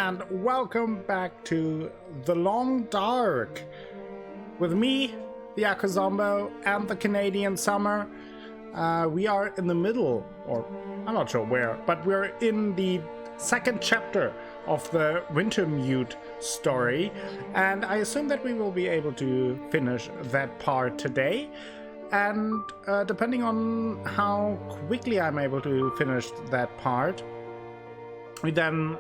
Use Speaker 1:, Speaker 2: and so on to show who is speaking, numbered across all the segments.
Speaker 1: and welcome back to The Long Dark. With me, the Akazombo, and the Canadian Summer. We are in the middle, or I'm not sure where, but we're in the second chapter of the Wintermute story, and I assume that we will be able to finish that part today. And depending on how quickly I'm able to finish that part, we then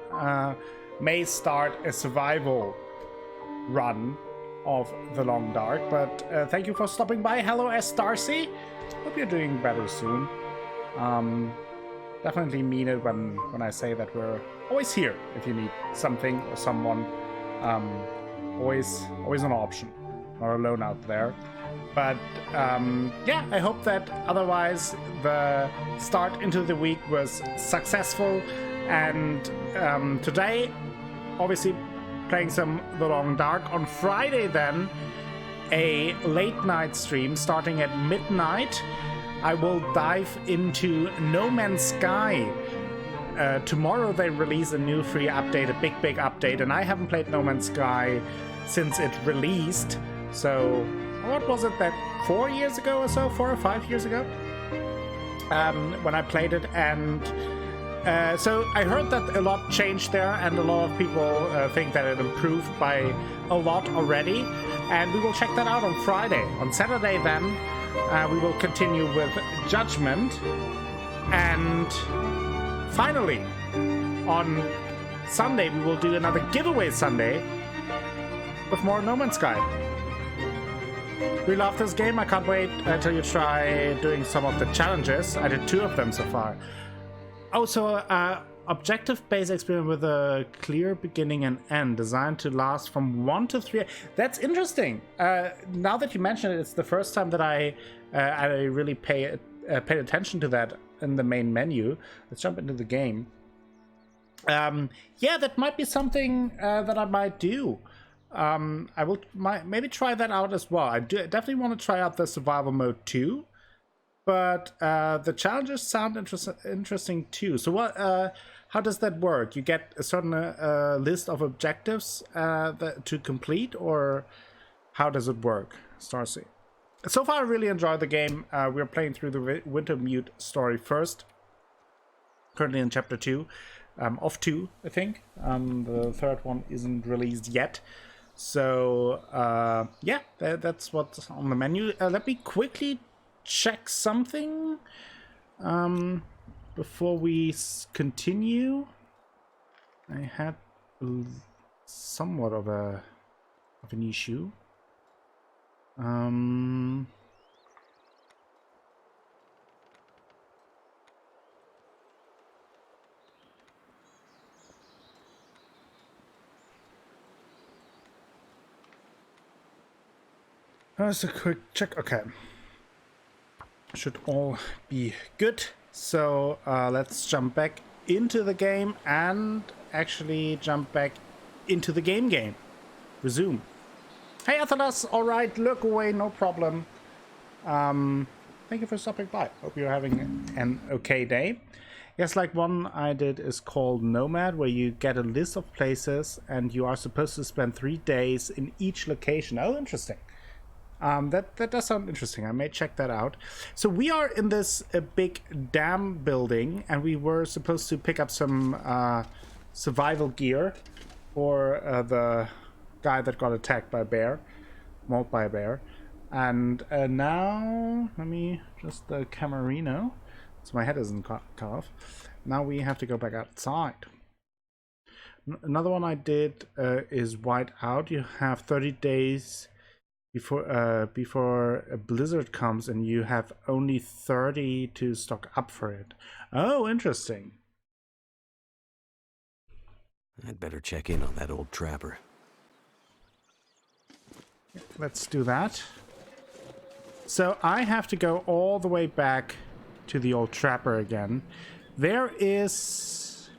Speaker 1: may start a survival run of The Long Dark. But thank you for stopping by. Hello, S. Darcy. Hope you're doing better soon. Definitely mean it when I say that we're always here if you need something or someone. Always an option. Not alone out there. But yeah, I hope that otherwise the start into the week was successful. And today, obviously, playing some The Long Dark. On Friday, then, a late night stream starting at midnight. I will dive into No Man's Sky. Tomorrow they release a new free update, a big update, and I haven't played No Man's Sky since it released. So, what was it, that 4 years ago or so? 4 or 5 years ago? When I played it, and so I heard that a lot changed there, and a lot of people think that it improved by a lot already, and we will check that out on Friday. On Saturday then, we will continue with Judgment, and finally, on Sunday, we will do another giveaway Sunday with more No Man's Sky. We love this game. I can't wait until you try doing some of the challenges. I did 2 of them so far. Also, objective-based experience with a clear beginning and end, designed to last from 1 to 3. That's interesting. Now that you mention it, it's the first time that I really paid attention to that in the main menu. Let's jump into the game. Yeah, that might be something that I might do. I will maybe try that out as well. I definitely want to try out the survival mode too. But the challenges sound interesting too. So what? How does that work? You get a certain list of objectives to complete, or how does it work, Starcy? So far, I really enjoyed the game. We're playing through the Wintermute story first. Currently in chapter 2, of 2, I think. The third one isn't released yet. So yeah, that's what's on the menu. Let me quickly check something before we continue. I had somewhat of an issue. Just a quick check. Okay. Should all be good. So let's jump back into the game and actually jump back into the game. Resume. Hey Athalas, alright, look away, no problem. Thank you for stopping by. Hope you're having an okay day. Yes, like one I did is called Nomad, where you get a list of places and you are supposed to spend 3 days in each location. Oh, interesting. That does sound interesting. I may check that out. So we are in this big dam building, and we were supposed to pick up some survival gear for the guy that got attacked by a bear, mauled by a bear. And now, let me just the Camarino, so my head isn't cut off. Now we have to go back outside. Another one I did is White Out. You have 30 days before a blizzard comes, and you have only 30 to stock up for it. Oh, interesting.
Speaker 2: I'd better check in on that old trapper.
Speaker 1: Let's do that. So I have to go all the way back to the old trapper again. There is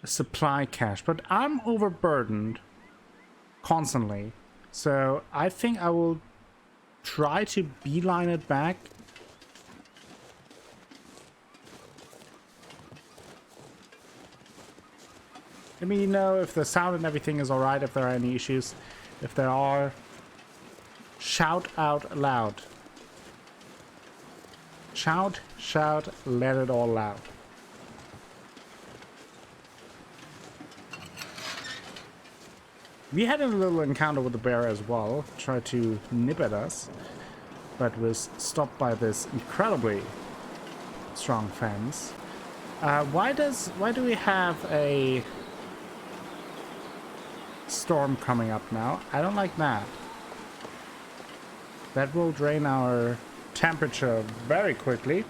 Speaker 1: a supply cache, but I'm overburdened constantly. So I think I will try to beeline it back. Let me know if the sound and everything is alright, if there are any issues. If there are, shout out loud. Shout, shout, let it all out. We had a little encounter with the bear as well. Tried to nip at us, but was stopped by this incredibly strong fence. Why do we have a storm coming up now? I don't like that. That will drain our temperature very quickly.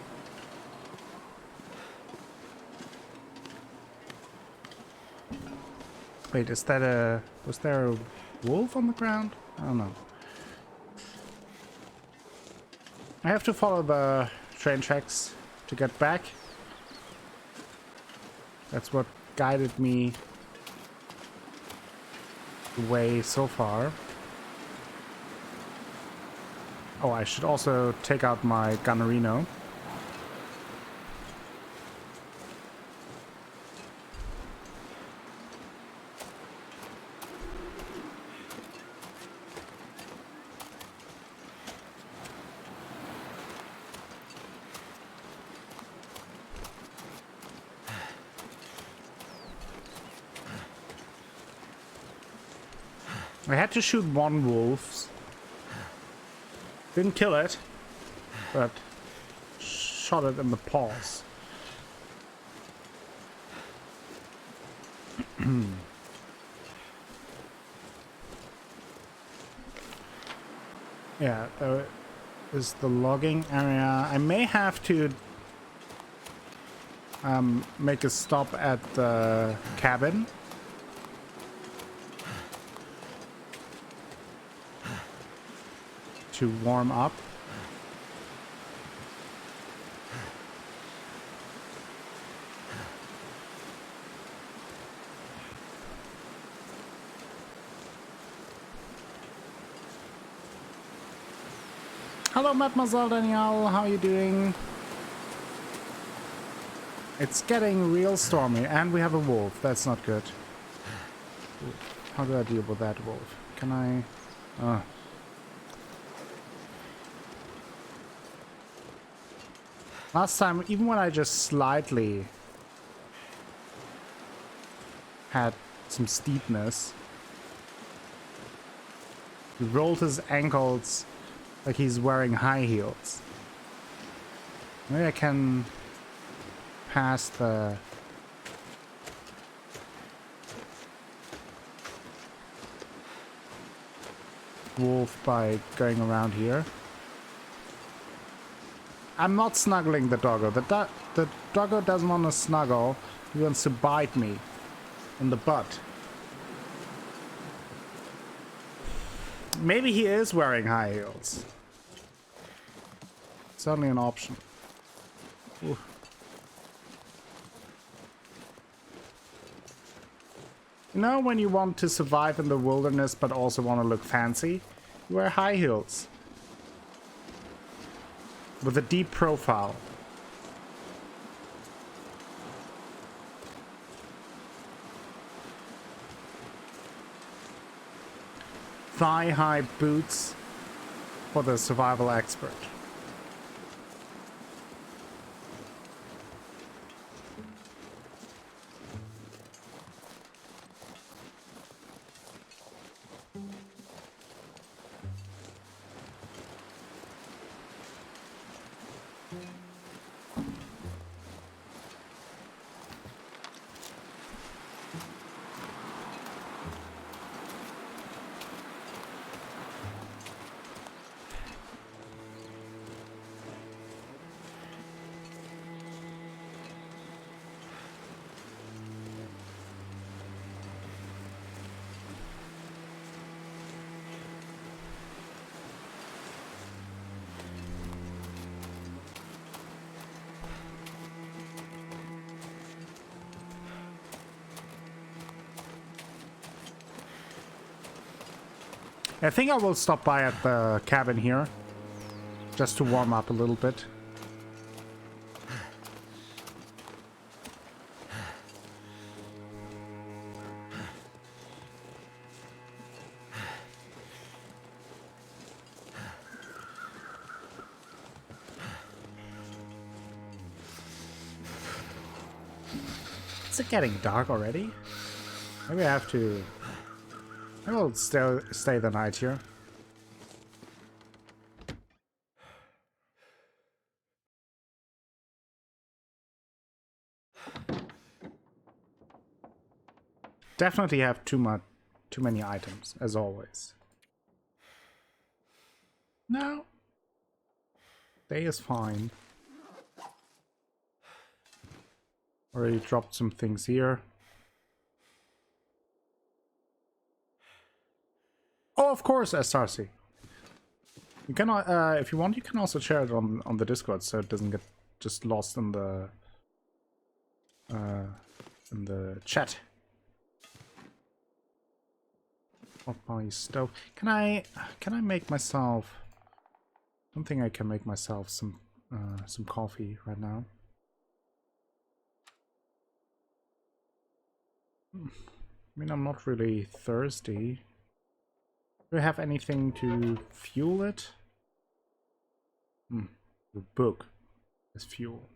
Speaker 1: Wait, is that was there a wolf on the ground? I don't know. I have to follow the train tracks to get back. That's what guided me the way so far. Oh, I should also take out my Gunnerino. I had to shoot one wolf. Didn't kill it, but shot it in the paws. Yeah, there is the logging area. I may have to make a stop at the cabin. To warm up. Hello, Mademoiselle Danielle. How are you doing? It's getting real stormy, and we have a wolf. That's not good. How do I deal with that wolf? Can I... Last time, even when I just slightly had some steepness, he rolled his ankles like he's wearing high heels. Maybe I can pass the wolf by going around here. I'm not snuggling the doggo. The doggo doesn't want to snuggle. He wants to bite me in the butt. Maybe he is wearing high heels. Certainly an option. Ooh. You know, when you want to survive in the wilderness but also want to look fancy, you wear high heels. With a deep profile. Thigh-high boots for the survival expert. I think I will stop by at the cabin here, just to warm up a little bit. Is it getting dark already? Maybe I have to... I will still stay the night here. Definitely have too many items, as always. No. Day is fine. Already dropped some things here. Oh, of course, SRC. You can, if you want, you can also share it on the Discord, so it doesn't get just lost in the chat. Of my stove. Can I make myself? I don't think I can make myself some coffee right now. I mean, I'm not really thirsty. Do I have anything to fuel it? The book is fuel.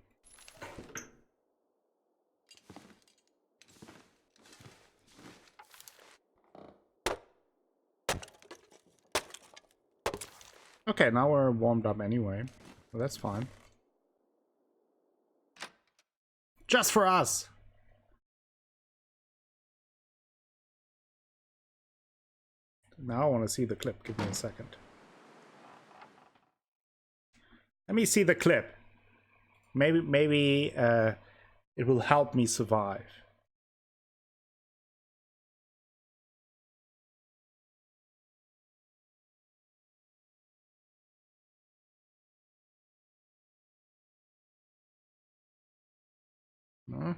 Speaker 1: Okay, now we're warmed up anyway. Well, that's fine. Just for us! Now I want to see the clip. Give me a second. Let me see the clip. Maybe it will help me survive. No?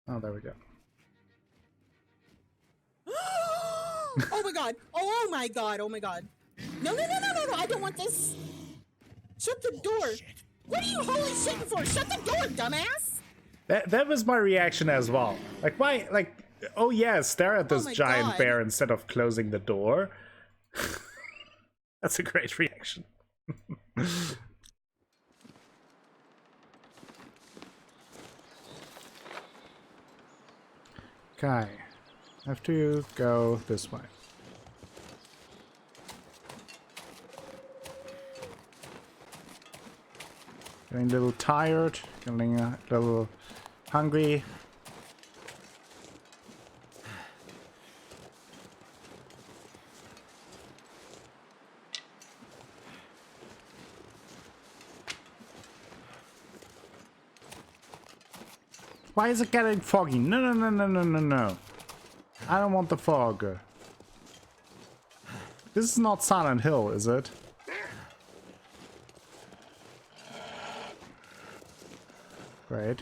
Speaker 1: Oh, there we go.
Speaker 3: Oh my god! Oh my god! Oh my god! No! I don't want this! Shut the door! What are you holy shitting for? Shut the door, dumbass!
Speaker 1: That was my reaction as well. Like, why? Like, oh yeah, stare at this giant bear instead of closing the door. That's a great reaction. Okay. Have to go this way. Getting a little tired, getting a little hungry. Why is it getting foggy? No. I don't want the fog. This is not Silent Hill, is it? Great.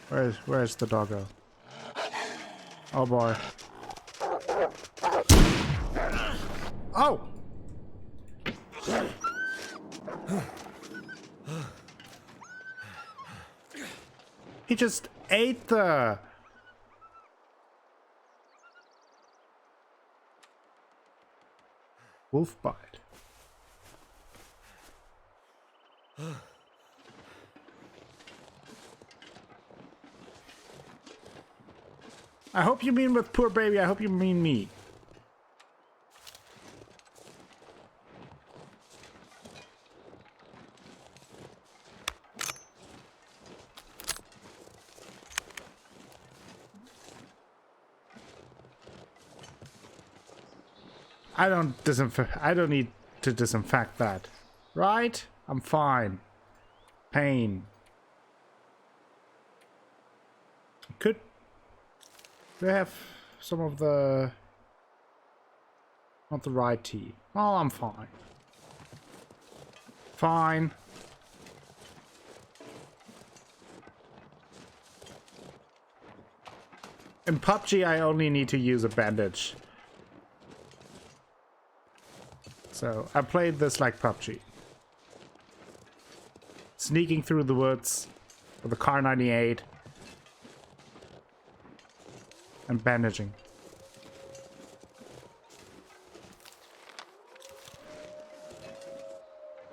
Speaker 1: Where's the doggo? Oh boy. Oh! He just ate the... wolf bite. I hope you mean with poor baby, I hope you mean me. I don't need to disinfect that. Right? I'm fine. Pain. Do I have some of the... not the right tea? Oh, I'm fine. Fine. In PUBG, I only need to use a bandage. So, I played this like PUBG. Sneaking through the woods with a Car 98. And bandaging.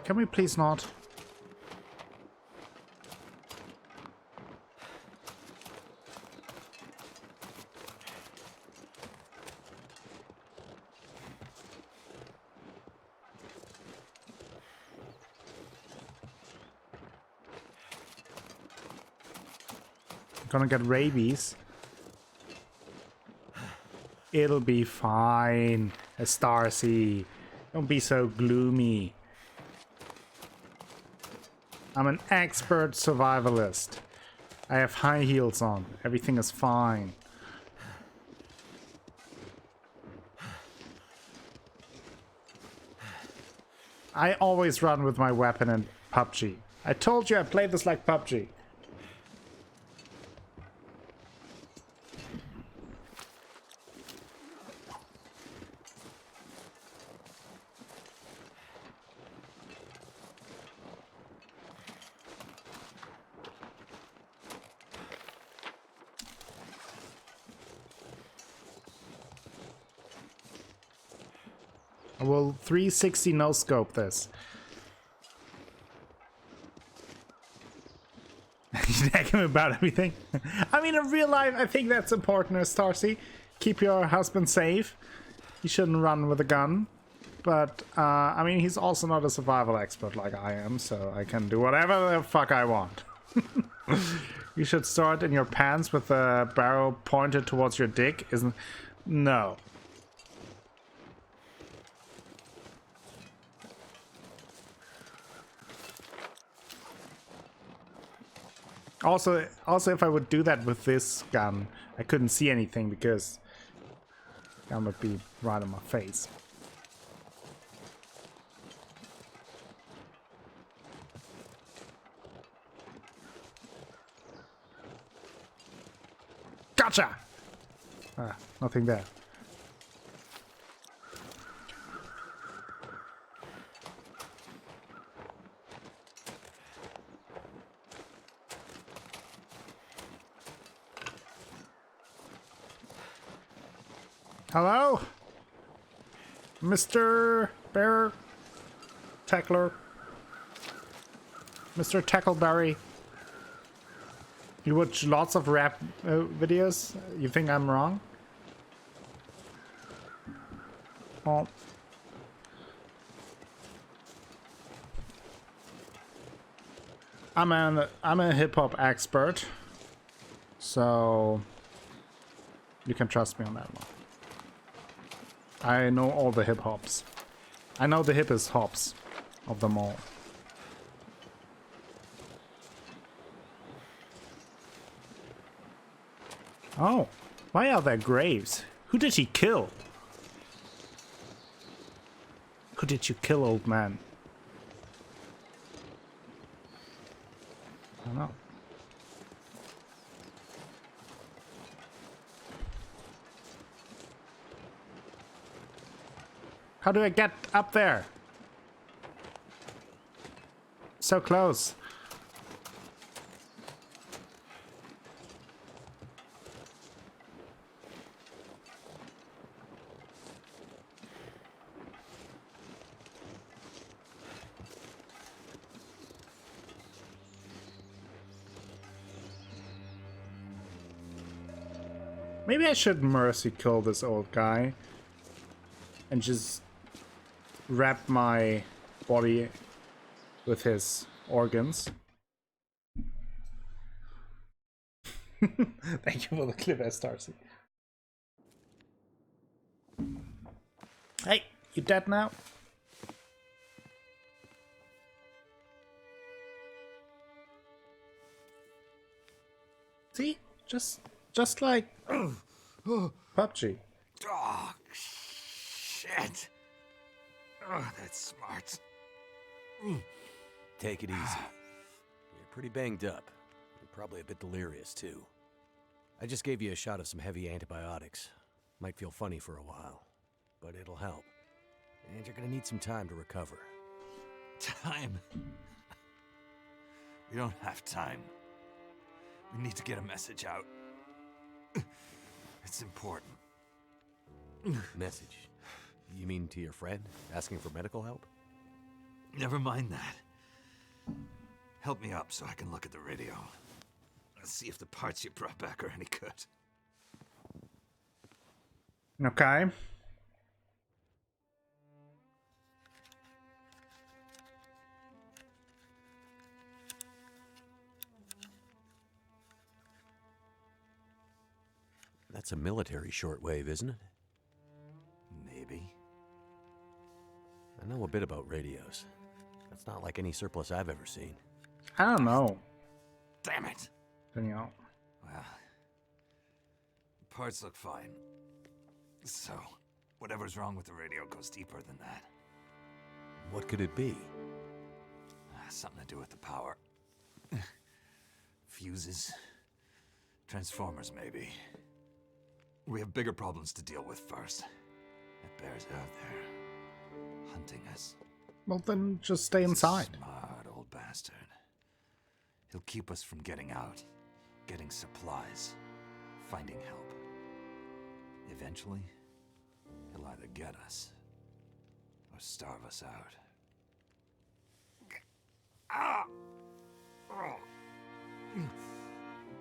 Speaker 1: Can we please not? gonna get rabies. It'll be fine, Starcy. Don't be so gloomy. I'm an expert survivalist. I have high heels on. Everything is fine. I always run with my weapon in PUBG. I told you I played this like PUBG. I will 360 no scope this. You nag him about everything. I mean, in real life, I think that's important, Starcy. Keep your husband safe. He shouldn't run with a gun. But, I mean, he's also not a survival expert like I am, so I can do whatever the fuck I want. You should start in your pants with the barrel pointed towards your dick, isn't... No. Also, if I would do that with this gun, I couldn't see anything because the gun would be right in my face. Gotcha! Ah, nothing there. Hello? Mr. Bear Tackler? Mr. Tackleberry? You watch lots of rap videos? You think I'm wrong? Well, I'm a hip-hop expert, so you can trust me on that one. I know all the hip-hops. I know the hippest hops of them all. Oh, why are there graves? Who did he kill? Who did you kill, old man? I don't know. How do I get up there? So close. Maybe I should mercy kill this old guy and just wrap my body with his organs. Thank you for the clip, Starcy. Hey, you dead now? See? Just like PUBG.
Speaker 2: Oh, shit. Oh, that's smart. Take it easy. You're pretty banged up. You're probably a bit delirious, too. I just gave you a shot of some heavy antibiotics. Might feel funny for a while, but it'll help. And you're gonna need some time to recover.
Speaker 4: Time? We don't have time. We need to get a message out. It's important.
Speaker 2: Message? You mean to your friend, asking for medical help?
Speaker 4: Never mind that. Help me up so I can look at the radio. Let's see if the parts you brought back are any good.
Speaker 1: Okay.
Speaker 2: That's a military shortwave, isn't it?
Speaker 4: Maybe.
Speaker 2: I know a bit about radios. That's not like any surplus I've ever seen.
Speaker 1: I don't know,
Speaker 4: Damn it!
Speaker 1: Danielle.
Speaker 4: Well, parts look fine. So, whatever's wrong with the radio goes deeper than that.
Speaker 2: What could it be?
Speaker 4: Something to do with the power. Fuses. Transformers, maybe. We have bigger problems to deal with first. That bear's out there, hunting us.
Speaker 1: Well, then just stay inside.
Speaker 4: Smart old bastard. He'll keep us from getting out, getting supplies, finding help. Eventually, he'll either get us or starve us out. Ah! Oh.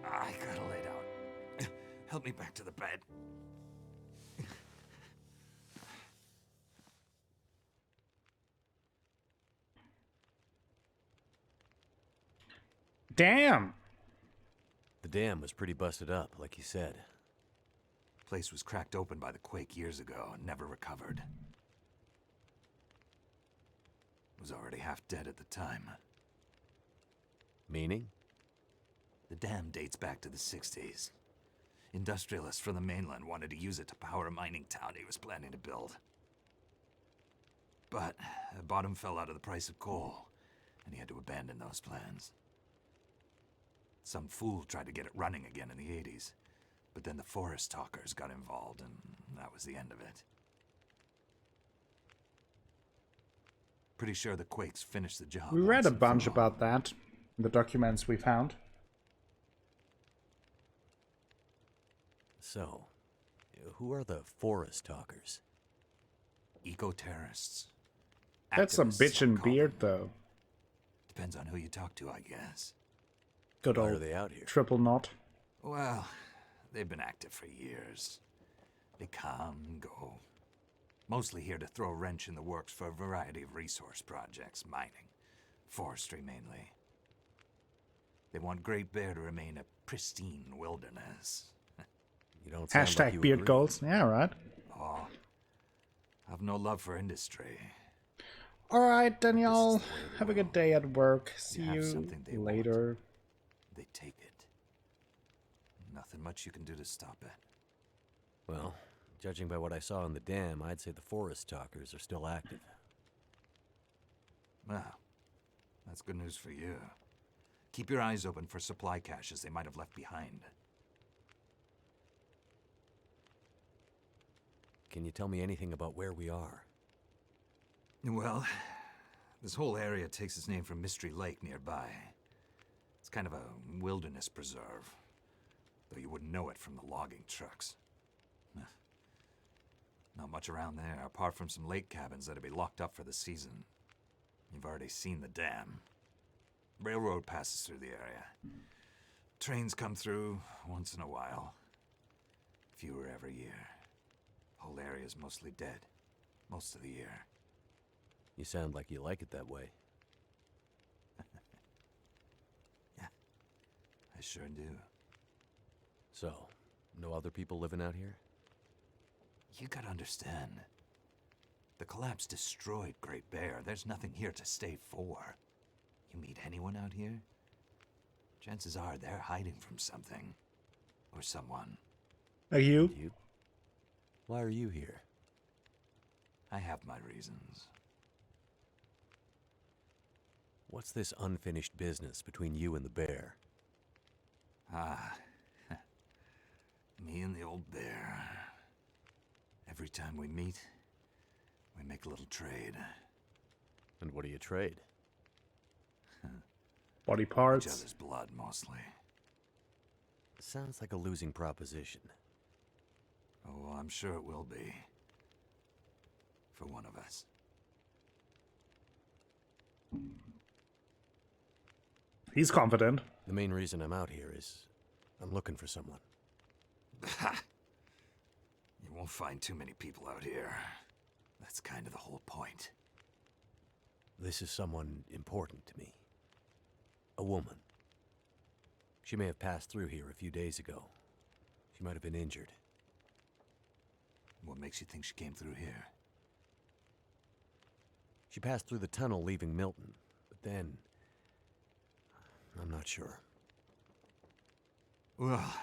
Speaker 4: I gotta lay down. Help me back to the bed.
Speaker 1: Damn!
Speaker 2: The dam was pretty busted up, like you said.
Speaker 4: Place was cracked open by the quake years ago and never recovered. Was already half dead at the time.
Speaker 2: Meaning?
Speaker 4: The dam dates back to the 60s. Industrialists from the mainland wanted to use it to power a mining town he was planning to build. But the bottom fell out of the price of coal, and he had to abandon those plans. Some fool tried to get it running again in the 80s, but then the forest talkers got involved, and that was the end of it. Pretty sure the quakes finished the job.
Speaker 1: We read
Speaker 4: once
Speaker 1: a
Speaker 4: and
Speaker 1: bunch
Speaker 4: for all.
Speaker 1: about that in the documents we found.
Speaker 2: So, who are the forest talkers?
Speaker 4: Eco-terrorists.
Speaker 1: That's some
Speaker 4: Activists, some
Speaker 1: bitchin'
Speaker 4: call
Speaker 1: beard,
Speaker 4: them.
Speaker 1: though.
Speaker 4: Depends on who you talk to, I guess.
Speaker 1: Good
Speaker 2: Why are
Speaker 1: old
Speaker 2: they out here?
Speaker 1: triple knot.
Speaker 4: Well, they've been active for years. They come and go. Mostly here to throw a wrench in the works for a variety of resource projects, mining, forestry mainly. They want Great Bear to remain a pristine wilderness.
Speaker 2: You don't sound like
Speaker 1: Hashtag
Speaker 2: you
Speaker 1: beard
Speaker 2: agree.
Speaker 1: goals. Yeah, right.
Speaker 4: Oh, I've no love for industry.
Speaker 1: Alright, Danielle.
Speaker 4: This is the way of the
Speaker 1: Have a good
Speaker 4: world.
Speaker 1: day at work. See
Speaker 4: have
Speaker 1: you
Speaker 4: something they want.
Speaker 1: later.
Speaker 4: They take it. Nothing much you can do to stop it.
Speaker 2: Well, judging by what I saw in the dam, I'd say the forest talkers are still active.
Speaker 4: Well, that's good news for you. Keep your eyes open for supply caches they might have left behind.
Speaker 2: Can you tell me anything about where we are?
Speaker 4: Well, this whole area takes its name from Mystery Lake nearby. It's kind of a wilderness preserve, though you wouldn't know it from the logging trucks. Not much around there, apart from some lake cabins that'll be locked up for the season. You've already seen the dam. Railroad passes through the area. Trains come through once in a while. Fewer every year. Whole area's mostly dead. Most of the year.
Speaker 2: You sound like you like it that way.
Speaker 4: Yeah, I sure do.
Speaker 2: So, no other people living out here?
Speaker 4: You gotta understand. The collapse destroyed Great Bear. There's nothing here to stay for. You meet anyone out here? Chances are they're hiding from something. Or someone.
Speaker 1: Are you?
Speaker 2: You? Why are you here?
Speaker 4: I have my reasons.
Speaker 2: What's this unfinished business between you and the bear?
Speaker 4: Ah. Me and the old bear. Every time we meet, we make a little trade.
Speaker 2: And what do you trade?
Speaker 1: Body
Speaker 4: Each
Speaker 1: parts.
Speaker 4: other's blood, mostly.
Speaker 2: Sounds like a losing proposition.
Speaker 4: Oh, I'm sure it will be. For one of us.
Speaker 1: He's confident.
Speaker 2: The main reason I'm out here is I'm looking for someone.
Speaker 4: You won't find too many people out here. That's kind of the whole point.
Speaker 2: This is someone important to me. A woman. She may have passed through here a few days ago. She might have been injured.
Speaker 4: What makes you think she came through here?
Speaker 2: She passed through the tunnel leaving Milton, but then... I'm not sure.
Speaker 4: Well,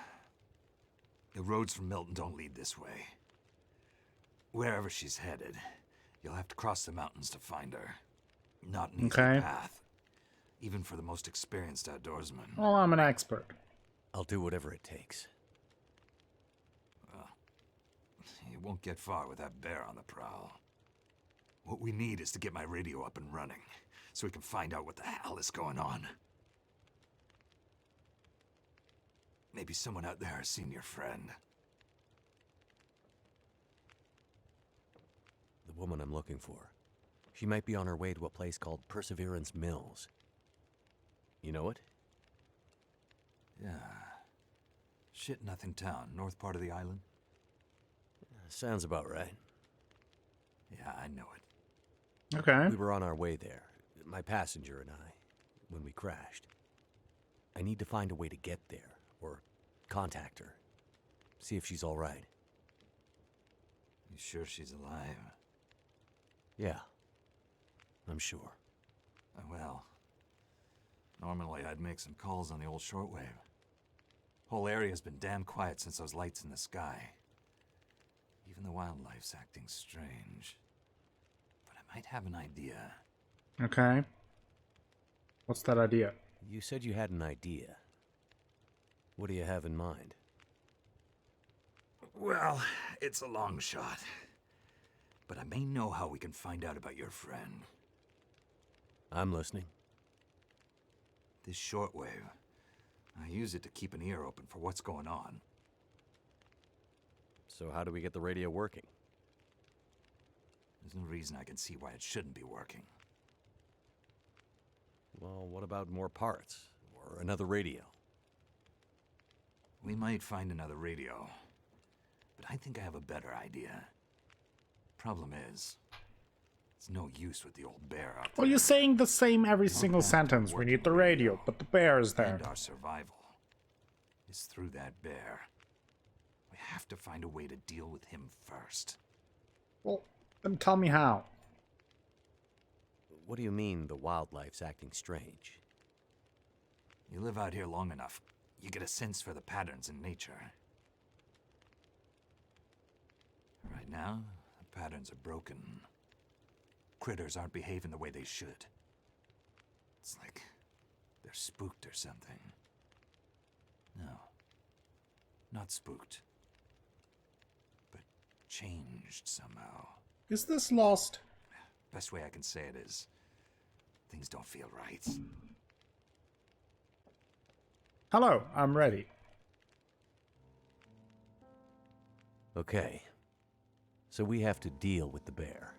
Speaker 4: the roads from Milton don't lead this way. Wherever she's headed, you'll have to cross the mountains to find her. Not an easy path, even for the most experienced outdoorsman.
Speaker 1: Well, I'm an expert.
Speaker 2: I'll do whatever it takes.
Speaker 4: Well, you won't get far with that bear on the prowl. What we need is to get my radio up and running, so we can find out what the hell is going on. Maybe someone out there has seen your friend.
Speaker 2: The woman I'm looking for. She might be on her way to a place called Perseverance Mills. You know it?
Speaker 4: Yeah. Shit-nothing town, north part of the island?
Speaker 2: Sounds about right.
Speaker 4: Yeah, I know it.
Speaker 1: Okay.
Speaker 2: We were on our way there, my passenger and I, when we crashed. I need to find a way to get there, or contact her. See if she's all right.
Speaker 4: You sure she's alive?
Speaker 2: Yeah, I'm sure.
Speaker 4: Well, normally I'd make some calls on the old shortwave. Whole area's been damn quiet since those lights in the sky. Even the wildlife's acting strange. But I might have an idea.
Speaker 1: Okay. What's that idea?
Speaker 2: You said you had an idea. What do you have in mind?
Speaker 4: Well, it's a long shot. But I may know how we can find out about your friend.
Speaker 2: I'm listening.
Speaker 4: This shortwave, I use it to keep an ear open for what's going on.
Speaker 2: So how do we get the radio working?
Speaker 4: There's no reason I can see why it shouldn't be working.
Speaker 2: Well, what about more parts? Or another radio?
Speaker 4: We might find another radio. But I think I have a better idea. Problem is, it's no use with the old bear out there.
Speaker 1: Well, you're saying the same every single sentence. We need the radio, but the bear is there.
Speaker 4: And our survival is through that bear. We have to find a way to deal with him first.
Speaker 1: Well, then tell me how.
Speaker 2: What do you mean the wildlife's acting strange?
Speaker 4: You live out here long enough, you get a sense for the patterns in nature. Right now, the patterns are broken. Critters aren't behaving the way they should. It's like they're spooked or something. No, not spooked, but changed somehow.
Speaker 1: Is this lost?
Speaker 4: Best way I can say it is, things don't feel right.
Speaker 1: Hello, I'm ready.
Speaker 2: Okay. So we have to deal with the bear.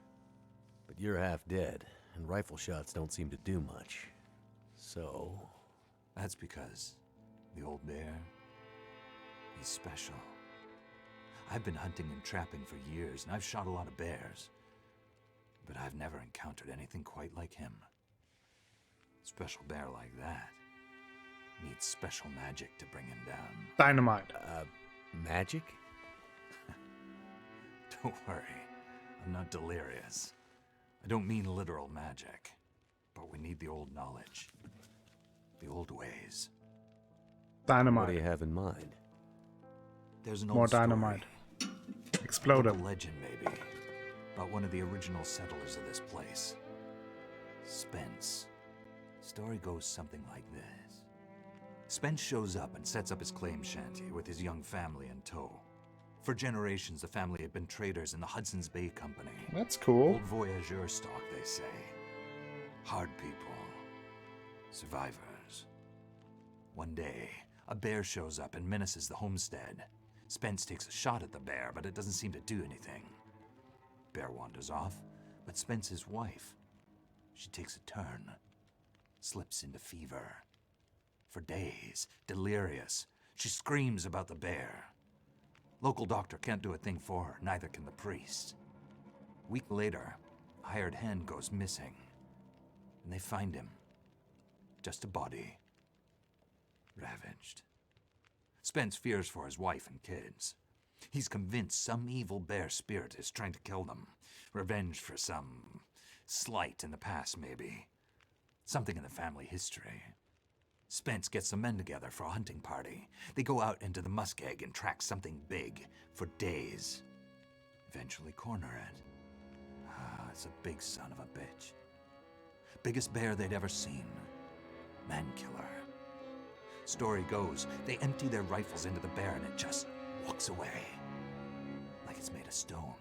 Speaker 2: But you're half dead, and rifle shots don't seem to do much. So...
Speaker 4: That's because the old bear, he's special. I've been hunting and trapping for years, and I've shot a lot of bears. But I've never encountered anything quite like him. Special bear like that needs special magic to bring him down.
Speaker 1: Dynamite.
Speaker 2: Magic?
Speaker 4: Don't worry, I'm not delirious. I don't mean literal magic, but we need the old knowledge, the old ways.
Speaker 1: Dynamite.
Speaker 2: What do you have in mind?
Speaker 4: There's an
Speaker 1: More
Speaker 4: old story,
Speaker 1: dynamite. Explode
Speaker 4: a
Speaker 1: him.
Speaker 4: legend maybe, about one of the original settlers of this place, Spence. Story goes something like this. Spence shows up and sets up his claim shanty with his young family in tow. For generations, the family had been traders in the Hudson's Bay Company.
Speaker 1: That's cool.
Speaker 4: Old voyageur stock, they say. Hard people. Survivors. One day, a bear shows up and menaces the homestead. Spence takes a shot at the bear, but it doesn't seem to do anything. Bear wanders off, but Spence's wife, she takes a turn. Slips into fever. For days, delirious, she screams about the bear. Local doctor can't do a thing for her, neither can the priest. A week later, a hired hand goes missing, and they find him. Just a body. Ravaged. Spence fears for his wife and kids. He's convinced some evil bear spirit is trying to kill them. Revenge for some slight in the past, maybe. Something in the family history. Spence gets some men together for a hunting party. They go out into the muskeg and track something big for days. Eventually corner it. It's a big son of a bitch. Biggest bear they'd ever seen. Man killer. Story goes, they empty their rifles into the bear and it just walks away. Like it's made of stone.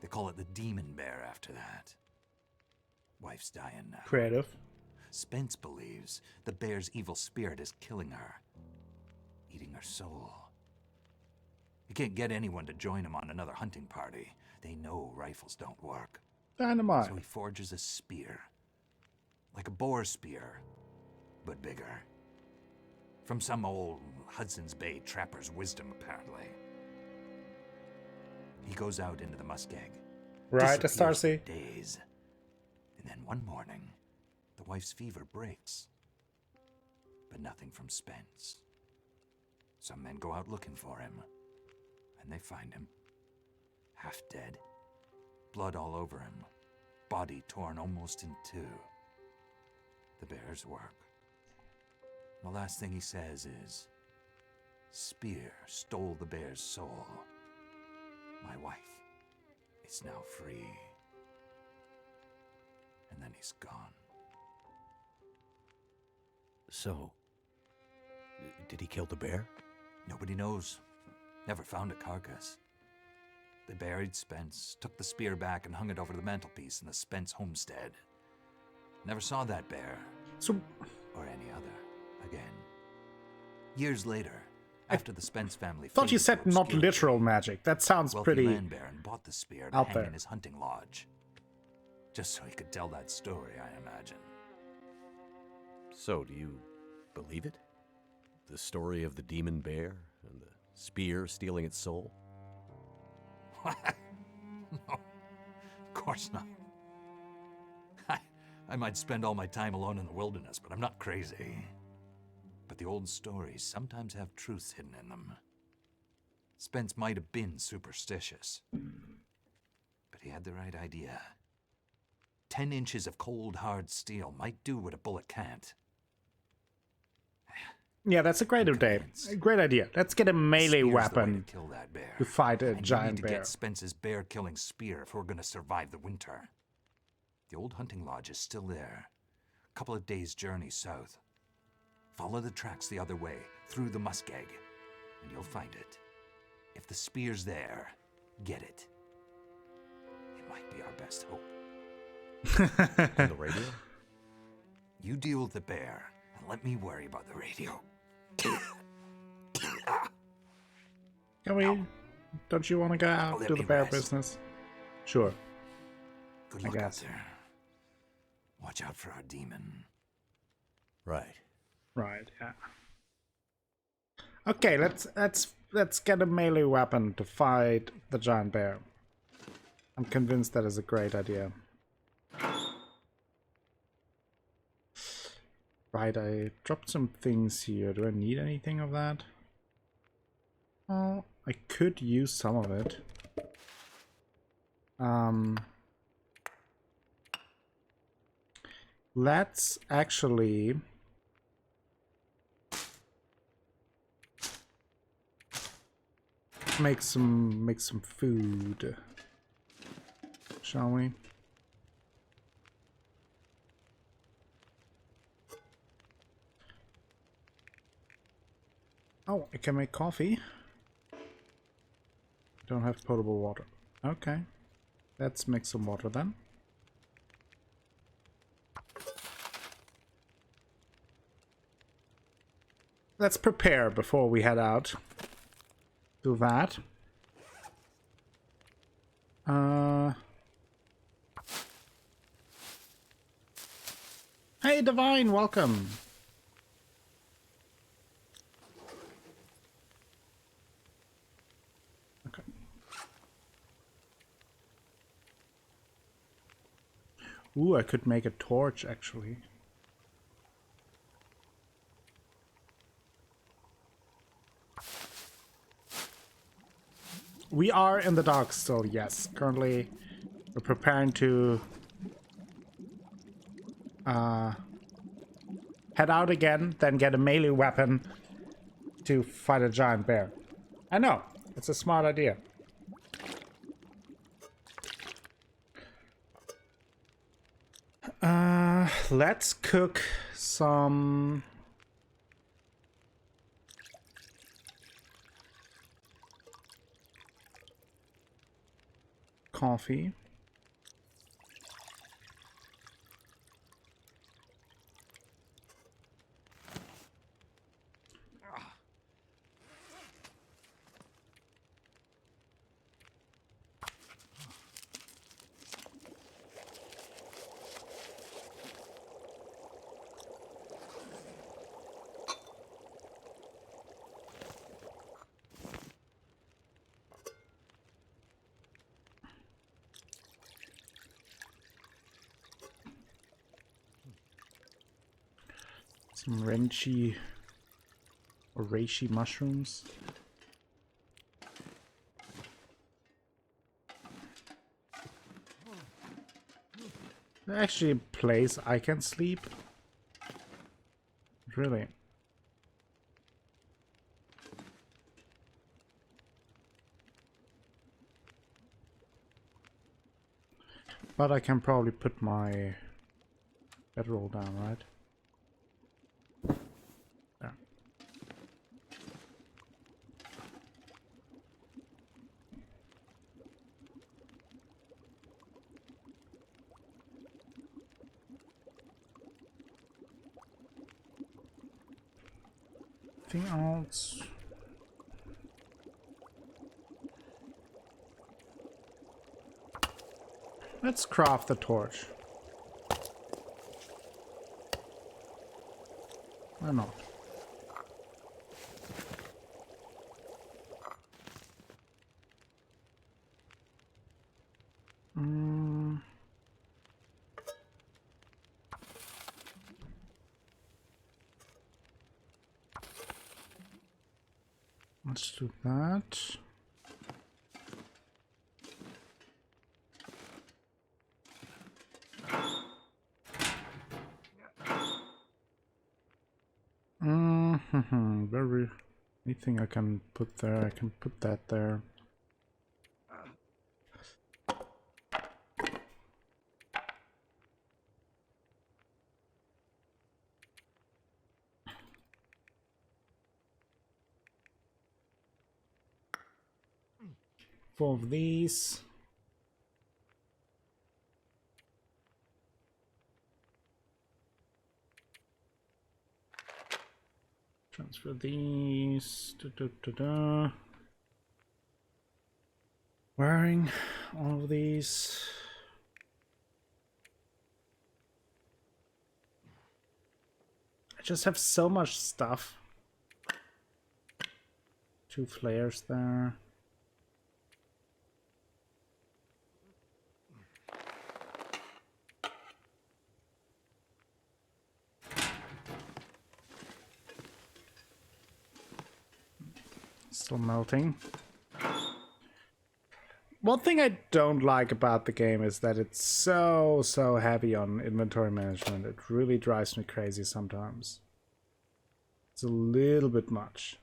Speaker 4: They call it the demon bear after that. Wife's dying now.
Speaker 1: Creative.
Speaker 4: Spence believes the bear's evil spirit is killing her. Eating her soul. He can't get anyone to join him on another hunting party. They know rifles don't work.
Speaker 1: Dynamite.
Speaker 4: So he forges a spear. Like a boar spear, but bigger. From some old Hudson's Bay trapper's wisdom, apparently. He goes out into the muskeg.
Speaker 1: Right,
Speaker 4: disappears for
Speaker 1: Astarcy.
Speaker 4: days. And then one morning, the wife's fever breaks. But nothing from Spence. Some men go out looking for him. And they find him. Half dead. Blood all over him. Body torn almost in two. The bear's work. The last thing he says is, "Spear stole the bear's soul. My wife is now free." And then he's gone.
Speaker 2: So, did he kill the bear?
Speaker 4: Nobody knows. Never found a carcass. They buried Spence, took the spear back and hung it over the mantelpiece in the Spence homestead. Never saw that bear.
Speaker 1: So,
Speaker 4: Or any other again. Years later, after the Spence family
Speaker 1: thought you
Speaker 4: faded
Speaker 1: said
Speaker 4: to
Speaker 1: not
Speaker 4: obscurity,
Speaker 1: literal magic. That sounds
Speaker 4: wealthy
Speaker 1: pretty.
Speaker 4: land baron bought the spear to
Speaker 1: out
Speaker 4: hang
Speaker 1: there.
Speaker 4: in his hunting lodge. Just so he could tell that story, I imagine.
Speaker 2: So, do you believe it? The story of the demon bear and the spear stealing its soul?
Speaker 4: No, of course not. I might spend all my time alone in the wilderness, but I'm not crazy. But the old stories sometimes have truths hidden in them. Spence might have been superstitious, but he had the right idea. 10 inches of cold, hard steel might do what a bullet can't.
Speaker 1: Yeah, that's a great idea. A great idea. Let's get a melee
Speaker 4: Spear's the way
Speaker 1: weapon
Speaker 4: to kill that bear.
Speaker 1: to fight a
Speaker 4: And we
Speaker 1: giant
Speaker 4: need to
Speaker 1: bear.
Speaker 4: get Spence's bear-killing spear if we're going to survive the winter. The old hunting lodge is still there. A couple of days' journey south. Follow the tracks the other way, through the muskeg, and you'll find it. If the spear's there, get it. It might be our best hope.
Speaker 2: On the radio?
Speaker 4: You deal with the bear, and let me worry about the radio.
Speaker 1: Can we? Don't you want to go out
Speaker 4: let
Speaker 1: do the
Speaker 4: me
Speaker 1: bear
Speaker 4: rest.
Speaker 1: business? Sure.
Speaker 4: Good
Speaker 1: I
Speaker 4: luck out
Speaker 1: guess.
Speaker 4: there. Watch out for our demon.
Speaker 2: Right.
Speaker 1: Right. Yeah. Okay. Let's get a melee weapon to fight the giant bear. I'm convinced that is a great idea. Right. I dropped some things here. Do I need anything of that? Oh, I could use some of it. Let's actually make some food, shall we? Oh, I can make coffee. Don't have potable water. Okay, let's make some water then. Let's prepare before we head out. Do that. Hey, Divine, welcome. Okay. Ooh, I could make a torch, actually. We are in the dark still, yes. Currently, we're preparing to head out again, then get a melee weapon to fight a giant bear. I know, it's a smart idea. Let's cook some coffee. Some reishi or reishi mushrooms. Actually, a place I can sleep. Really. But I can probably put my bedroll down, right? There. Anything else? Let's craft the torch. Why not? Let's do that. Very anything I can put there, I can put that there. Four of these. Transfer these. Wearing all of these. I just have so much stuff. 2 flares there. Still melting. One thing I don't like about the game is that it's so heavy on inventory management. It really drives me crazy sometimes. It's a little bit much.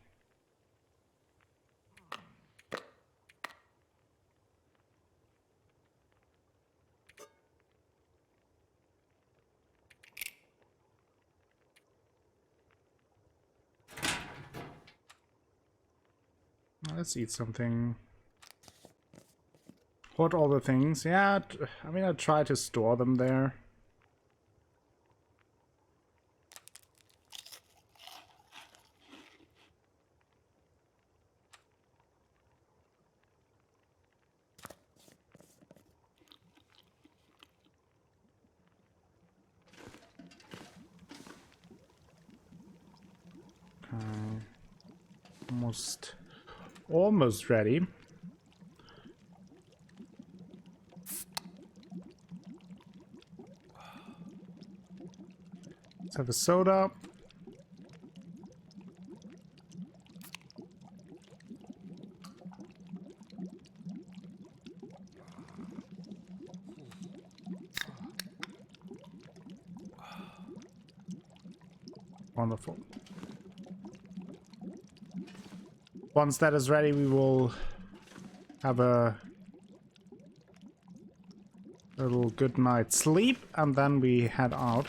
Speaker 1: Let's eat something. Hoard all the things. Yeah, I mean, I try to store them there. Okay. Almost ready. Let's have a soda. Wonderful. Once that is ready, we will have a little good night's sleep, and then we head out.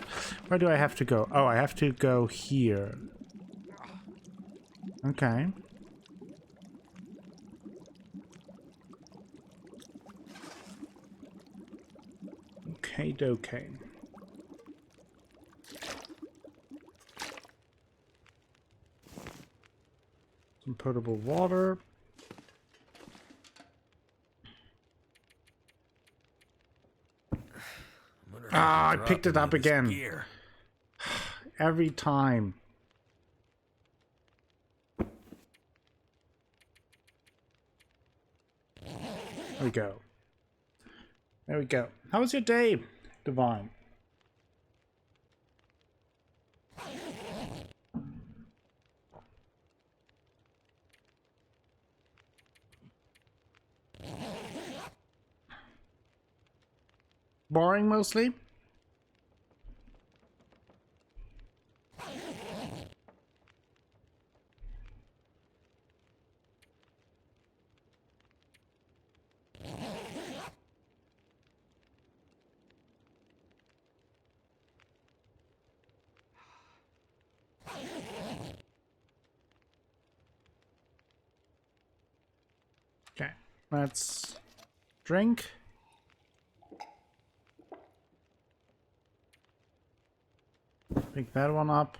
Speaker 1: Where do I have to go? Oh, I have to go here. Okay. Okay, okay. Some potable water. Ah, I picked it up again. Every time. There we go. There we go. How was your day, Divine? Boring mostly? Okay, let's drink. Pick that one up.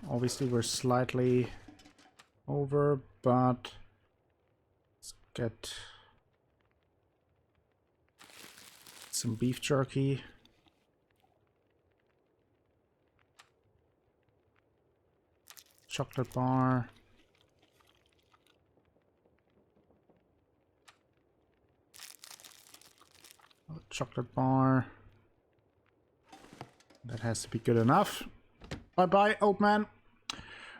Speaker 1: Obviously we're slightly over, but let's get some beef jerky. Chocolate bar. Chocolate bar. That has to be good enough. Bye-bye, old man.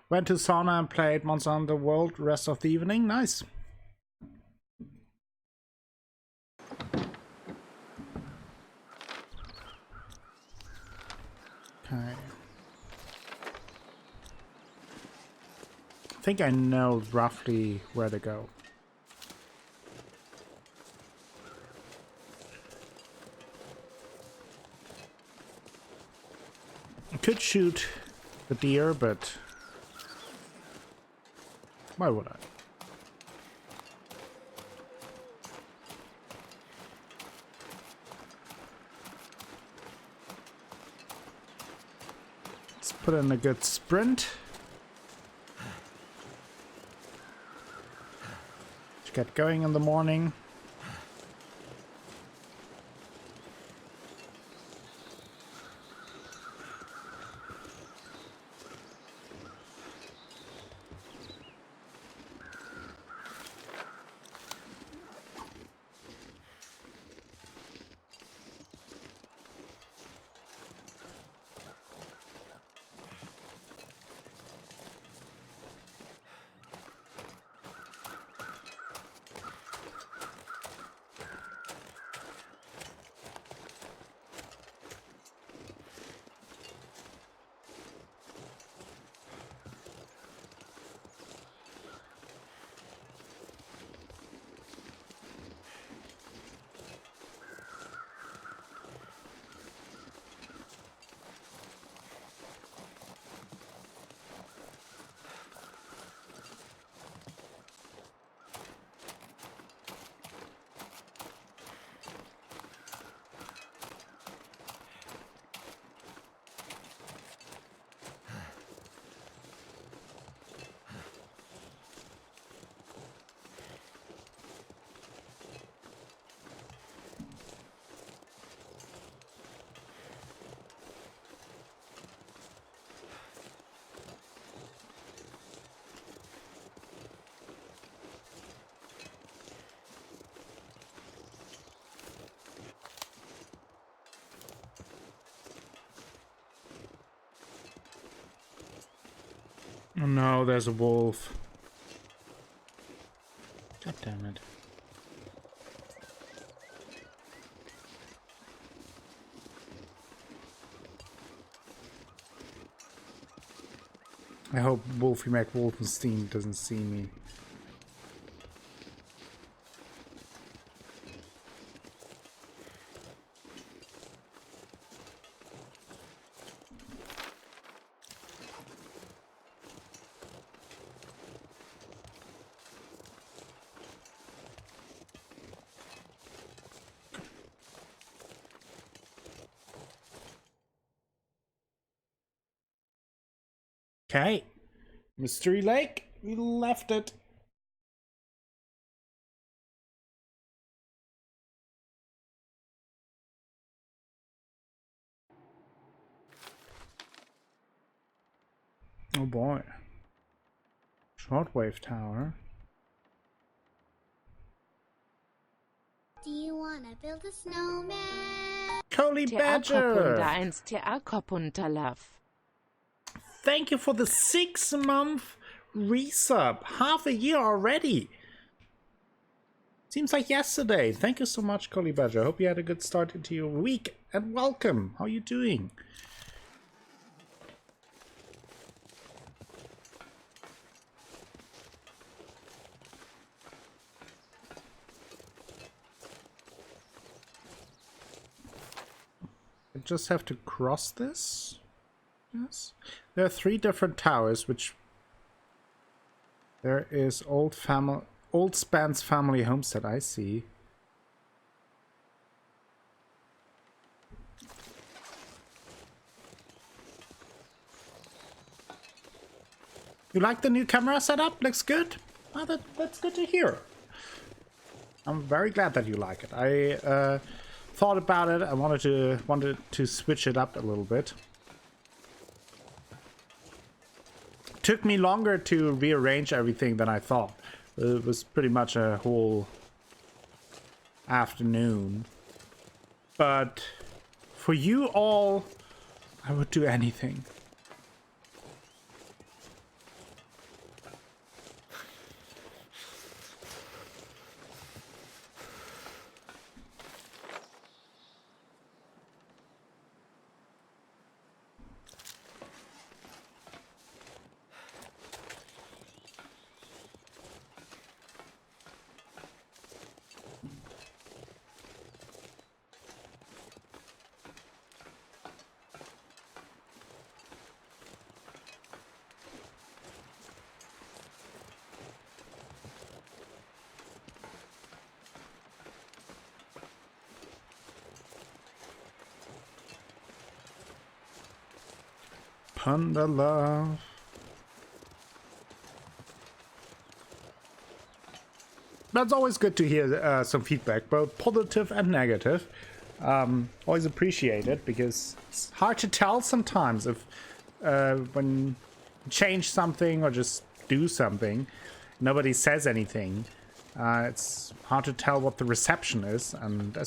Speaker 1: Went to sauna and played Monster Hunter World rest of the evening. Nice. Okay. I think I know roughly where to go. I could shoot the deer, but why would I? Let's put in a good sprint. To get going in the morning. Oh no, there's a wolf. God damn it. I hope Wolfie McWolfenstein doesn't see me. Okay. Mystery Lake. We left it. Oh boy. Shortwave tower.
Speaker 5: Do you wanna build a snowman?
Speaker 1: Coley Badger!
Speaker 6: Love.
Speaker 1: Thank you for the 6-month resub. Half a year already. Seems like yesterday. Thank you so much, Coley Badger. Hope you had a good start into your week. And welcome. How are you doing? I just have to cross this. Yes. There are 3 different towers, which there is Old Span's family homestead. I see. You like the new camera setup? Looks good. Oh, that's good to hear. I'm very glad that you like it. I thought about it. I wanted to switch it up a little bit. Took me longer to rearrange everything than I thought. It was pretty much a whole afternoon. But for you all, I would do anything. Panda love. That's always good to hear some feedback, both positive and negative. Always appreciate it, because it's hard to tell sometimes if when you change something or just do something, nobody says anything. It's hard to tell what the reception is, and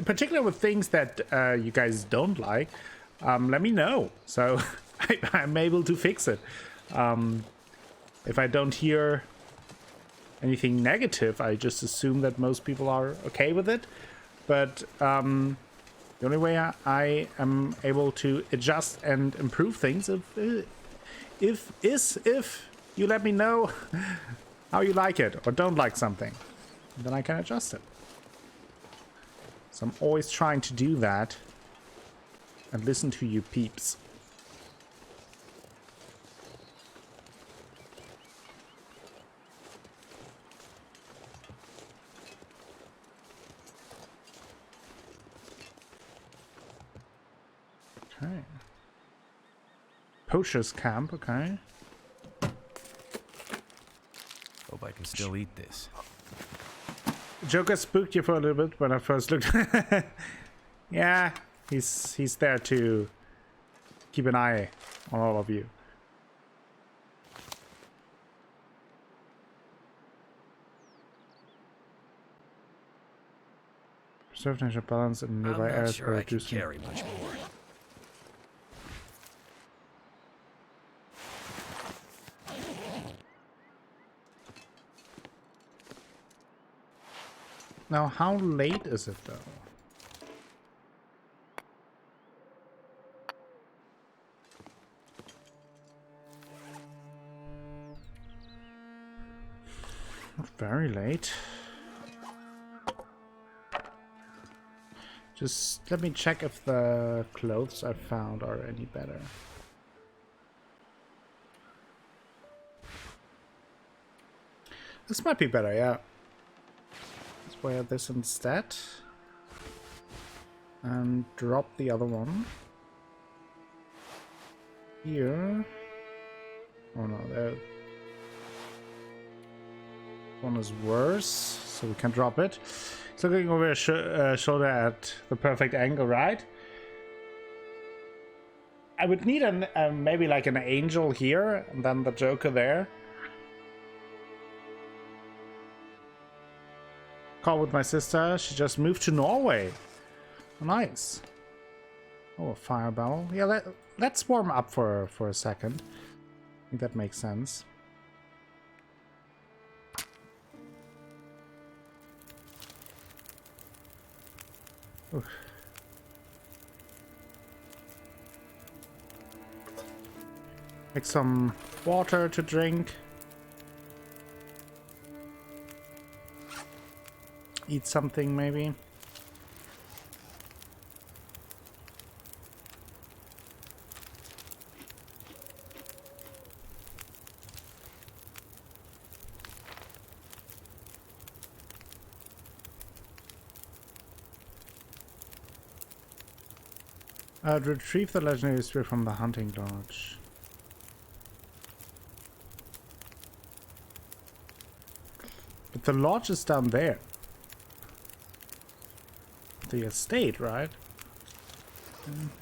Speaker 1: particularly with things that you guys don't like. Let me know, so I'm able to fix it. If I don't hear anything negative, I just assume that most people are okay with it. But the only way I am able to adjust and improve things if you let me know how you like it or don't like something, then I can adjust it. So I'm always trying to do that and listen to you peeps. Okay. Poacher's camp, okay.
Speaker 2: Hope I can still eat this.
Speaker 1: Joker spooked you for a little bit when I first looked. Yeah, he's there to keep an eye on all of you. Preserve nature balance in nearby
Speaker 2: I'm not
Speaker 1: areas
Speaker 2: sure I can
Speaker 1: producing.
Speaker 2: carry much more.
Speaker 1: Now, how late is it though? Not very late. Just let me check if the clothes I found are any better. This might be better, yeah. Let's wear this instead. And drop the other one. Here. Oh no, there. One is worse, so we can drop it. It's looking over your shoulder at the perfect angle, right? I would need maybe like an angel here, and then the Joker there. Call with my sister. She just moved to Norway. Nice. Oh, a fire barrel. Yeah, let's warm up for a second. I think that makes sense. Oof. Make some water to drink. Eat something maybe. Retrieve the legendary spear from the hunting lodge. But the lodge is down there. The estate, right?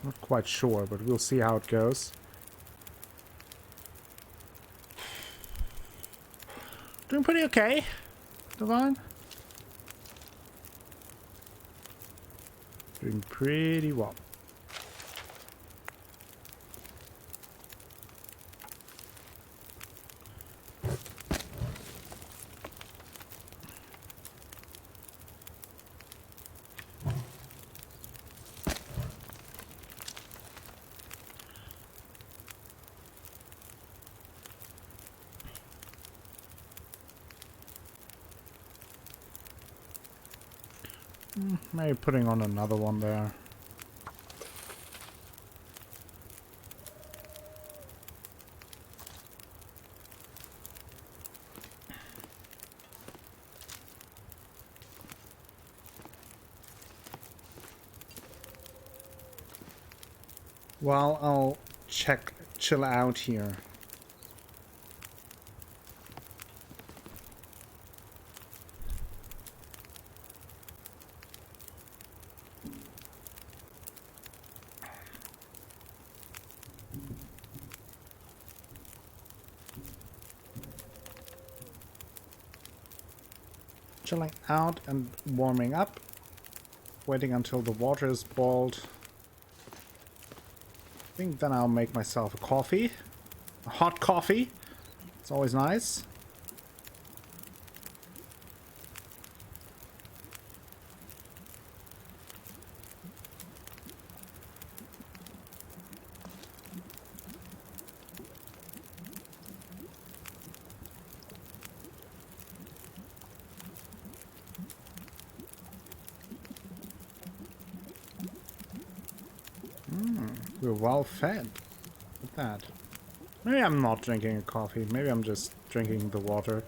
Speaker 1: Not quite sure, but we'll see how it goes. Doing pretty okay, Divine. Doing pretty well. Maybe putting on another one there. Well, I'll chill out here. Chilling out and warming up. Waiting until the water is boiled. I think then I'll make myself a coffee. A hot coffee. It's always nice. We're well fed. Look at that. Maybe I'm not drinking a coffee. Maybe I'm just drinking the water.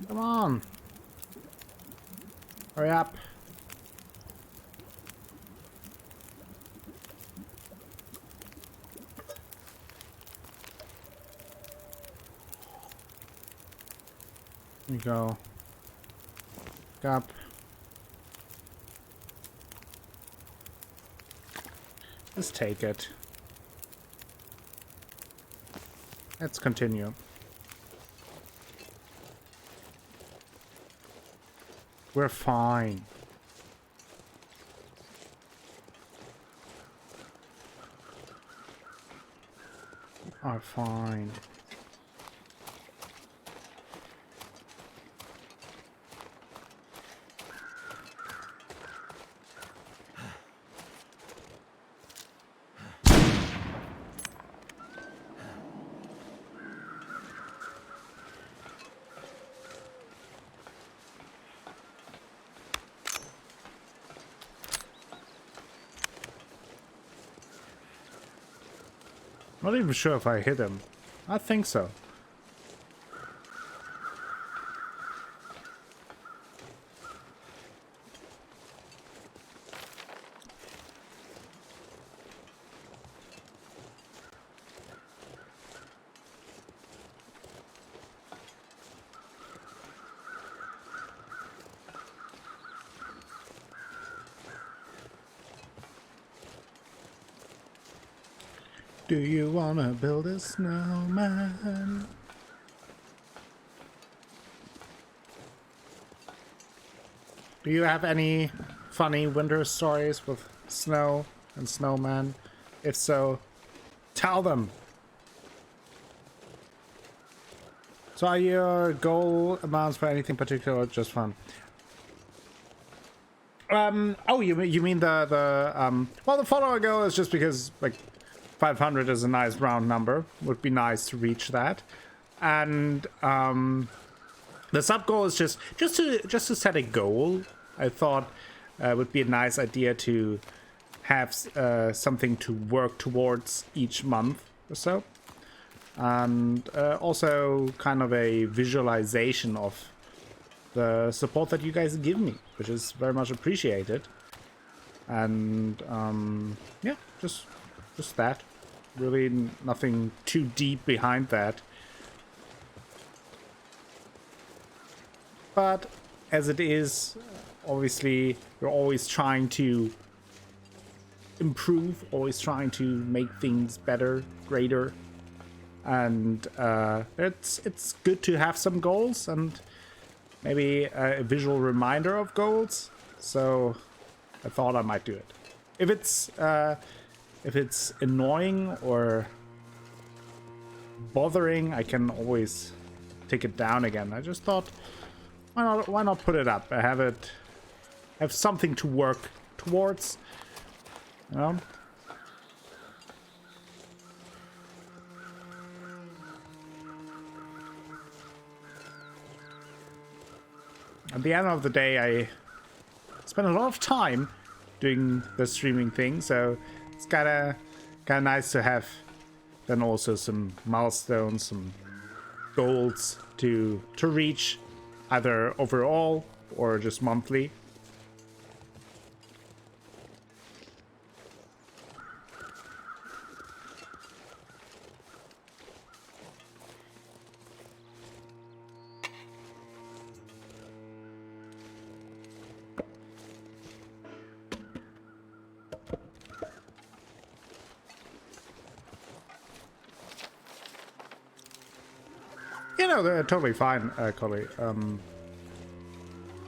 Speaker 1: Come on. Hurry up. There you go. Up. Let's take it. Let's continue. We're fine. Are fine. Not even sure if I hit him. I think so. Do you wanna build a snowman? Do you have any funny winter stories with snow and snowman? If so, tell them. So are your goal amounts for anything particular or just fun? Oh, you mean well, the follower goal is just because, like, 500 is a nice round number. Would be nice to reach that. And the sub goal is just to set a goal. I thought would be a nice idea to have something to work towards each month or so. And also kind of a visualization of the support that you guys give me, which is very much appreciated. And yeah, just that. Really nothing too deep behind that. But as it is, obviously, we're always trying to improve, always trying to make things better, greater. And it's good to have some goals and maybe a visual reminder of goals. So I thought I might do it. If it's annoying or bothering, I can always take it down again. I just thought, why not put it up? I have something to work towards, you know? At the end of the day, I spend a lot of time doing the streaming thing, so it's kind of nice to have then also some milestones, some goals to reach, either overall or just monthly. You know, they're totally fine, Collie.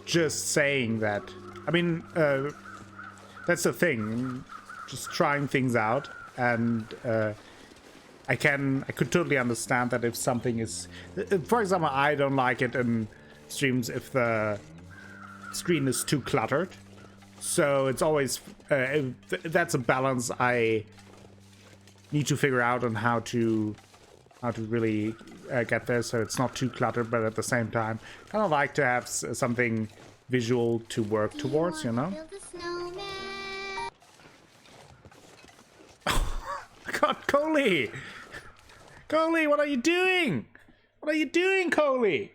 Speaker 1: Just saying that. I mean, that's the thing. Just trying things out, and I could totally understand that if something is, for example, I don't like it in streams if the screen is too cluttered. So it's always that's a balance I need to figure out on how to really get there, so it's not too cluttered, but at the same time, kind of like to have something visual to work towards, you know? God, Coley! Coley, what are you doing? What are you doing, Coley?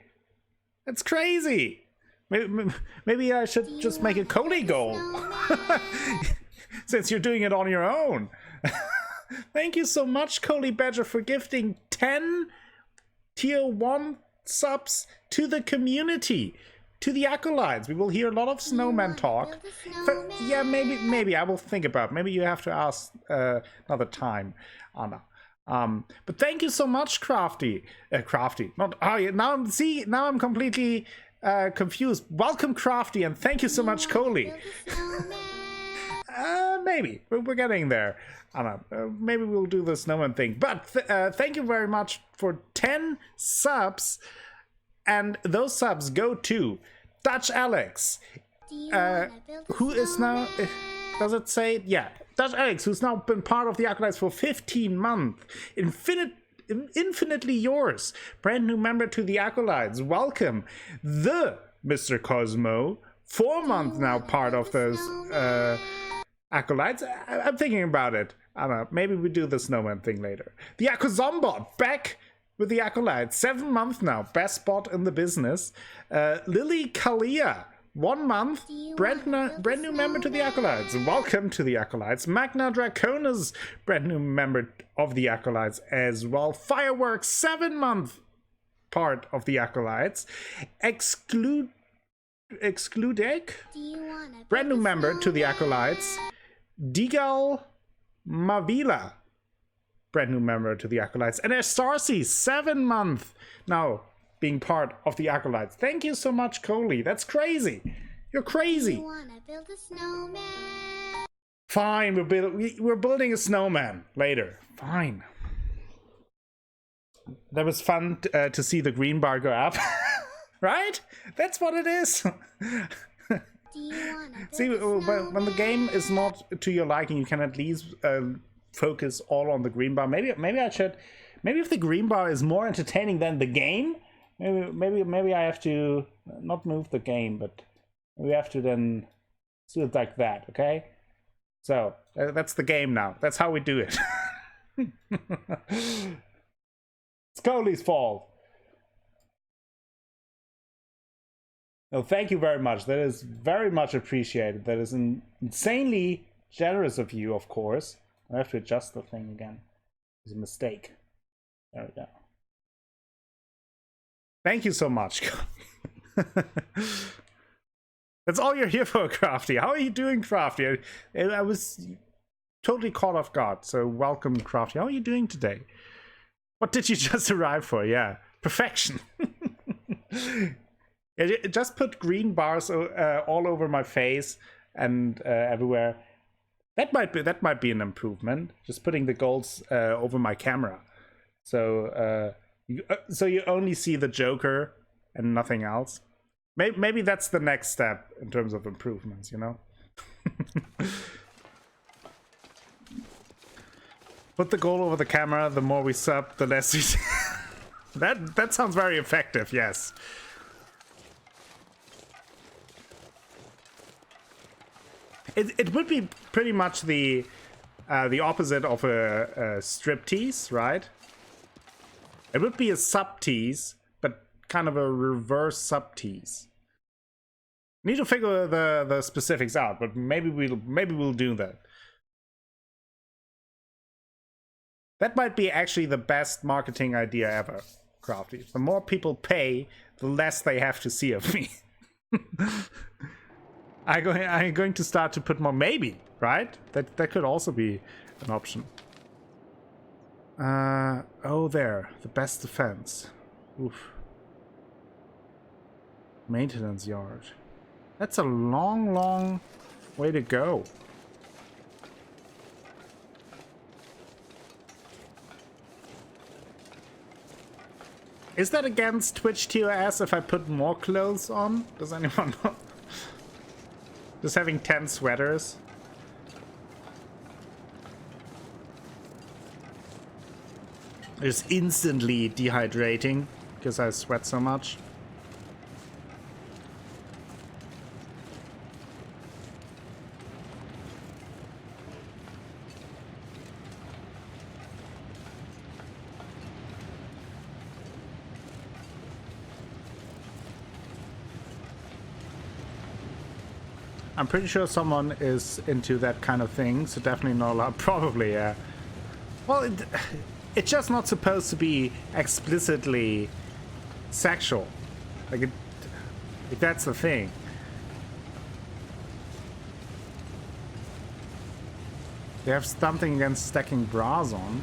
Speaker 1: That's crazy! Maybe I should just make a Coley goal. Since you're doing it on your own. Thank you so much, Coley Badger, for gifting 10 tier 1 subs to the community, to the acolytes. We will hear a lot of snowman talk. Yeah, maybe I will think about it. Maybe you have to ask another time, Anna. But thank you so much, Crafty. Crafty. Not, oh, yeah, now I'm completely confused. Welcome, Crafty, and thank you so much, Coley. Maybe. We're getting there. I don't know. Maybe we'll do the snowman thing. But thank you very much for 10 subs. And those subs go to Dutch Alex, who is now... does it say? Yeah. Dutch Alex, who's now been part of the Acolytes for 15 months. Infinitely yours. Brand new member to the Acolytes. Welcome. The Mr. Cosmo, 4 months now part of those... Acolytes. I'm thinking about it. I don't know. Maybe we do the snowman thing later. The Akuzombot back with the Acolytes. 7 months now. Best spot in the business. Lily Kalia. 1 month. Brand new member to the Acolytes. Welcome to the Acolytes. Magna Draconis. Brand new member of the Acolytes as well. Fireworks. 7 month part of the Acolytes. Excludek. Brand new member to the Acolytes. Digal Mavila. Brand new member to the Acolytes. And Estarcy, 7 month now being part of the Acolytes. Thank you so much, Coley. That's crazy. You're crazy.
Speaker 5: You wanna build a snowman?
Speaker 1: Fine, we're building a snowman later. Fine. That was fun to see the green bar go up. Right? That's what it is.
Speaker 5: Do you wanna build
Speaker 1: See,
Speaker 5: a snowman?
Speaker 1: when the game is not to your liking, you can at least focus all on the green bar. Maybe I should. Maybe if the green bar is more entertaining than the game, maybe I have to not move the game, but we have to then do it like that. Okay. So that's the game now. That's how we do it. It's Coley's fault. No, thank you very much. That is very much appreciated. That is insanely generous of you, of course. I have to adjust the thing again. It's a mistake. There we go. Thank you so much. That's all you're here for, Crafty. How are you doing, Crafty? I was totally caught off guard. So welcome, Crafty. How are you doing today? What did you just arrive for? Yeah, perfection. It just put green bars all over my face and everywhere. That might be an improvement. Just putting the golds over my camera, so you only see the Joker and nothing else. Maybe that's the next step in terms of improvements. You know. Put the gold over the camera. The more we sub, the less we see. That sounds very effective. Yes. It would be pretty much the opposite of a striptease, right? It would be a sub-tease, but kind of a reverse sub-tease. Need to figure the specifics out, but maybe we'll do that. That might be actually the best marketing idea ever, Crafty. The more people pay, the less they have to see of me. I'm going to start to put more, maybe, right? That could also be an option. Oh, there, the best defense. Oof. Maintenance yard. That's a long way to go. Is that against Twitch TOS if I put more clothes on? Does anyone know? Just having 10 sweaters. It's instantly dehydrating because I sweat so much. I'm pretty sure someone is into that kind of thing, so definitely not allowed. Probably, yeah. Well, it's just not supposed to be explicitly sexual. Like that's the thing. They have something against stacking bras on.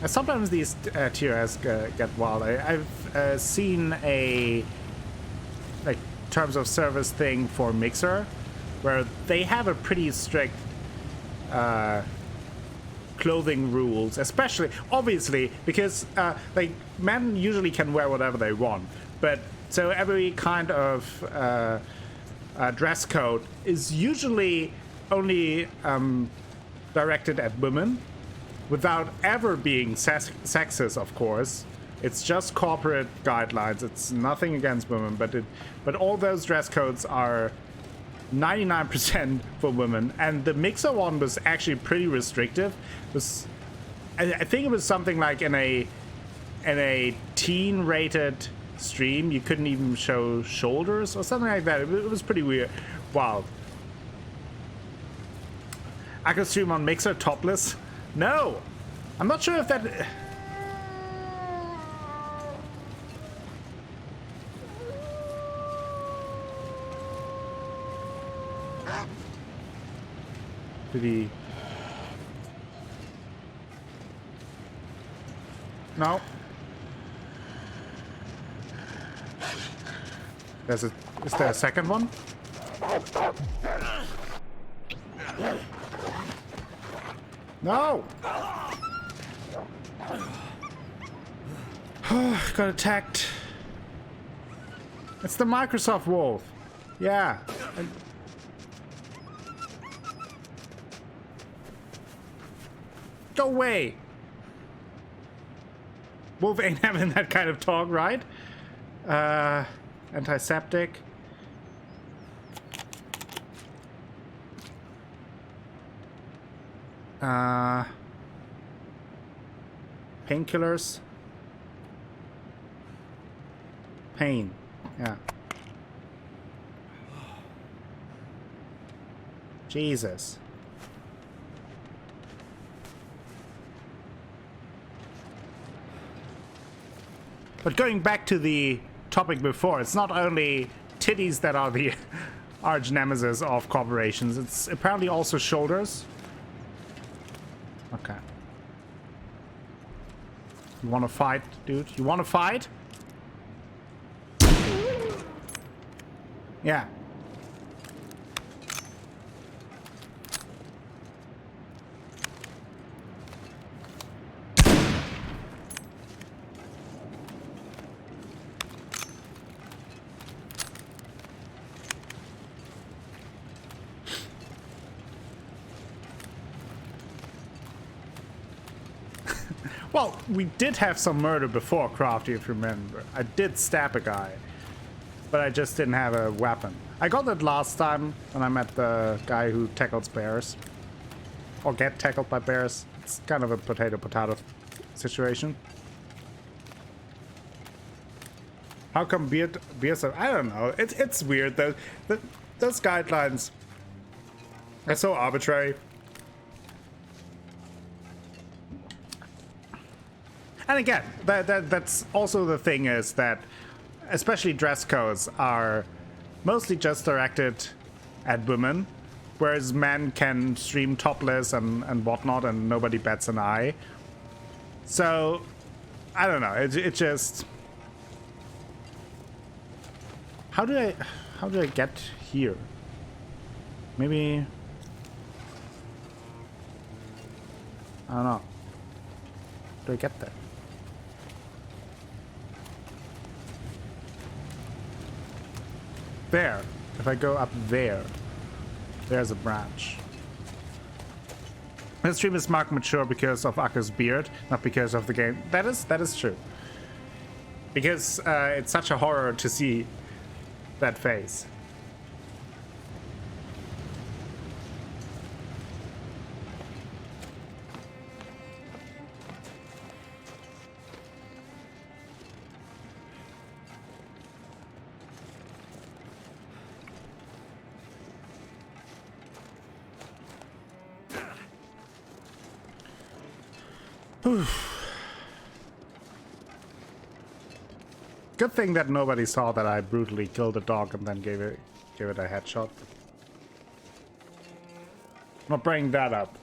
Speaker 1: Sometimes these TRS get wild. I've seen a terms of service thing for Mixer, where they have a pretty strict clothing rules, especially obviously because like men usually can wear whatever they want, but so every kind of dress code is usually only directed at women without ever being sexist, of course. It's just corporate guidelines. It's nothing against women, but all those dress codes are 99% for women, and the mixer one was actually pretty restrictive. I think it was something like in a teen rated stream you couldn't even show shoulders or something like that. It was pretty weird. Wild. I could stream on mixer topless. No, I'm not sure if that. Did he? No. Is there a second one? No! Got attacked. It's the Microsoft wolf. Yeah. Go away! Wolf ain't having that kind of talk, right? Antiseptic. Painkillers. Pain. Yeah. Jesus. But going back to the topic before, it's not only titties that are the arch nemesis of corporations, it's apparently also shoulders. Okay. You wanna fight, dude? You wanna fight? Yeah. Well, we did have some murder before, Crafty, if you remember. I did stab a guy, but I just didn't have a weapon. I got that last time when I met the guy who tackles bears. Or get tackled by bears. It's kind of a potato-potato situation. How come beers are... I don't know. It's weird, though. Those guidelines are so arbitrary. And again, that's also the thing, is that especially dress codes are mostly just directed at women, whereas men can stream topless and whatnot and nobody bats an eye. So, I don't know, it just... How do I get here? Maybe... I don't know. How do I get there? There. If I go up there, there's a branch. This stream is marked mature because of Akku's beard, not because of the game. That is true. Because it's such a horror to see that face. Good thing that nobody saw that I brutally killed a dog and then gave it a headshot. Not bringing that up.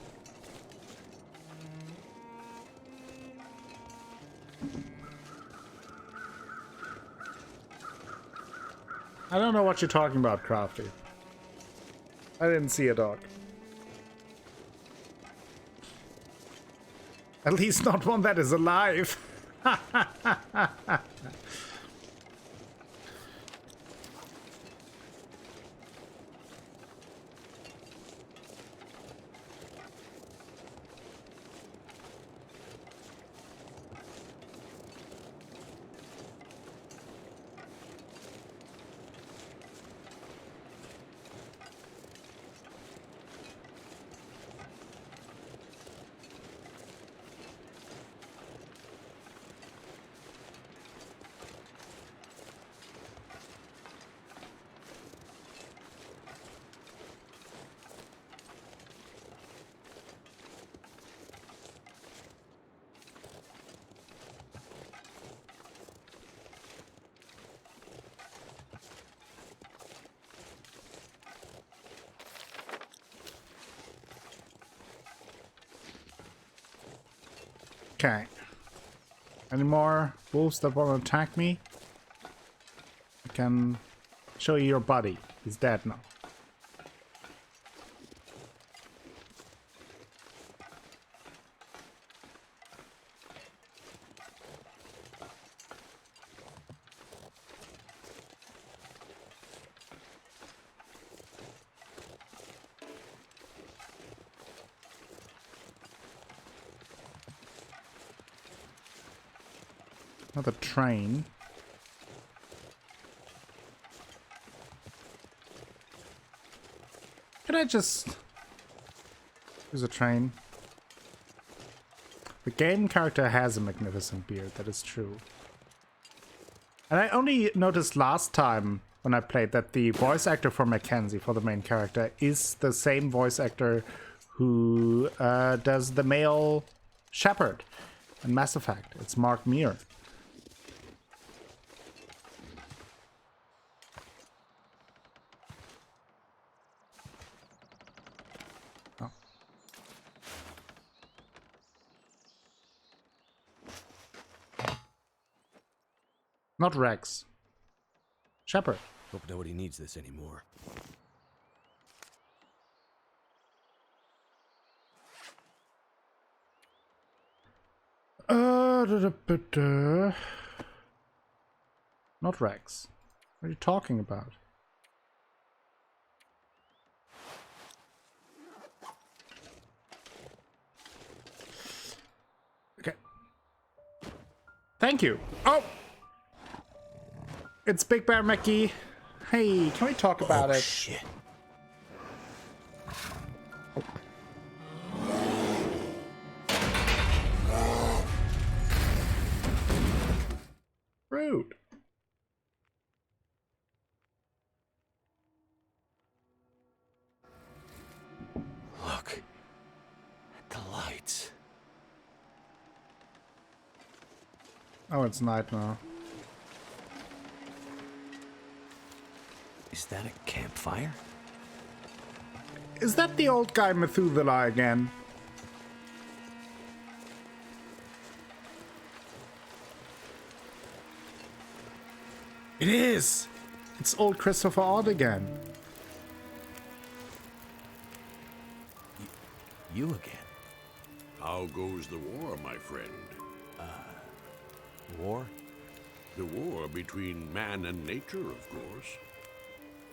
Speaker 1: I don't know what you're talking about, Crafty. I didn't see a dog. At least not one that is alive. Okay. Any more wolves that want to attack me? I can show you your buddy. He's dead now. Another train. Can I just use a train? The game character has a magnificent beard, that is true. And I only noticed last time when I played that the voice actor for Mackenzie, for the main character, is the same voice actor who does the male shepherd in Mass Effect. It's Mark Meir. Not Rex. Shepard.
Speaker 2: Hope nobody needs this anymore.
Speaker 1: Not Rex. What are you talking about? Okay. Thank you. Oh! It's Big Bear Mickey. Hey, can we talk about it?
Speaker 2: Shit.
Speaker 1: Rude.
Speaker 2: Look at the lights.
Speaker 1: Oh, it's night now.
Speaker 2: Is that a campfire?
Speaker 1: Is that the old guy Methuselah again? It is! It's old Christopher Odd again.
Speaker 2: You again?
Speaker 7: How goes the war, my friend?
Speaker 2: War?
Speaker 7: The war between man and nature, of course.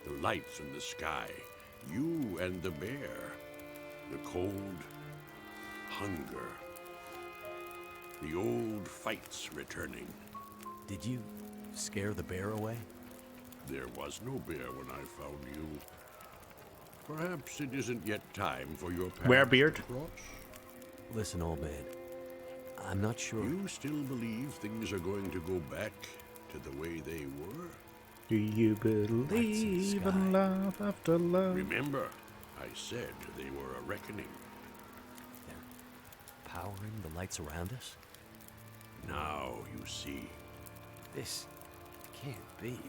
Speaker 7: The lights in the sky, you and the bear. The cold, hunger. The old fights returning.
Speaker 2: Did you scare the bear away?
Speaker 7: There was no bear when I found you. Perhaps it isn't yet time for your path
Speaker 1: Werebeard?
Speaker 7: to cross.
Speaker 2: Listen, old man. I'm not sure.
Speaker 7: You still believe things are going to go back to the way they were?
Speaker 1: Do you believe in love after love?
Speaker 7: Remember, I said they were a reckoning.
Speaker 2: They're powering the lights around us?
Speaker 7: Now you see.
Speaker 2: This can't be.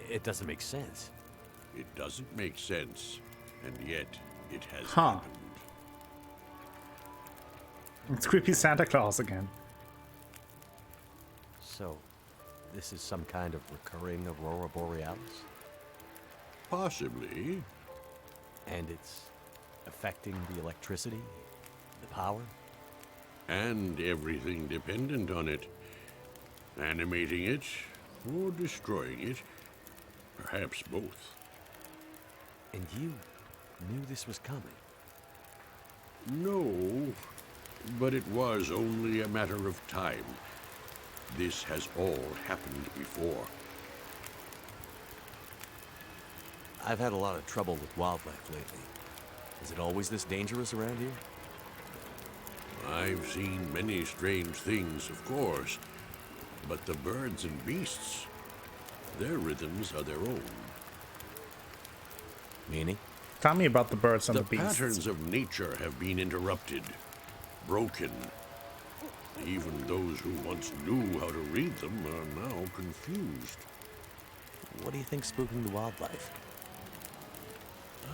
Speaker 2: It doesn't make sense.
Speaker 7: It doesn't make sense, and yet it has
Speaker 1: Huh.
Speaker 7: happened.
Speaker 1: It's creepy Santa Claus again.
Speaker 2: So, this is some kind of recurring Aurora Borealis?
Speaker 7: Possibly.
Speaker 2: And it's affecting the electricity, the power?
Speaker 7: And everything dependent on it. Animating it, or destroying it. Perhaps both.
Speaker 2: And you knew this was coming?
Speaker 7: No, but it was only a matter of time. This has all happened before.
Speaker 2: I've had a lot of trouble with wildlife lately. Is it always this dangerous around here?
Speaker 7: I've seen many strange things, of course, but the birds and beasts, their rhythms are their own.
Speaker 2: Meaning?
Speaker 1: Tell me about the birds and
Speaker 7: The
Speaker 1: the beasts.
Speaker 7: patterns of nature have been interrupted, broken. Even those who once knew how to read them are now confused.
Speaker 2: What do you think's spooking the wildlife?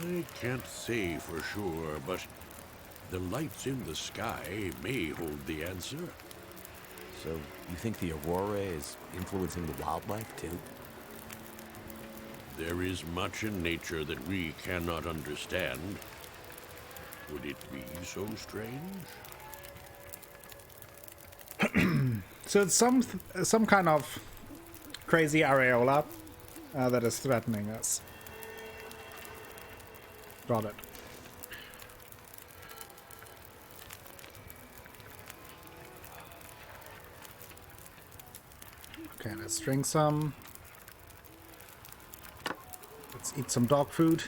Speaker 7: I can't say for sure, but The lights in the sky may hold the answer.
Speaker 2: So, you think the aurora is influencing the wildlife, too?
Speaker 7: There is much in nature that we cannot understand. Would it be so strange?
Speaker 1: So it's some kind of crazy areola that is threatening us. Got it. Okay, let's drink some. Let's eat some dog food.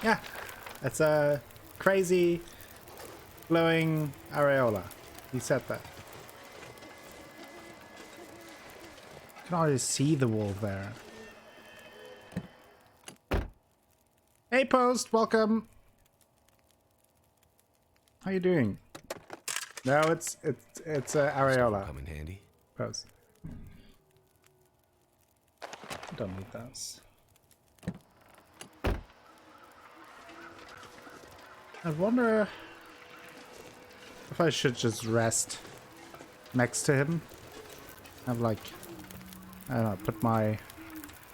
Speaker 1: Yeah, it's a crazy glowing areola. He said that. You can already see the wolf there. Hey Post, welcome. How you doing? No, it's a areola.
Speaker 2: Come in handy.
Speaker 1: Post. Don't need those. I wonder if I should just rest next to him. Have like, I don't know, put my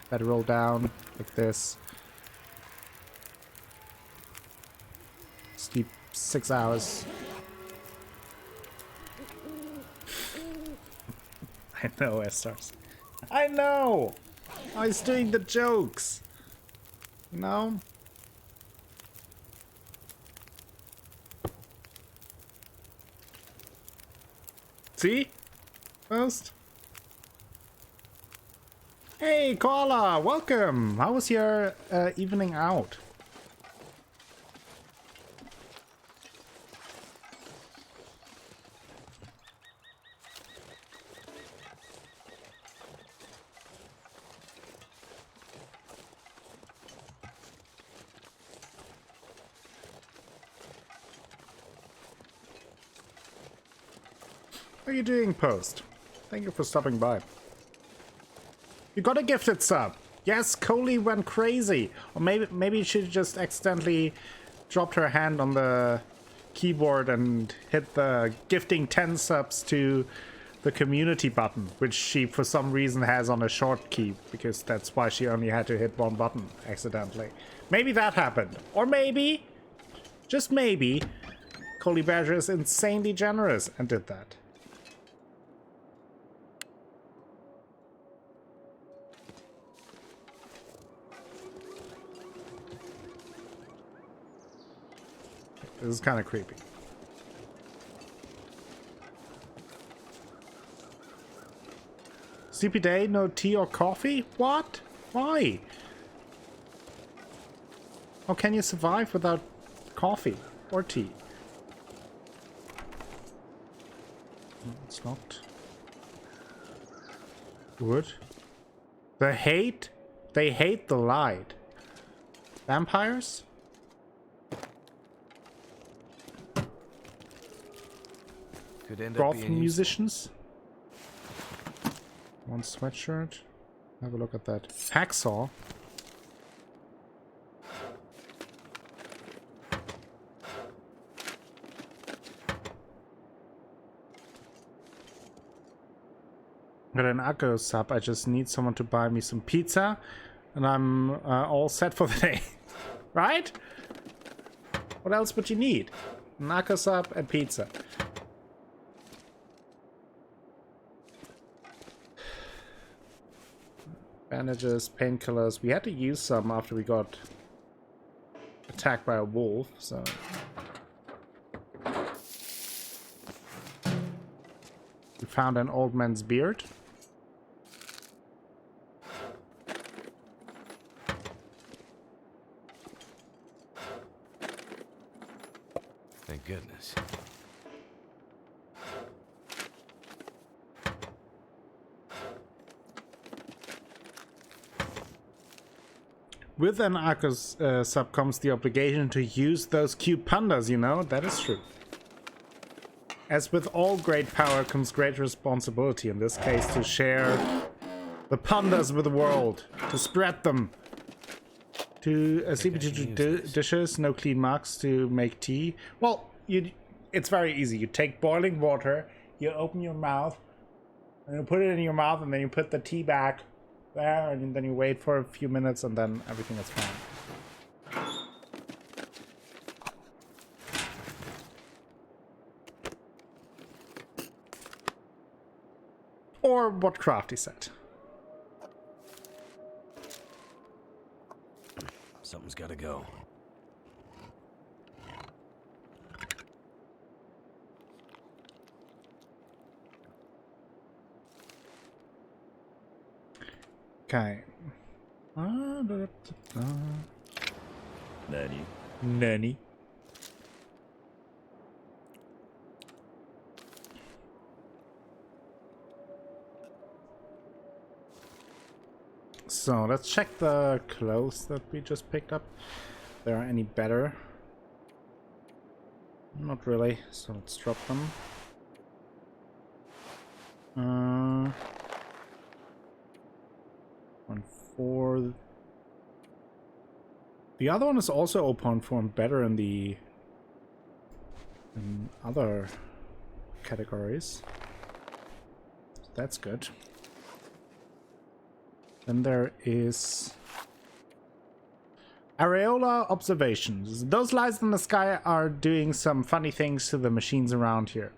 Speaker 1: bedroll down like this. Sleep 6 hours. I know, Estars. I know! I was doing the jokes. You know? See? First. Hey, Koala! Welcome! How was your evening out? How are you doing, Post? Thank you for stopping by. You got a gifted sub. Yes, Coley went crazy. Or maybe she just accidentally dropped her hand on the keyboard and hit the gifting 10 subs to the community button, which she for some reason has on a short key, because that's why she only had to hit one button accidentally. Maybe that happened. Or maybe, just maybe, Coley Badger is insanely generous and did that. This is kind of creepy. Sleepy day, no tea or coffee? What? Why? How can you survive without coffee or tea? It's locked. Wood. They hate the light. Vampires?
Speaker 2: Could end up
Speaker 1: Goth
Speaker 2: being
Speaker 1: musicians? One sweatshirt. Have a look at that. Hacksaw. Got an Akko sub. I just need someone to buy me some pizza, and I'm all set for the day. Right? What else would you need? An Akko sub and pizza. Bandages, painkillers. We had to use some after we got attacked by a wolf, so. We found an old man's beard.
Speaker 2: Thank goodness.
Speaker 1: With an Arcus sub comes the obligation to use those cute pandas, you know? That is true. as with all great power comes great responsibility, in this case to share the ponders with the world, to spread them, to dishes, no clean mugs, to make tea. Well, it's very easy. You take boiling water, you open your mouth, and you put it in your mouth, and then you put the tea back there, and then you wait for a few minutes, and then everything is fine. Or what Crafty said.
Speaker 2: Something's gotta go.
Speaker 1: Okay. Nani? So let's check the clothes that we just picked up. If they are any better. Not really, so let's drop them. 1-4. The other one is also open form better in the other categories. So that's good. Then there is Areola observations. Those lights in the sky are doing some funny things to the machines around here.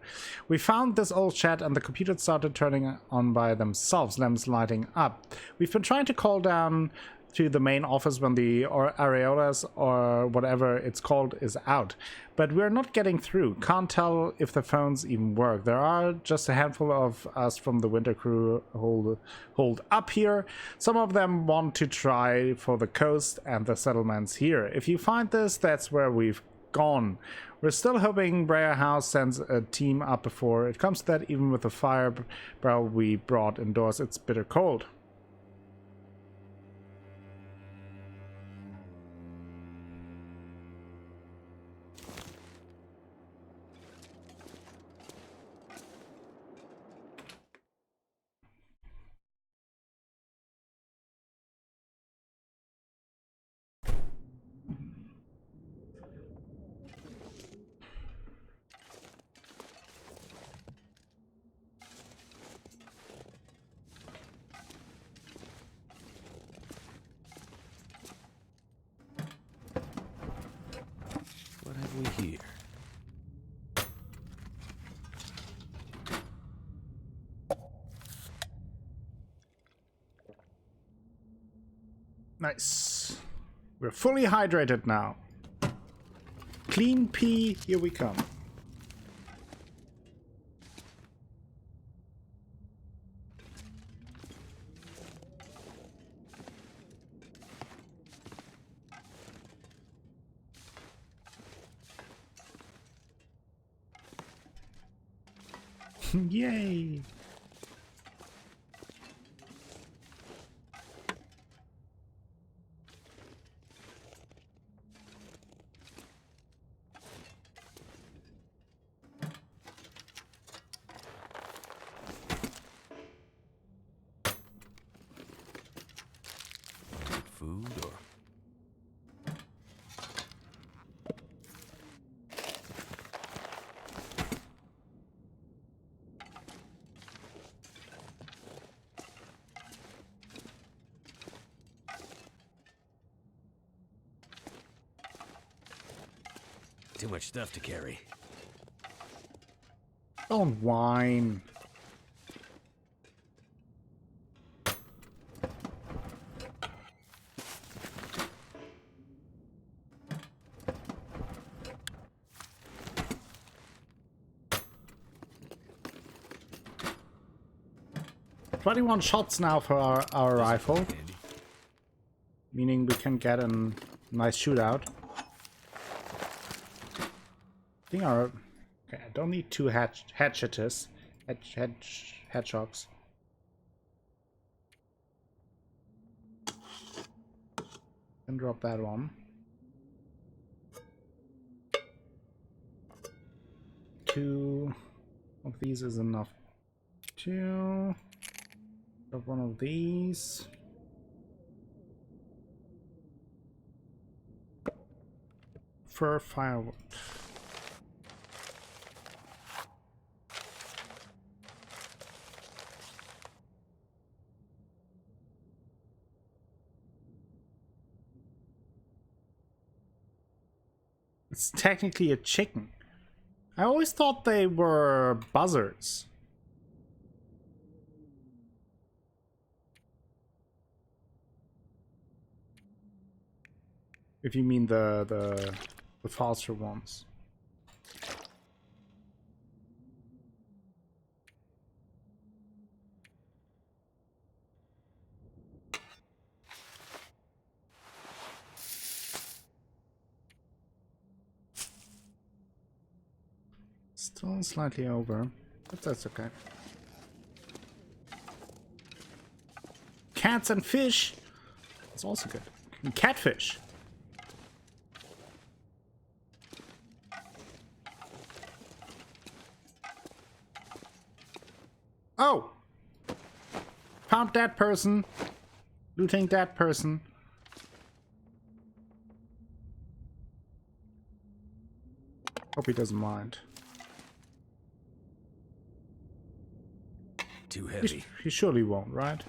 Speaker 1: We found this old shed and the computer started turning on by themselves, lamps lighting up. We've been trying to call down to the main office when the areolas or whatever it's called is out, but we're not getting through. Can't tell if the phones even work. There are just a handful of us from the winter crew hold up here. Some of them want to try for the coast and the settlements here. If you find this, that's where we've gone. We're still hoping Breyer House sends a team up before it comes to that. Even with the fire barrel we brought indoors, it's bitter cold.
Speaker 2: What have we here?
Speaker 1: Nice. We're fully hydrated now. Clean pee, here we come. Yay!
Speaker 2: Food or... Too much stuff to carry.
Speaker 1: Don't whine. "21 shots now for our rifle,
Speaker 2: Handy.
Speaker 1: meaning we can get a nice shootout. I think our... Okay, I don't need two hedgehogs. Can drop that one. 2 Of these is enough. Two. Grab one of these. For firewood. It's technically a chicken. I always thought they were buzzards. If you mean the faster ones. Still slightly over, but that's okay. Cats and fish! That's also good. And catfish! Oh! Found that person. Looting that person. Hope he doesn't mind.
Speaker 2: Too heavy.
Speaker 1: He surely won't, right?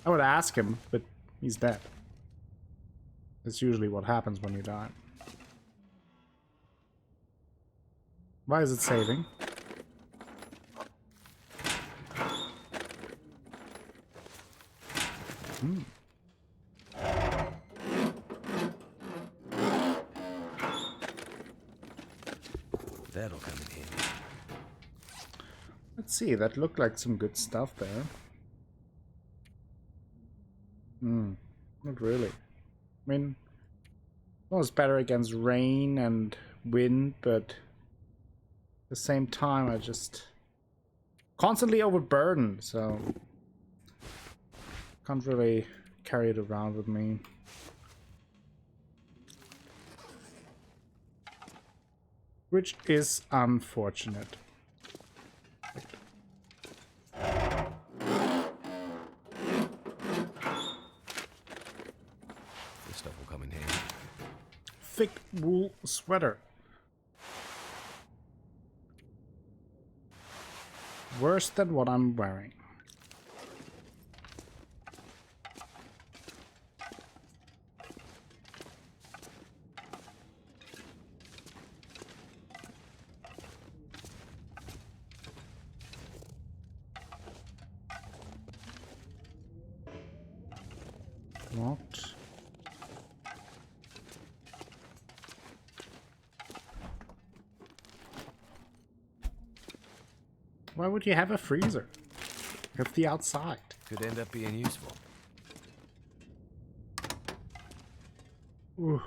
Speaker 1: I would ask him, but he's dead. That's usually what happens when you die. Why is it saving?
Speaker 2: That'll come in handy.
Speaker 1: Let's see, that looked like some good stuff there. Not really. I mean, it was better against rain and wind, but at the same time I just constantly overburdened, so can't really carry it around with me. Which is unfortunate.
Speaker 2: This stuff will come in handy.
Speaker 1: Thick wool sweater. Worse than what I'm wearing. What? Why would you have a freezer? You have the outside.
Speaker 2: Could end up being useful.
Speaker 1: Ooh,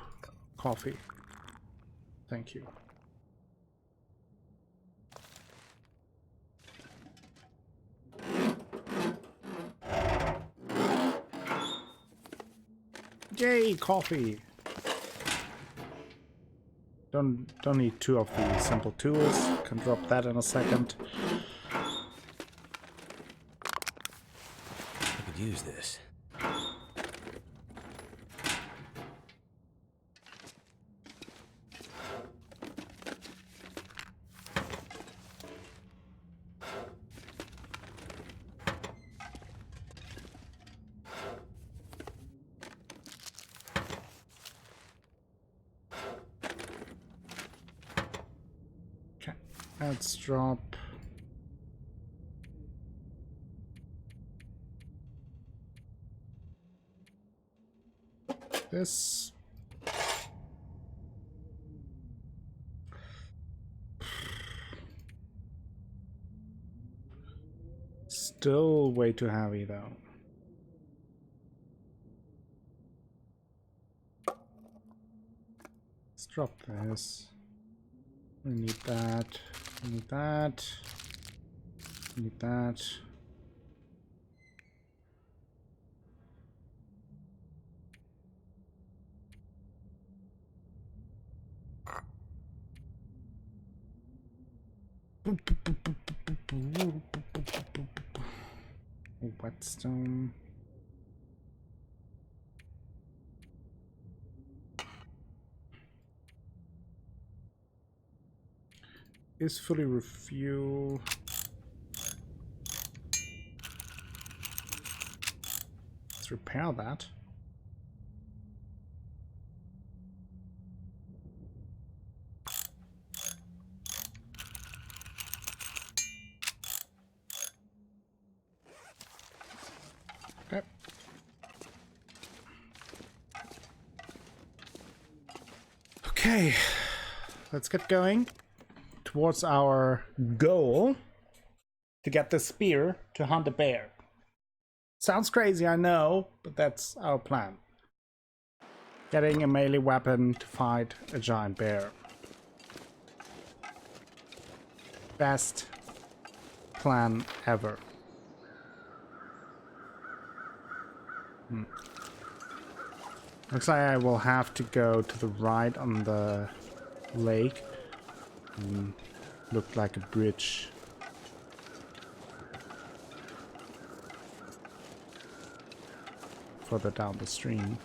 Speaker 1: coffee. Thank you. Yay, coffee! Don't need two of the simple tools. Can drop that in a second.
Speaker 2: I could use this.
Speaker 1: Okay, let's drop. This. Still way too heavy though. Let's drop this. We need that. We need that. We need that. Whetstone. Is fully refuel. Let's repair that. Okay. Okay, let's get going towards our goal to get the spear to hunt a bear. Sounds crazy, I know, but that's our plan. Getting a melee weapon to fight a giant bear. Best plan ever. Looks like I will have to go to the right on the lake. Looked like a bridge. Further down the stream.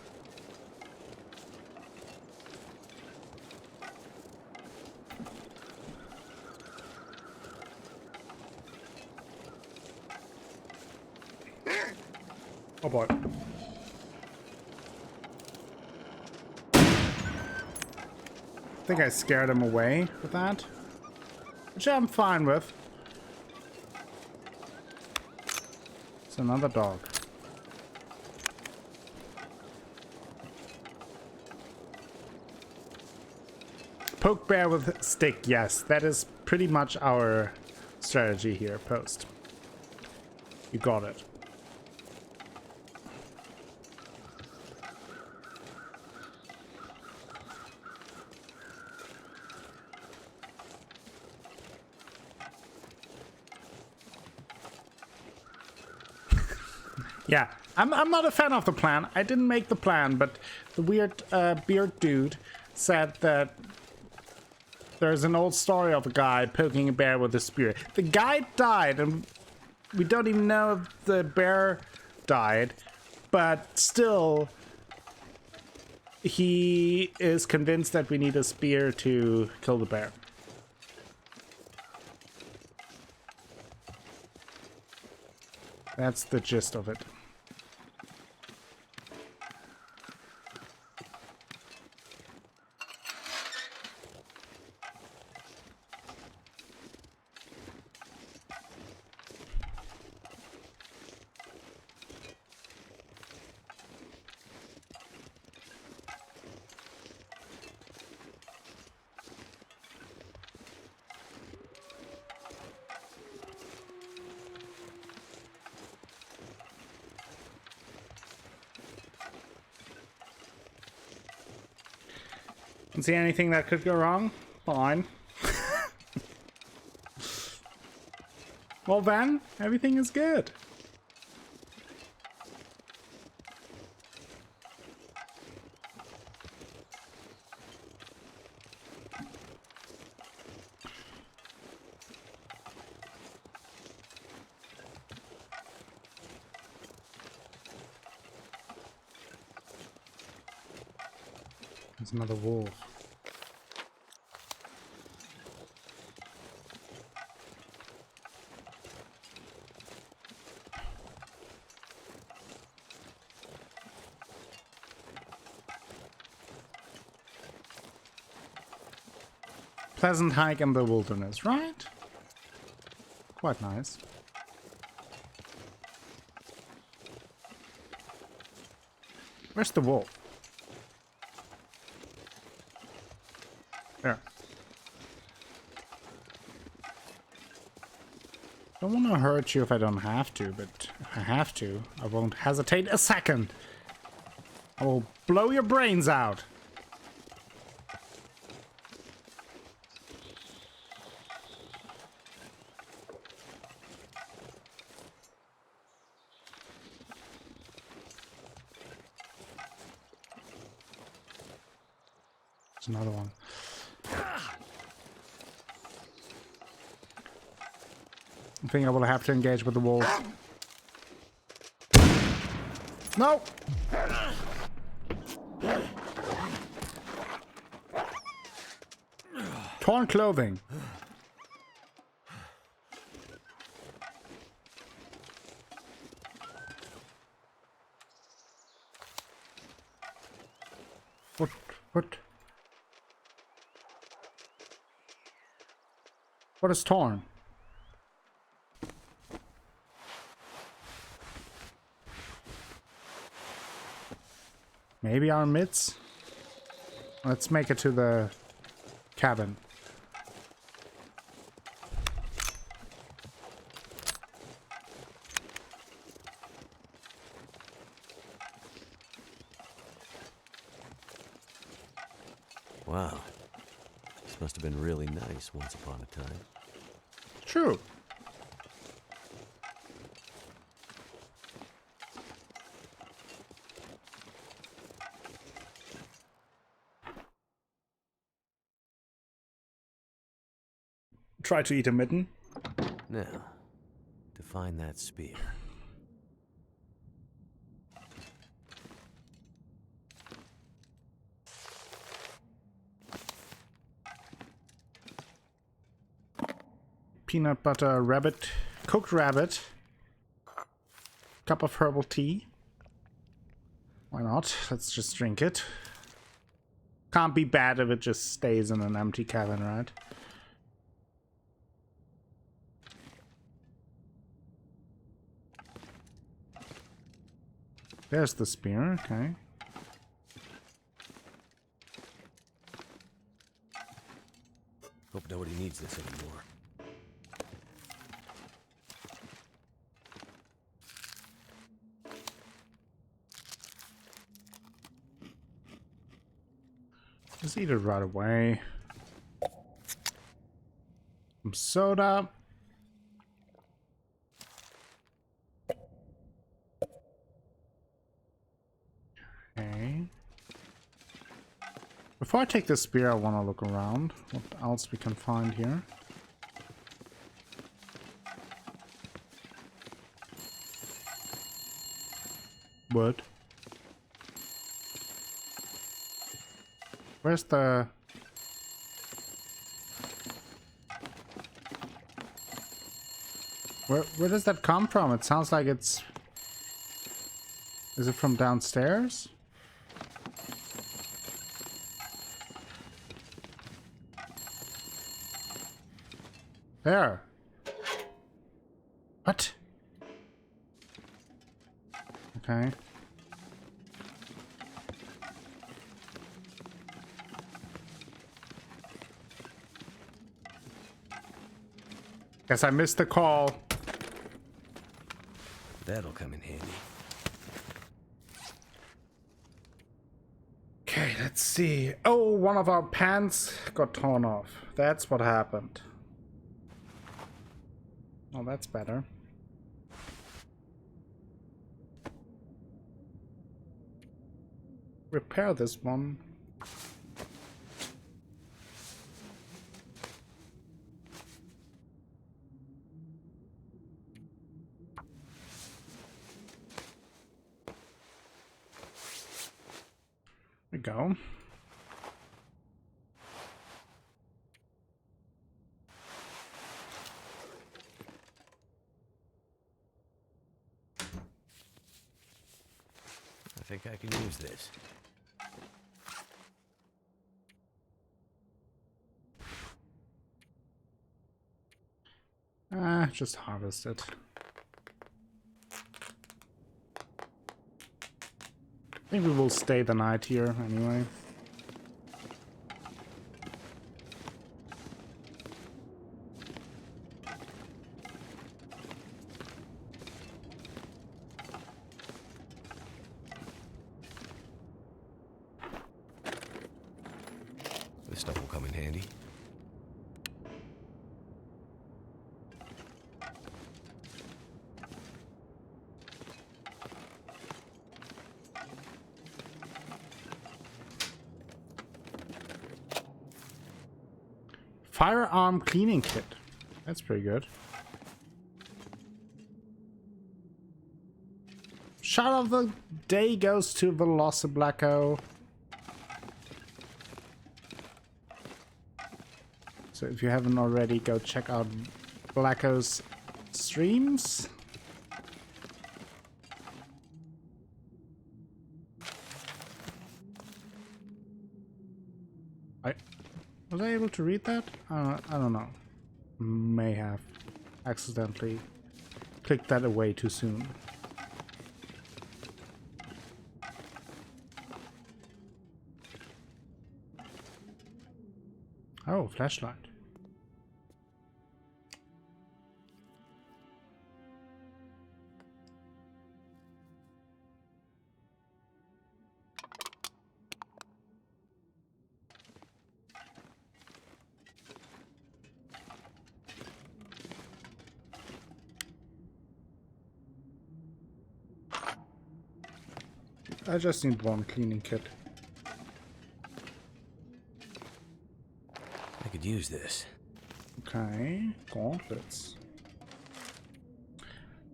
Speaker 1: Oh boy. I think I scared him away with that, which I'm fine with. It's another dog. Poke bear with stick, yes, that is pretty much our strategy here, Post. You got it. Yeah, I'm not a fan of the plan. I didn't make the plan, but the weird beard dude said that there's an old story of a guy poking a bear with a spear. The guy died, and we don't even know if the bear died, but still, he is convinced that we need a spear to kill the bear. That's the gist of it. See anything that could go wrong? Fine. Well then, everything is good. There's another wolf. Pleasant hike in the wilderness, right? Quite nice. Where's the wolf? There. Don't want to hurt you if I don't have to, but if I have to, I won't hesitate a second. I will blow your brains out. There's another one. I think I will have to engage with the wolf. No! Torn clothing. What? What is torn? Maybe our mitts? Let's make it to the cabin.
Speaker 2: Wow. This must have been really nice once upon a time.
Speaker 1: True. Try to eat a mitten.
Speaker 2: Now, to find that spear.
Speaker 1: Peanut butter rabbit, cooked rabbit, cup of herbal tea. Why not? Let's just drink it. Can't be bad if it just stays in an empty cabin, right? There's the spear, okay.
Speaker 2: Hope nobody needs this anymore.
Speaker 1: Just eat it right away. Some soda. Okay. Before I take the spear, I want to look around. What else we can find here? Wood. Where's the... Where does that come from? It sounds like it's... Is it from downstairs? There. What? Okay. Guess I missed the call.
Speaker 2: That'll come in handy.
Speaker 1: Okay, let's see. Oh, one of our pants got torn off. That's what happened. Oh, that's better. Repair this one. There we go.
Speaker 2: I think I can use this.
Speaker 1: Just harvest it. I think we will stay the night here anyway.
Speaker 2: This stuff will come in handy.
Speaker 1: Firearm cleaning kit. That's pretty good. Shout of the day goes to Velociblacco. So if you haven't already, go check out Blacko's streams. Was I able to read that? I don't know. May have accidentally clicked that away too soon. Oh, flashlight. I just need one cleaning kit.
Speaker 2: I could use this.
Speaker 1: Okay, gauntlets.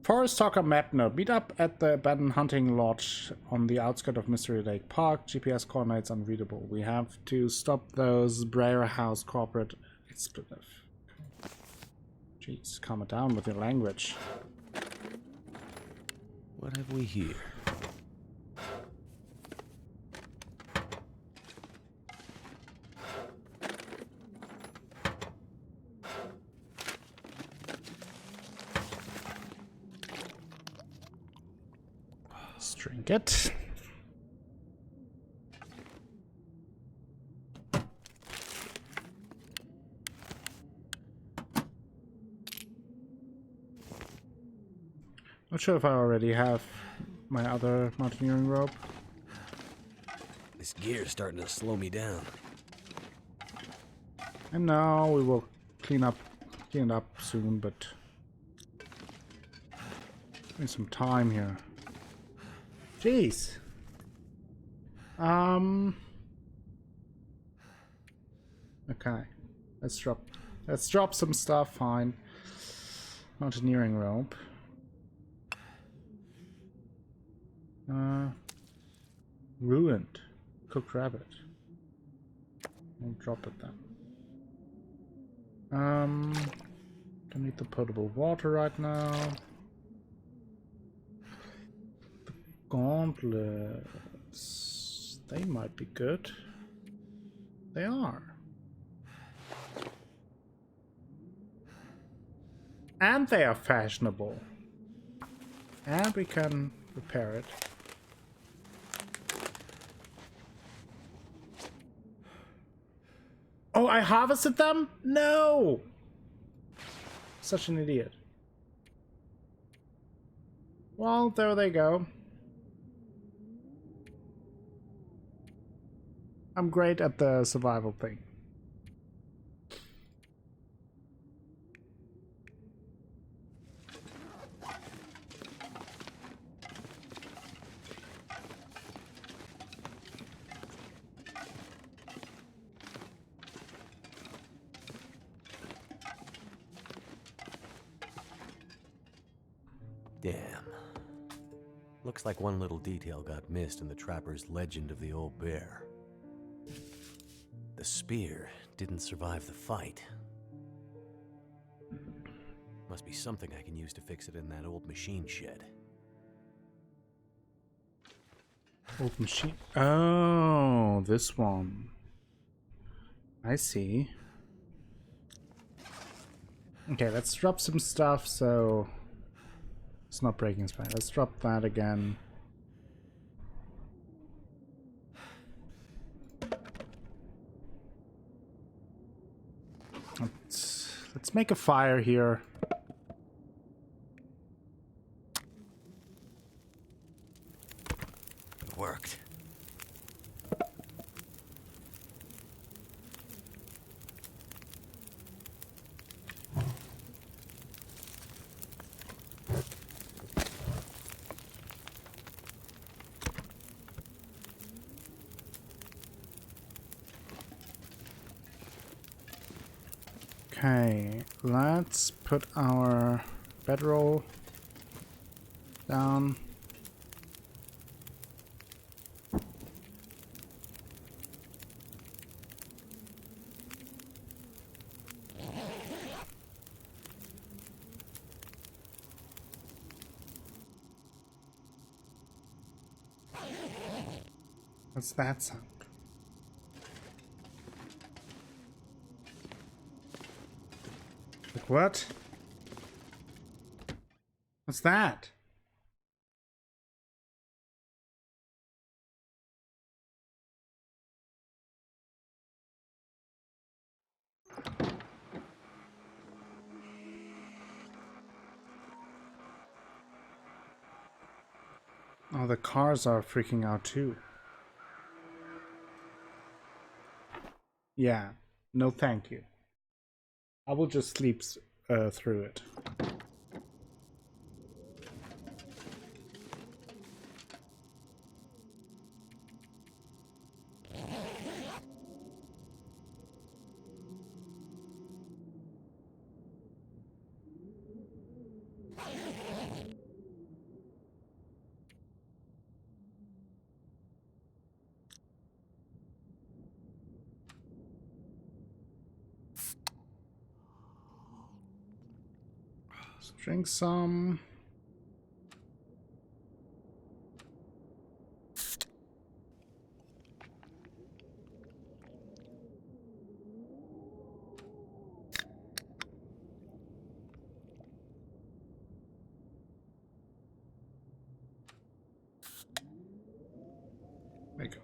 Speaker 1: Forest Talker map node. Meet up at the abandoned hunting lodge on the outskirts of Mystery Lake Park. GPS coordinates unreadable. We have to stop those Breyer House corporate expletive. Jeez, calm it down with your language.
Speaker 2: What have we here?
Speaker 1: Drink it. Not sure if I already have my other mountaineering rope.
Speaker 2: This gear's starting to slow me down.
Speaker 1: And now we will clean it up soon, but need some time here. Jeez. Okay. Let's drop some stuff. Fine. Mountaineering rope. Ruined. Cooked rabbit. I'll drop it then. Don't need the potable water right now. Gauntlets. They might be good. They are. And they are fashionable. And we can repair it. Oh, I harvested them? No! Such an idiot. Well, there they go. I'm great at the survival thing.
Speaker 2: Damn. Looks like one little detail got missed in the trapper's legend of the old bear. The spear didn't survive the fight. Must be something I can use to fix it in that old machine shed.
Speaker 1: Old machine. Oh, this one. I see. Okay, let's drop some stuff so it's not breaking spine. Let's drop that again. Let's make a fire here.
Speaker 2: It worked.
Speaker 1: Okay, let's put our bedroll down. What's that sound? Like what? What's that? Oh, the cars are freaking out too. Yeah, no thank you. I will just sleep through it. Let's drink some. There you go.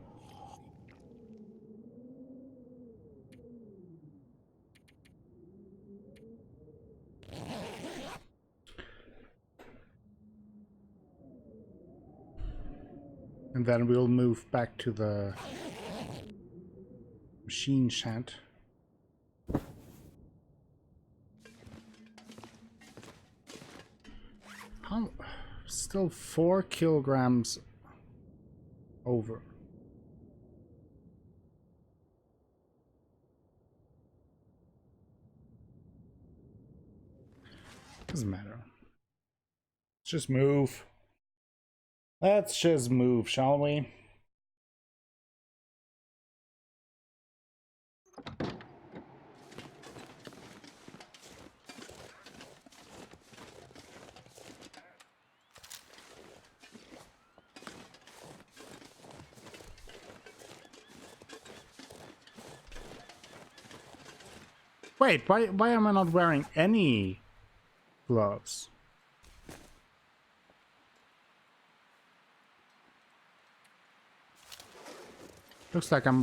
Speaker 1: And then we'll move back to the machine shed. How? Still 4 kilograms over. Doesn't matter. Let's just move. Let's just move, shall we? Wait, why am I not wearing any gloves? Looks like I'm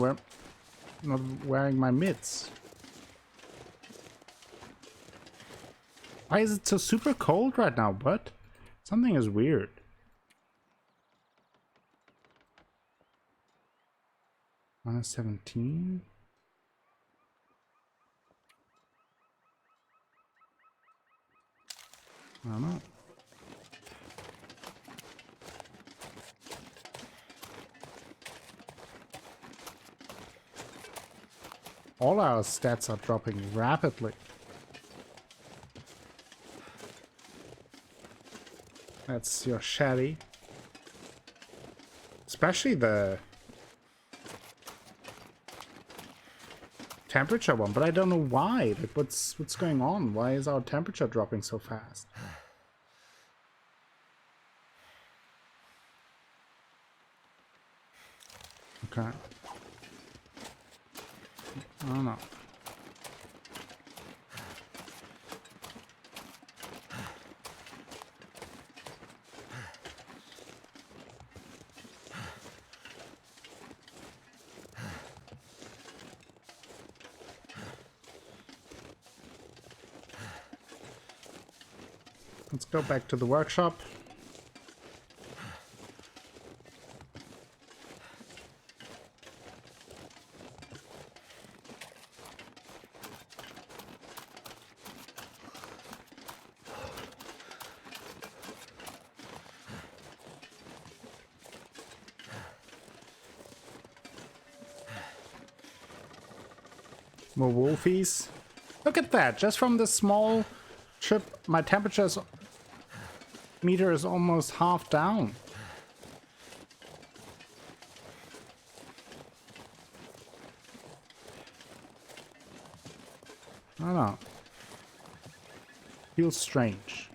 Speaker 1: not wearing my mitts. Why is it so super cold right now, bud? Something is weird. -17? I don't know. All our stats are dropping rapidly. That's your shabby. Especially the temperature one, but I don't know why. Like, what's going on? Why is our temperature dropping so fast? Okay. I don't know. Let's go back to the workshop. More wolfies. Look at that! Just from this small trip, my temperature meter is almost half down. I don't know. Feels strange.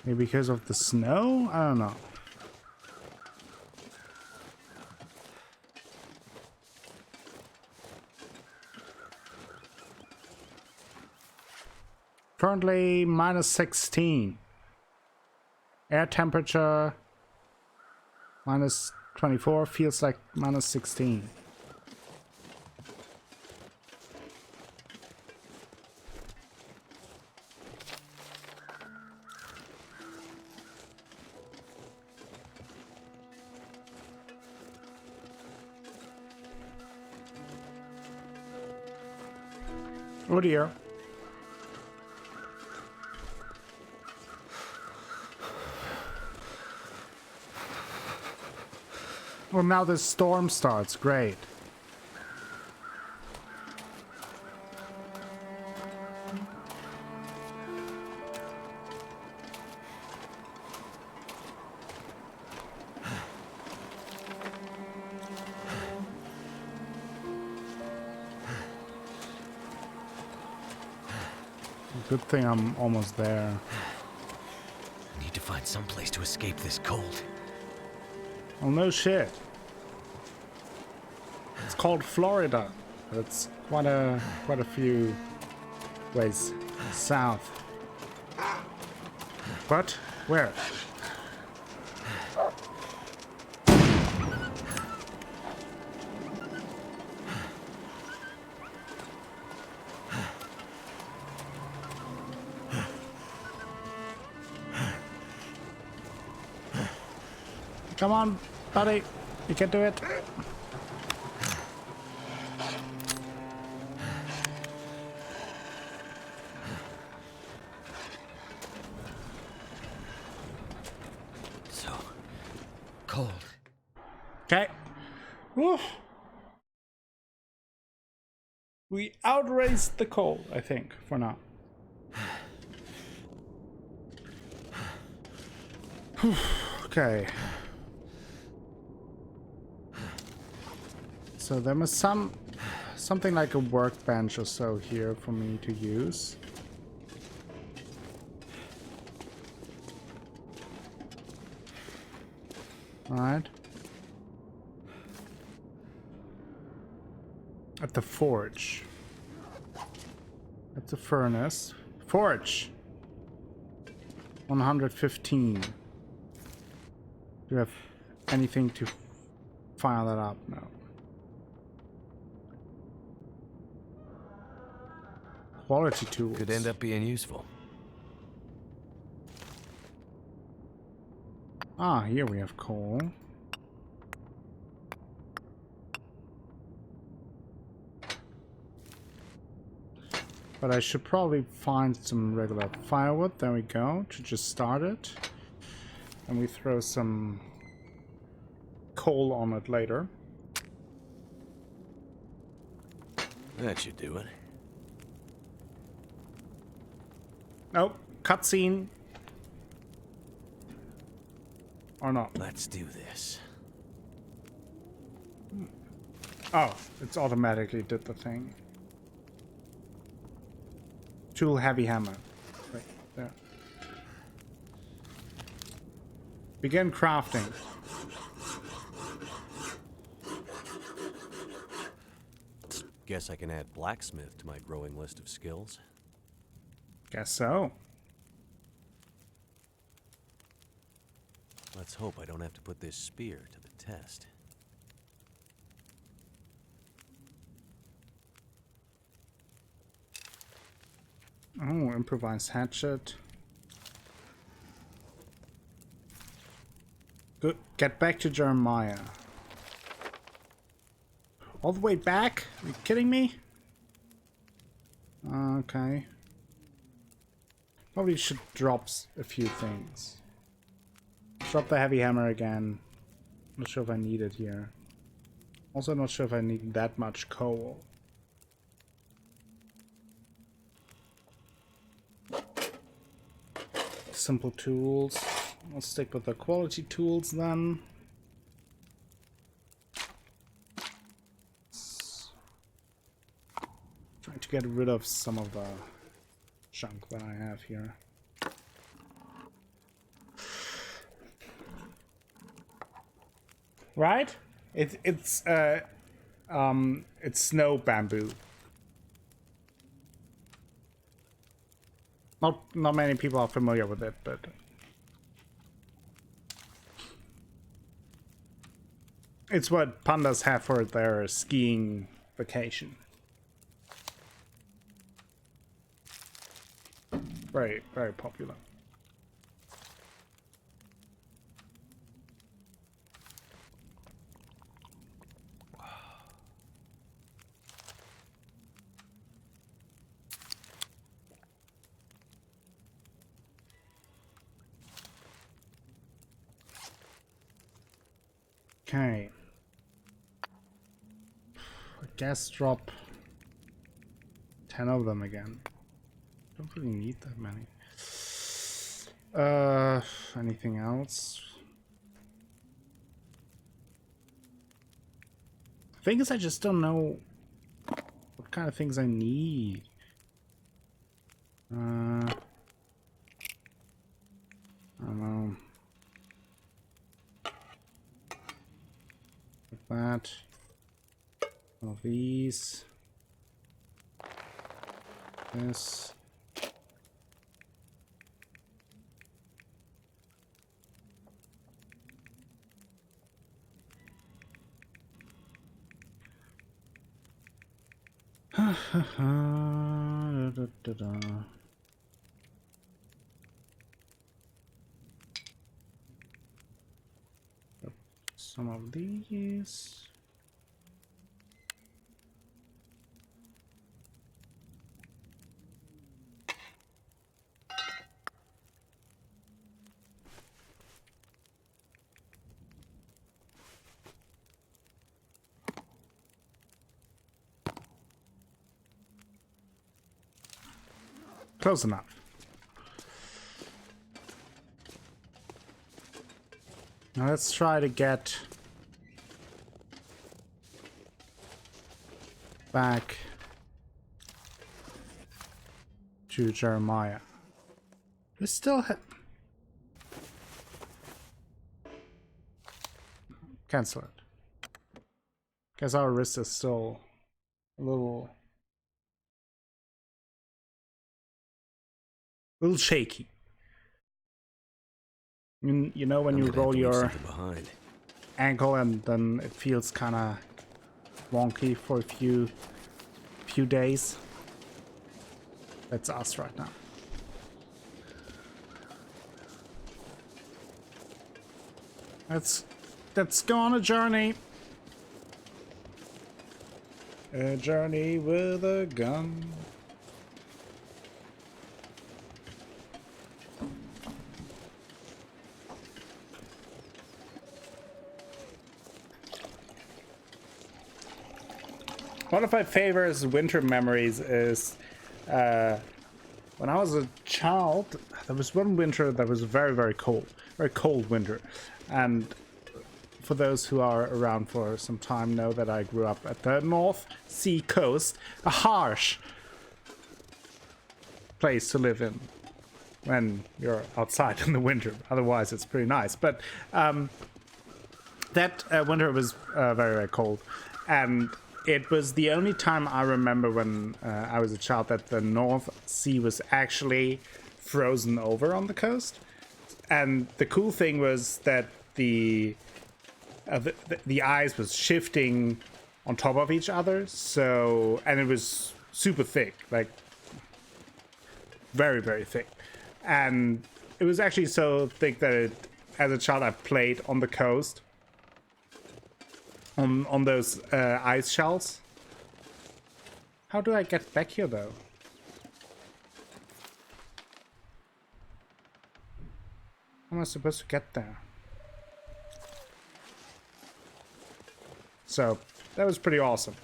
Speaker 1: Maybe because of the snow? I don't know. Currently -16. Air temperature -24, feels like -16. Oh dear. Well, now the storm starts. Great. Good thing I'm almost there.
Speaker 2: I need to find some place to escape this cold.
Speaker 1: Well, no shit. It's called Florida. It's quite a few ways south. What? Where? Come on, buddy. You can do it.
Speaker 2: So cold.
Speaker 1: Okay. Woof. We outraced the cold, I think, for now. Okay. So there was something like a workbench or so here for me to use. Alright. At the forge. At the furnace. Forge! 115. Do you have anything to fire that up? No. Quality tools.
Speaker 2: Could end up being useful.
Speaker 1: Ah, here we have coal. But I should probably find some regular firewood. There we go, to just start it. And we throw some coal on it later.
Speaker 2: That should do it.
Speaker 1: Oh, cutscene. Or not.
Speaker 2: Let's do this.
Speaker 1: Oh, it's automatically did the thing. Tool heavy hammer. Right there. Begin crafting.
Speaker 2: Guess I can add blacksmith to my growing list of skills.
Speaker 1: Guess so.
Speaker 2: Let's hope I don't have to put this spear to the test.
Speaker 1: Oh, improvised hatchet. Good. Get back to Jeremiah. All the way back? Are you kidding me? Okay. Probably should drop a few things. Drop the heavy hammer again. Not sure if I need it here. Also not sure if I need that much coal. Simple tools. I'll stick with the quality tools then. Trying to get rid of some of the junk that I have here. right? It's snow bamboo. Not many people are familiar with it, but it's what pandas have for their skiing vacation. Very, very popular. Okay. I guess drop 10 of them again. Don't really need that many. Anything else? The thing is, I just don't know what kind of things I need. I don't know. Like that. All these. This. Some of these. Close enough. Now let's try to get back to Jeremiah. We still have... Cancel it. Guess our wrist is still a little shaky. You know when you roll your ankle and then it feels kind of wonky for a few days? That's us right now. Let's go on a journey. A journey with a gun. One of my favorite winter memories is when I was a child. There was one winter that was very, very cold winter, and for those who are around for some time know that I grew up at the North Sea coast, a harsh place to live in when you're outside in the winter. Otherwise, it's pretty nice. But that winter was very, very cold, and it was the only time I remember when I was a child that the North Sea was actually frozen over on the coast. And the cool thing was that the ice was shifting on top of each other. So, and it was super thick, like very, very thick. And it was actually so thick that as a child, I played on the coast. On those ice shells. How do I get back here though? How am I supposed to get there? So that was pretty awesome.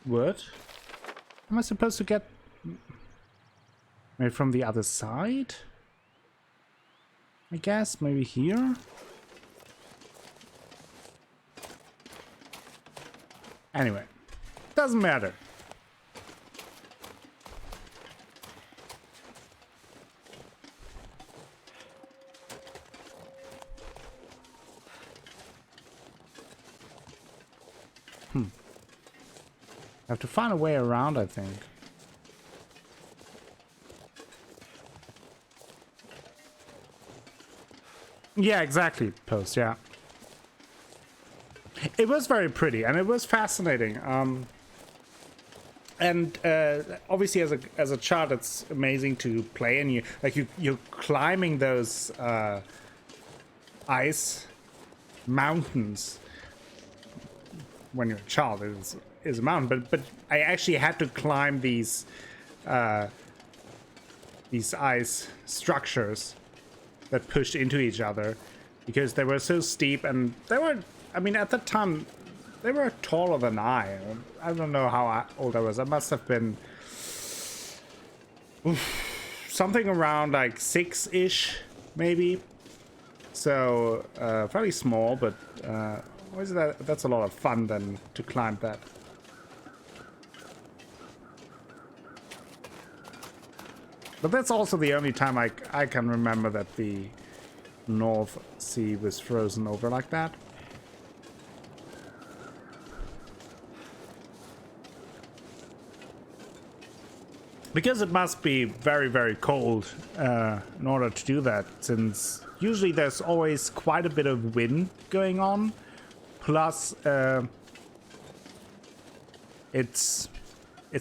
Speaker 1: What? Am I supposed to get... Maybe from the other side? I guess, maybe here? Anyway, doesn't matter. I have to find a way around, I think. Yeah, exactly, Post, yeah. It was very pretty, and it was fascinating. And obviously, as a child, it's amazing to play, and you're climbing those ice mountains. When you're a child, is a mountain, but I actually had to climb these ice structures that pushed into each other because they were so steep, and they were, I mean, at the time they were taller than I don't know how old I was. I must have been something around like 6-ish maybe, so fairly small, but that's a lot of fun then to climb that. But that's also the only time I can remember that the North Sea was frozen over like that. Because it must be very, very cold in order to do that, since usually there's always quite a bit of wind going on. Plus, it's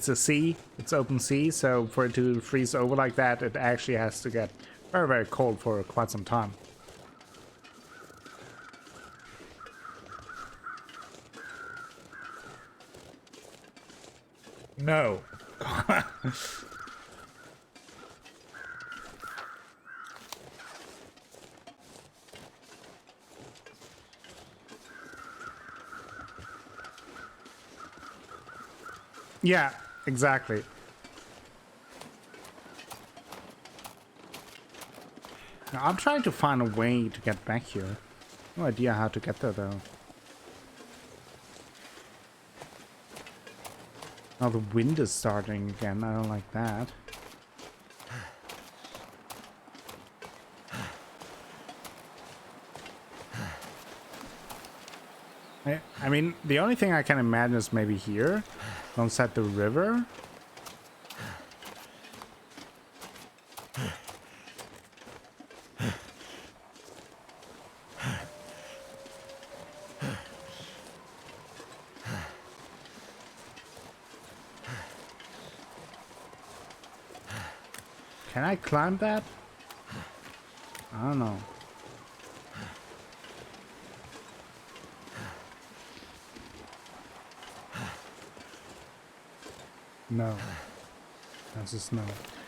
Speaker 1: a sea, it's open sea, so for it to freeze over like that, it actually has to get very, very cold for quite some time. No. Yeah, exactly. Now, I'm trying to find a way to get back here. No idea how to get there, though. Now the wind is starting again. I don't like that. I mean, the only thing I can imagine is maybe here, alongside the river. Can I climb that? I don't know. No. That's just no.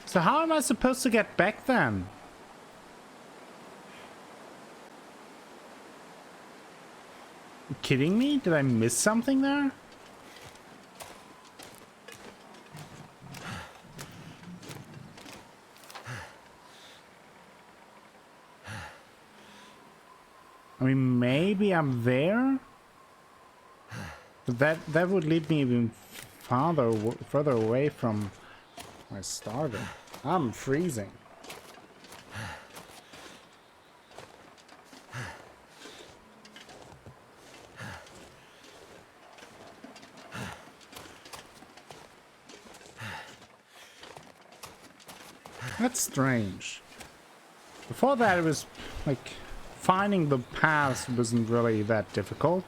Speaker 1: So how am I supposed to get back then? You kidding me? Did I miss something there? I mean, maybe I'm there? But that would lead me even further away from where I started. I'm freezing. That's strange. Before that, it was like finding the paths wasn't really that difficult.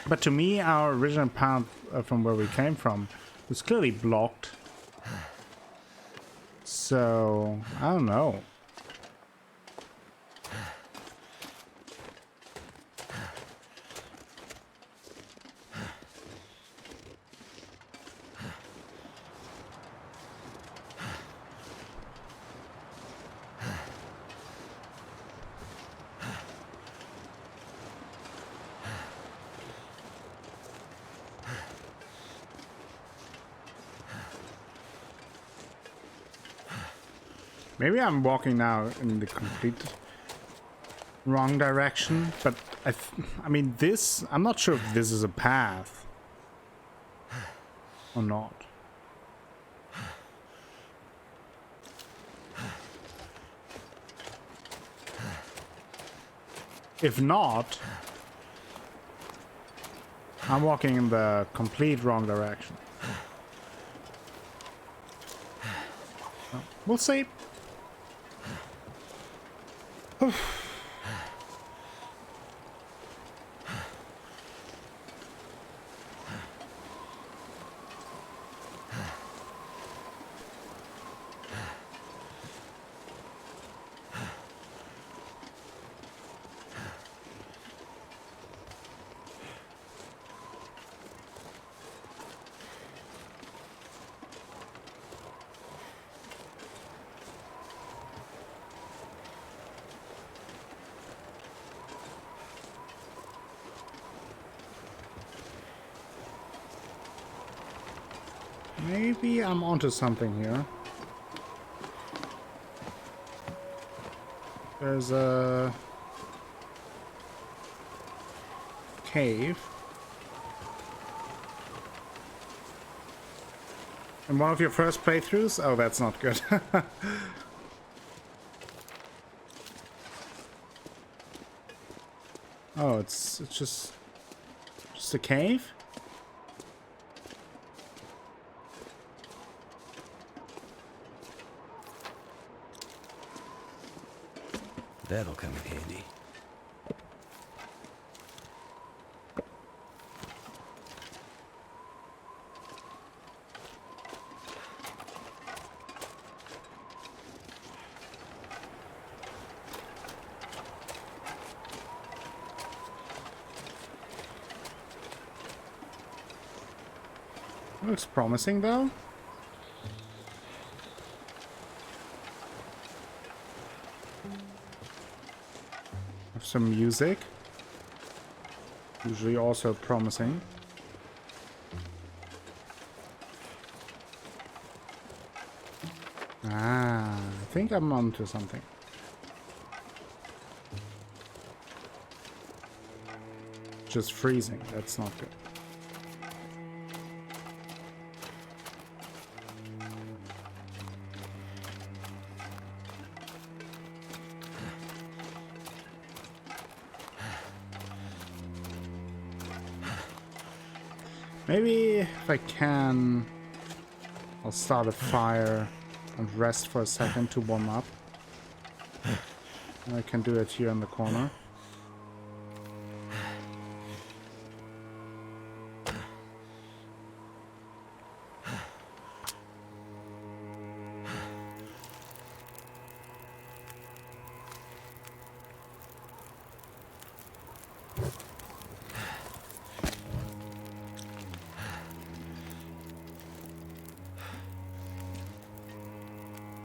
Speaker 1: But to me, our original path from where we came from was clearly blocked. So, I don't know. Maybe I'm walking now in the complete wrong direction, but I mean this, I'm not sure if this is a path or not. If not, I'm walking in the complete wrong direction. Well, we'll see. Maybe I'm onto something here. There's a cave. In one of your first playthroughs? Oh, that's not good. Oh, it's just a cave?
Speaker 2: That'll come in handy.
Speaker 1: Looks promising though. Have some music. Usually also promising. Ah, I think I'm onto something. Just freezing, that's not good. Maybe if I can, I'll start a fire and rest for a second to warm up. And I can do it here in the corner.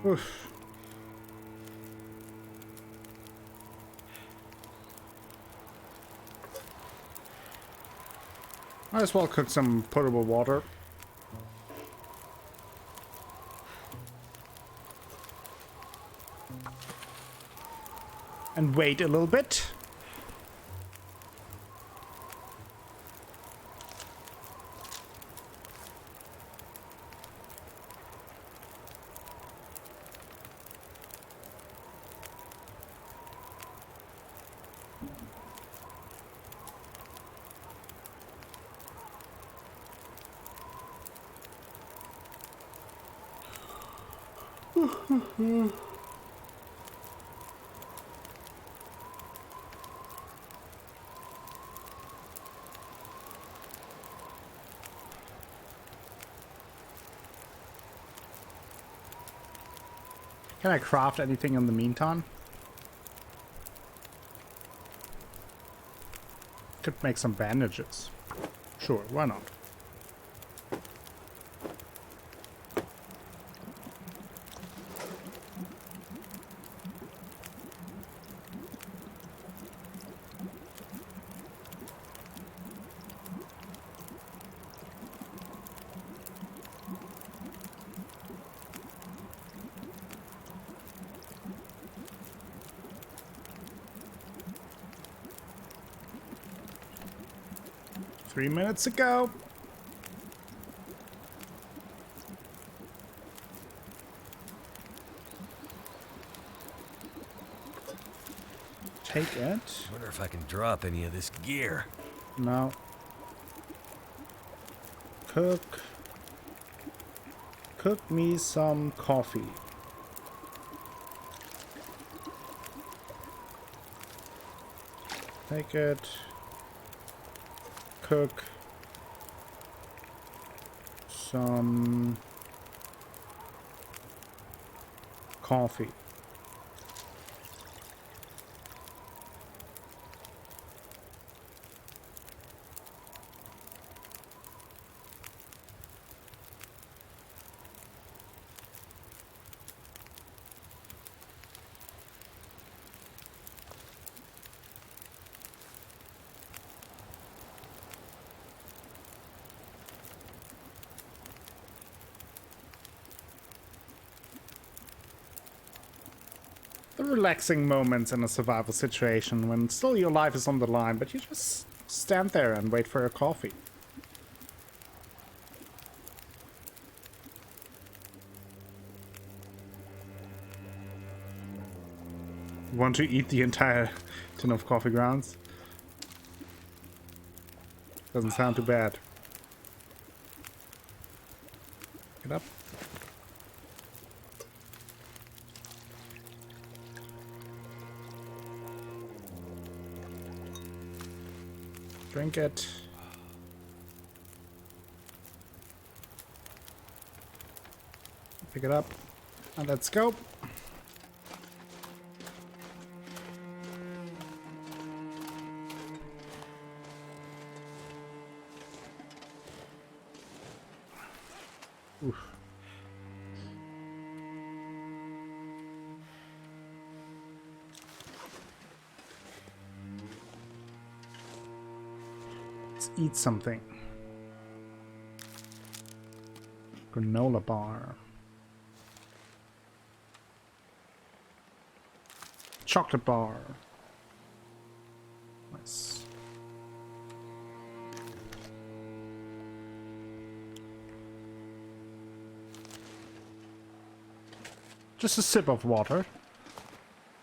Speaker 1: Oof. Might as well cook some potable water. And wait a little bit. Can I craft anything in the meantime? Could make some bandages. Sure, why not? Three minutes ago. Take it.
Speaker 2: Wonder if I can drop any of this gear.
Speaker 1: No. Cook me some coffee. Take it. Cook some coffee. The relaxing moments in a survival situation when still your life is on the line, but you just stand there and wait for your coffee. Want to eat the entire tin of coffee grounds? Doesn't sound too bad. Get up. Drink it. Pick it up. And let's go. Oof. Let's eat something. Granola bar. Chocolate bar. Nice. Just a sip of water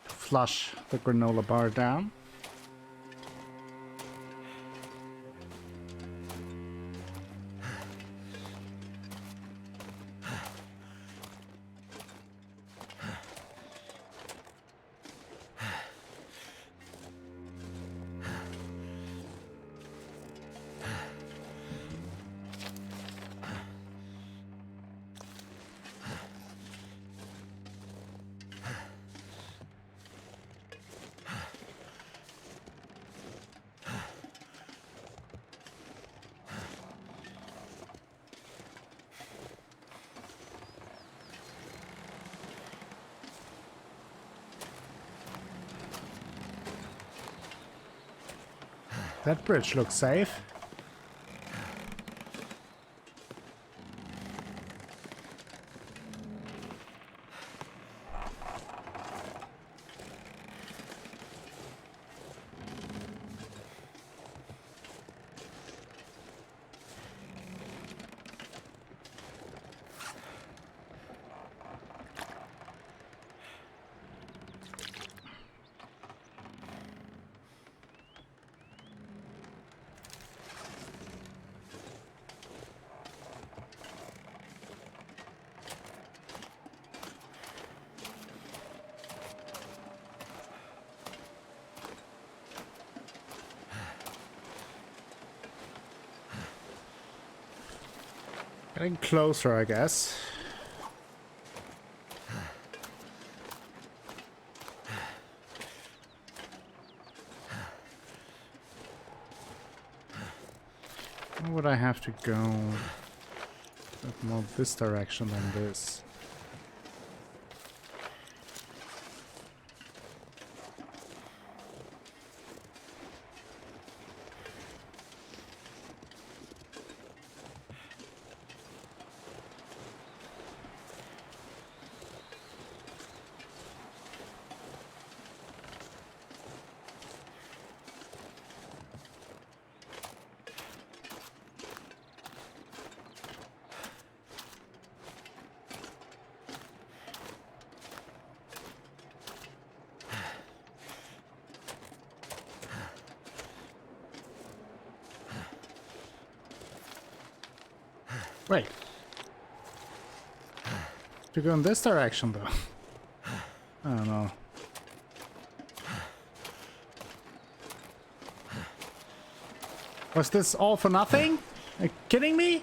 Speaker 1: to flush the granola bar down. That bridge looks safe. Getting closer, I guess. Where would I have to go? More this direction than this. Wait. To go in this direction, though. I don't know. Was this all for nothing? Are you kidding me?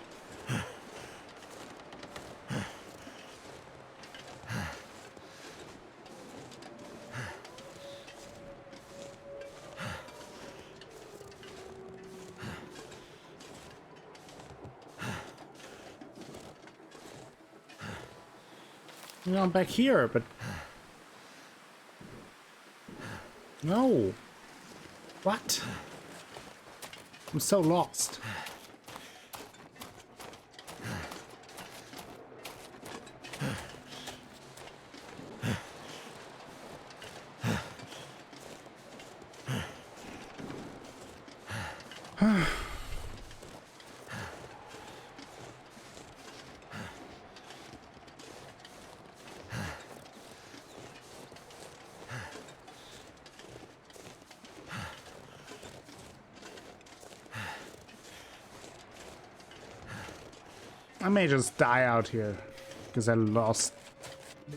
Speaker 1: You know, I'm back here, but... No. What? I'm so lost. I may just die out here because I lost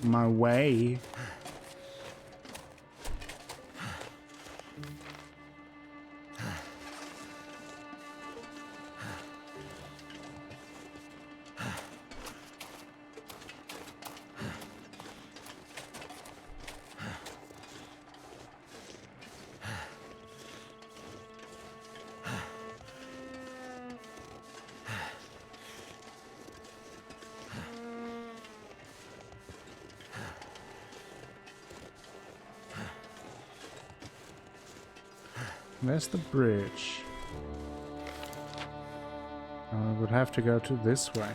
Speaker 1: my way. Where's the bridge? I would have to go to this way.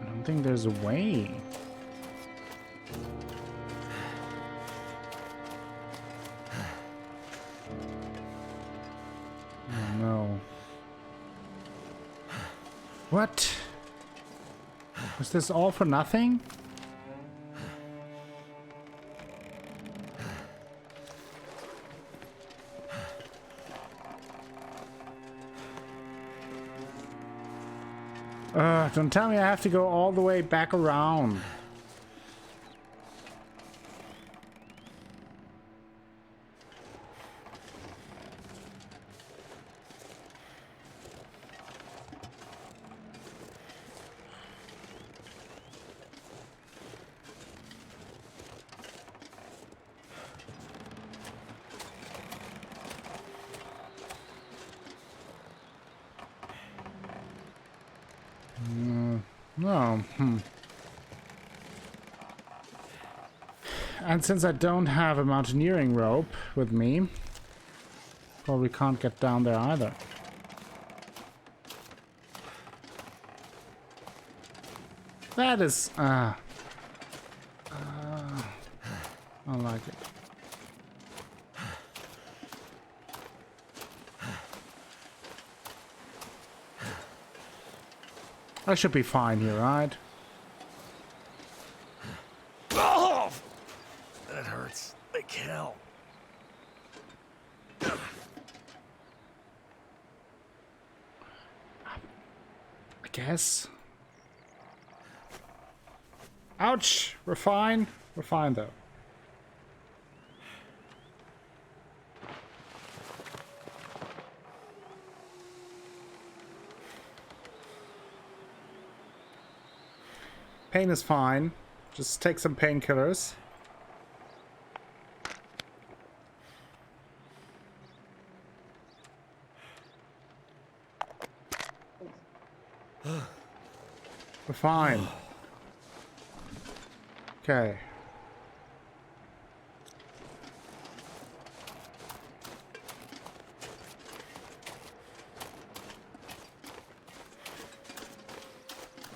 Speaker 1: I don't think there's a way. Oh no. What? Was this all for nothing? Don't tell me I have to go all the way back around. No. And since I don't have a mountaineering rope with me, probably can't get down there either. That is... I don't like it. I should be fine here, right?
Speaker 2: Oh! That hurts like hell.
Speaker 1: I guess. Ouch! We're fine. We're fine, though. Pain is fine. Just take some painkillers. We're fine. Okay.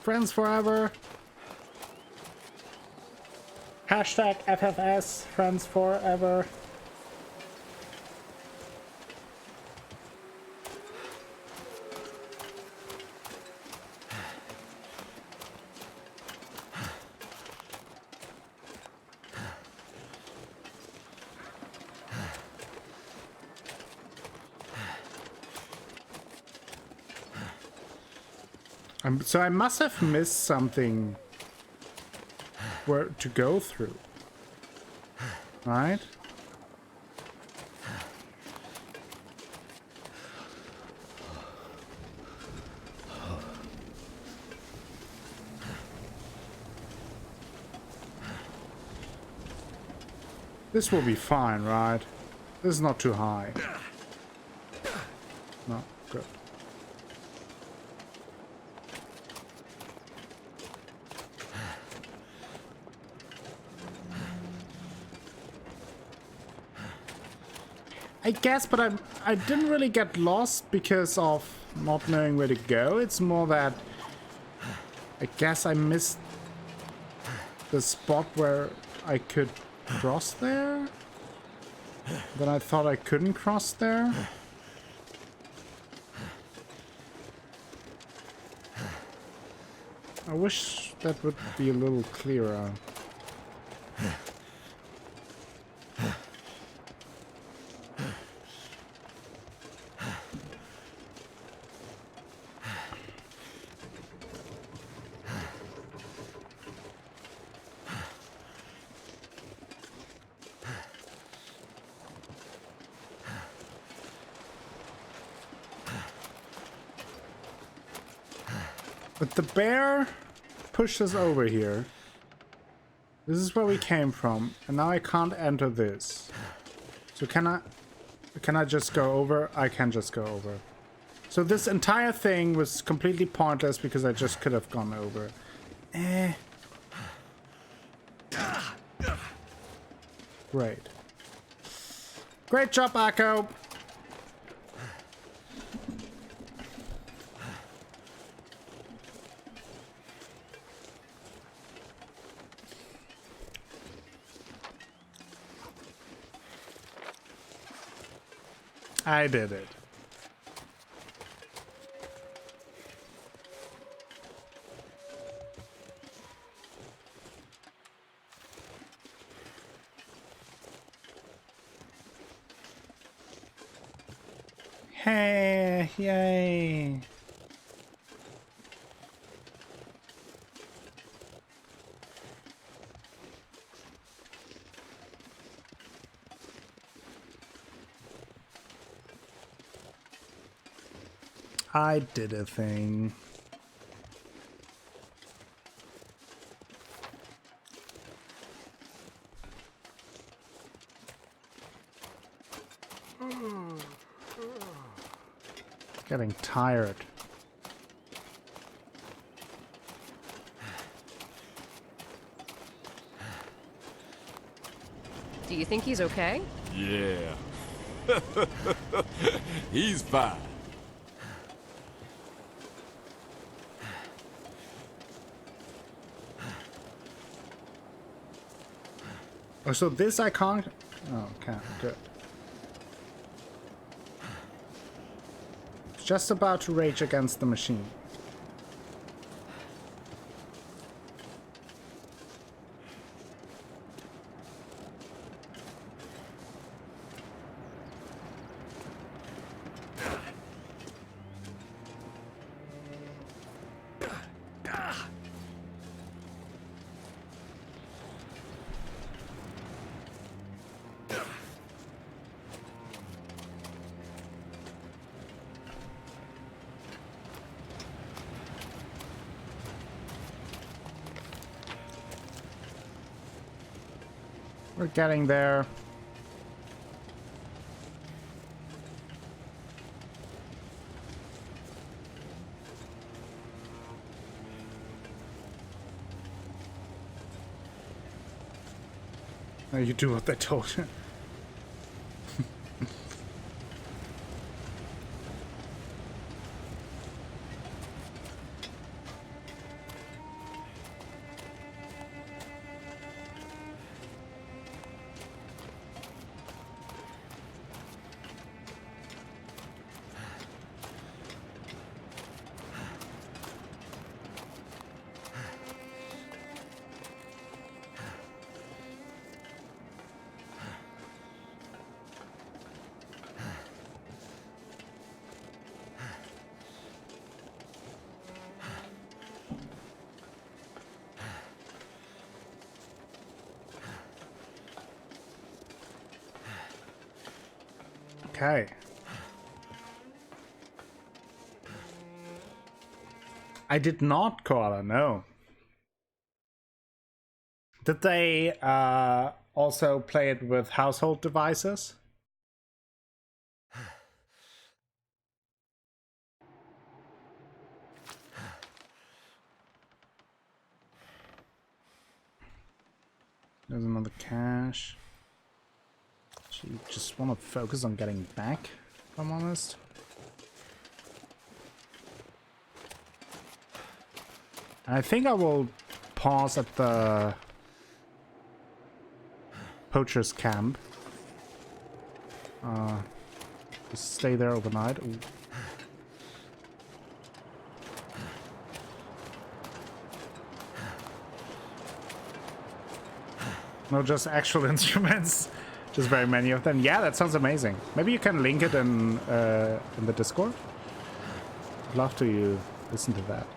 Speaker 1: Friends forever. Hashtag FFS, friends forever. So I must have missed something where to go through. Right? This will be fine, right? This is not too high. No, good. I guess, but I didn't really get lost because of not knowing where to go. It's more that I guess I missed the spot where I could cross there. Then I thought I couldn't cross there. I wish that would be a little clearer. But the bear pushed us over here. This is where we came from, and now I can't enter this. So can I just go over? I can just go over. So this entire thing was completely pointless because I just could have gone over. Great. Great job, Akko. I did it. Hey, yay. I did a thing. Getting tired.
Speaker 8: Do you think he's okay?
Speaker 9: Yeah. He's fine.
Speaker 1: Oh, so this I can't... Oh, okay, good. Just about to rage against the machine. We're getting there. Now you do what they told you. Okay. I did not, Koala, no. Did they also play it with household devices? There's another cache. Actually, just want to focus on getting back, if I'm honest. I think I will pause at the poacher's camp. Just stay there overnight. Ooh. No, just actual instruments. Just very many of them. Yeah, that sounds amazing. Maybe you can link it in the Discord. I'd love to listen to that.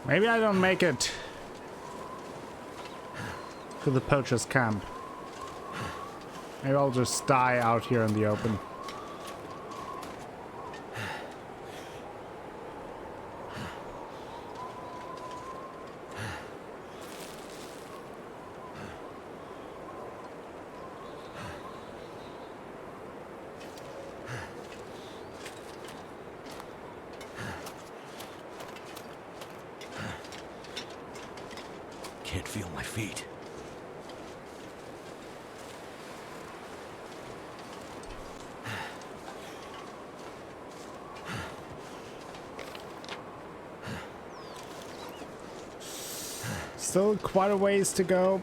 Speaker 1: Maybe I don't make it to the poacher's camp. Maybe I'll just die out here in the open.
Speaker 2: Can't feel my feet.
Speaker 1: Still quite a ways to go.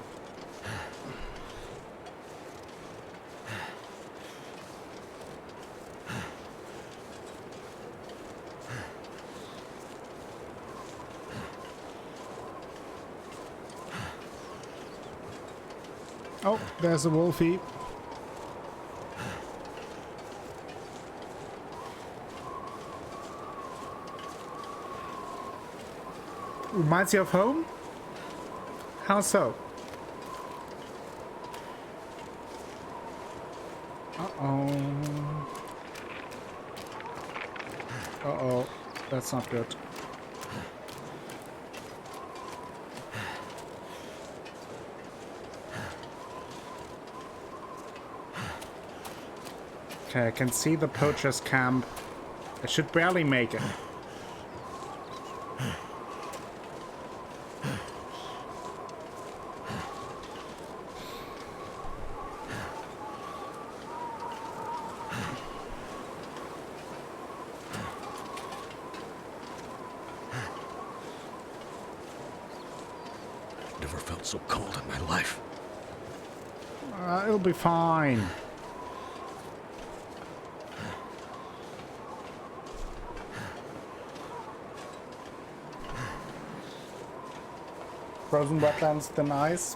Speaker 1: Oh, there's a wolfie. Reminds you of home? How so? Uh-oh. Uh-oh. That's not good. Okay, I can see the poacher's camp. I should barely make it.
Speaker 2: Never felt so cold in my life.
Speaker 1: It'll be fine. Frozen wetlands, thin ice.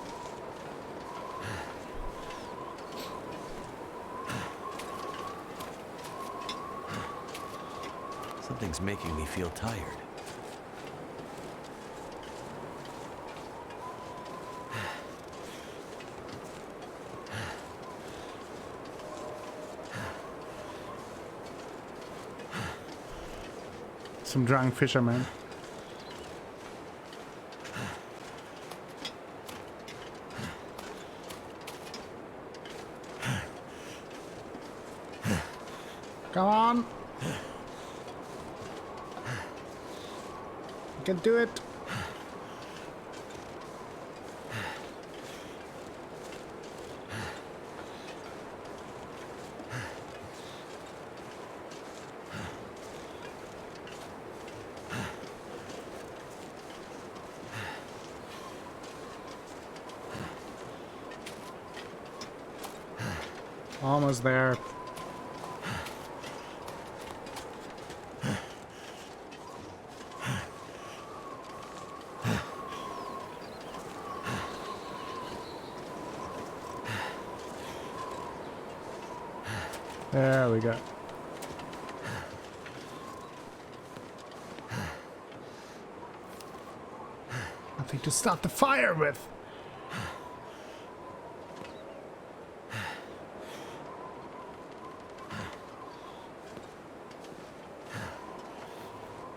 Speaker 2: Something's making me feel tired.
Speaker 1: Some drunk fishermen. Come on. You can do it. Almost there. There we go. Nothing to start the fire with.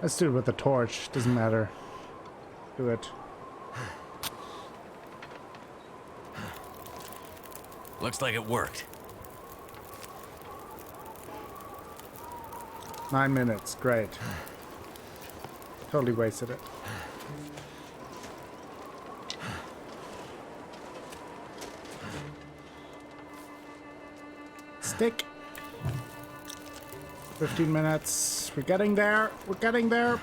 Speaker 1: Let's do it with the torch. Doesn't matter. Do it.
Speaker 2: Looks like it worked.
Speaker 1: 9 minutes. Great. Totally wasted it. Stick. 15 minutes. We're getting there. We're getting there.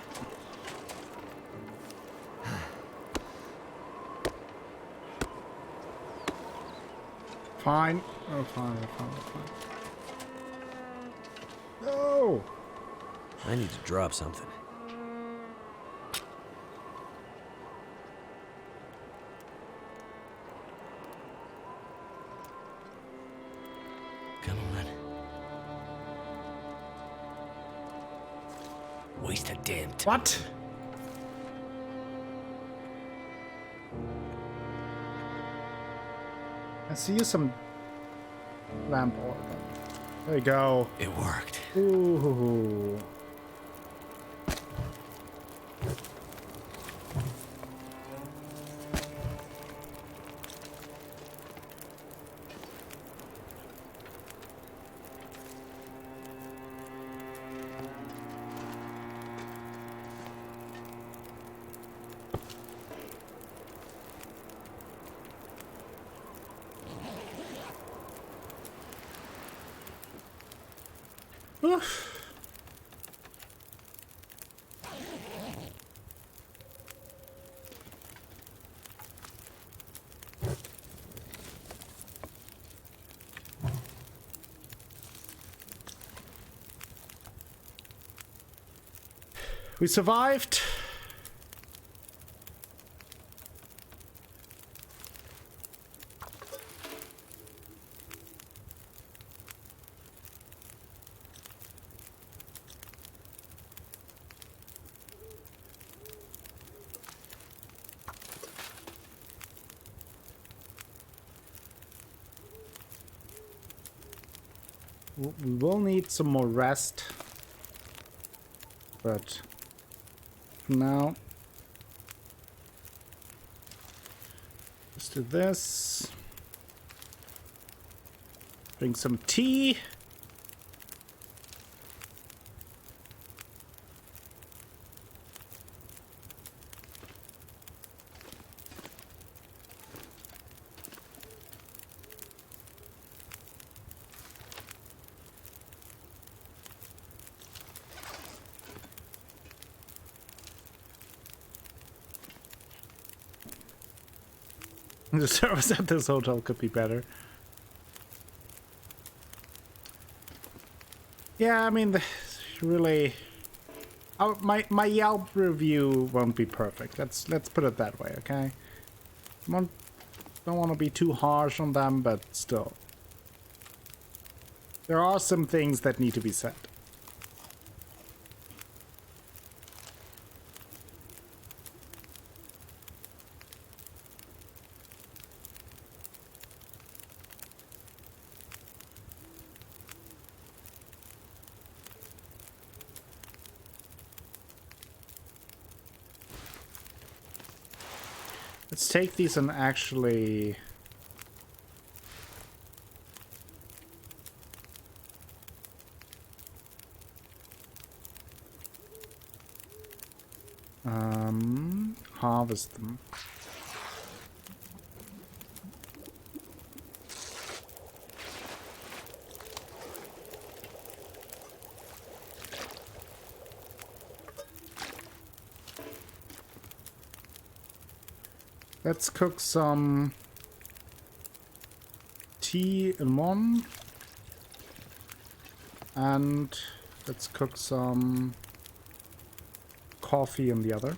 Speaker 1: Fine. Oh, fine. Fine. No.
Speaker 2: I need to drop something. Come on. Waste a damn time.
Speaker 1: What? Let's use some lamp oil. There you go.
Speaker 2: It worked.
Speaker 1: Ooh. Oof. We survived. We will need some more rest, but for now, let's do this. Drink some tea. The service at this hotel could be better. Yeah, I mean, really, my Yelp review won't be perfect. Let's put it that way, okay? Don't want to be too harsh on them, but still, there are some things that need to be said. Let's take these and actually... harvest them. Let's cook some tea in one. And let's cook some coffee in the other.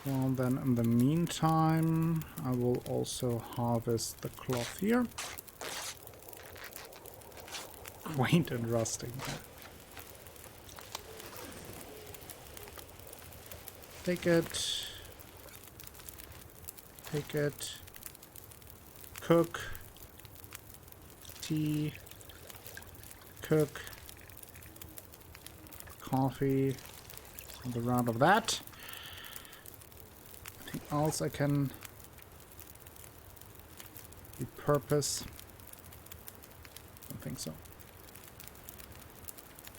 Speaker 1: Well, then in the meantime, I will also harvest the cloth here. Quaint and rusting. Take it. Take it. Cook. Tea. Cook. Coffee. Another round of that. Anything else I can repurpose? Don't think so.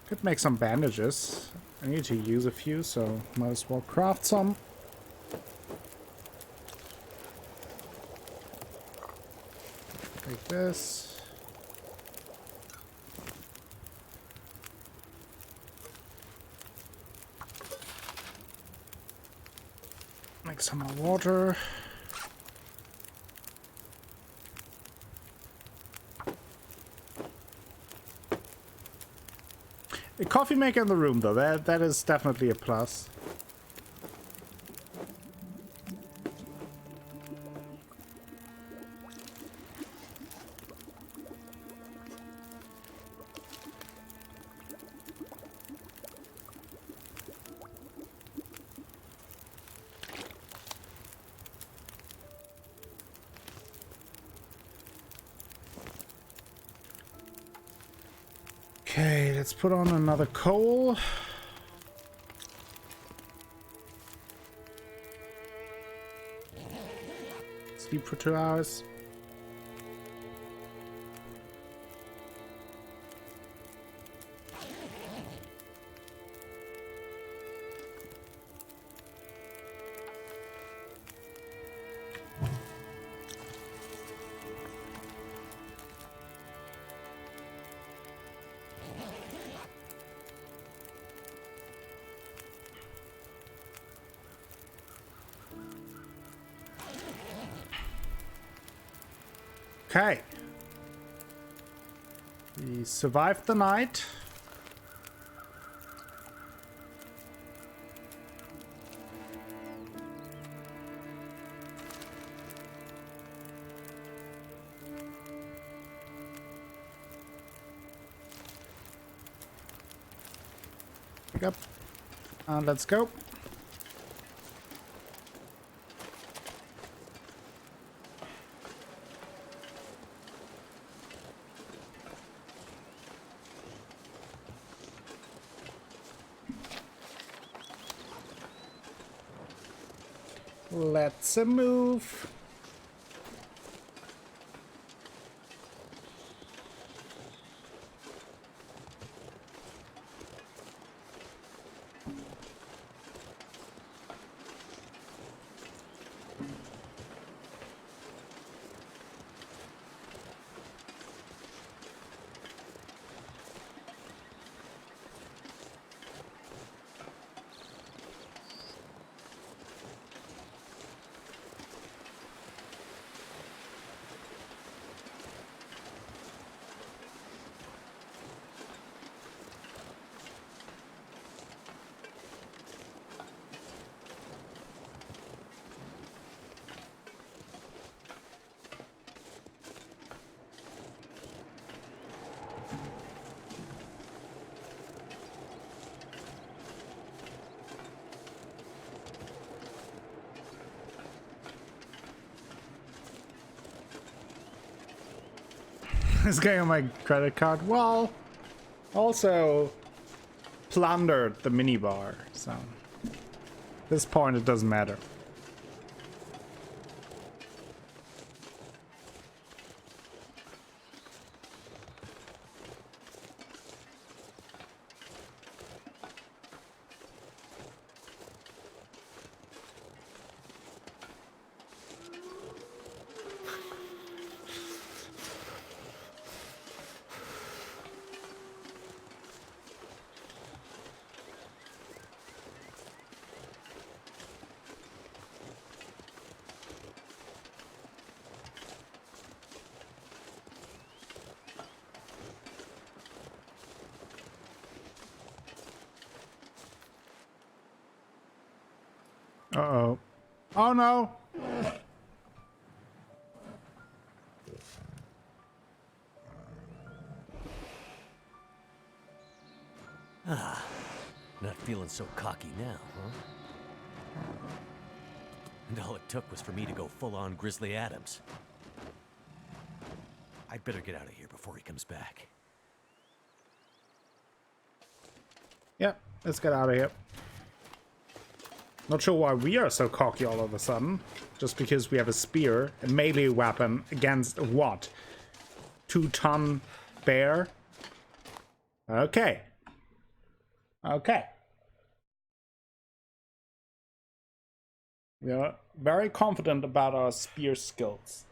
Speaker 1: Could make some bandages. I need to use a few, so might as well craft some. Like this. Make some more water. A coffee maker in the room, though. That is definitely a plus. Okay, let's put on another coal. Sleep for 2 hours. Okay. We survived the night. Pick up. And let's go. Let's move. This guy on my credit card. Well, also plundered the minibar, so at this point it doesn't matter. Uh-oh. Oh no!
Speaker 2: Not feeling so cocky now, huh? And all it took was for me to go full-on Grizzly Adams. I'd better get out of here before he comes back.
Speaker 1: Yep, let's get out of here. Not sure why we are so cocky all of a sudden. Just because we have a spear, a melee weapon against what? 2-ton bear? Okay. Okay. We are very confident about our spear skills.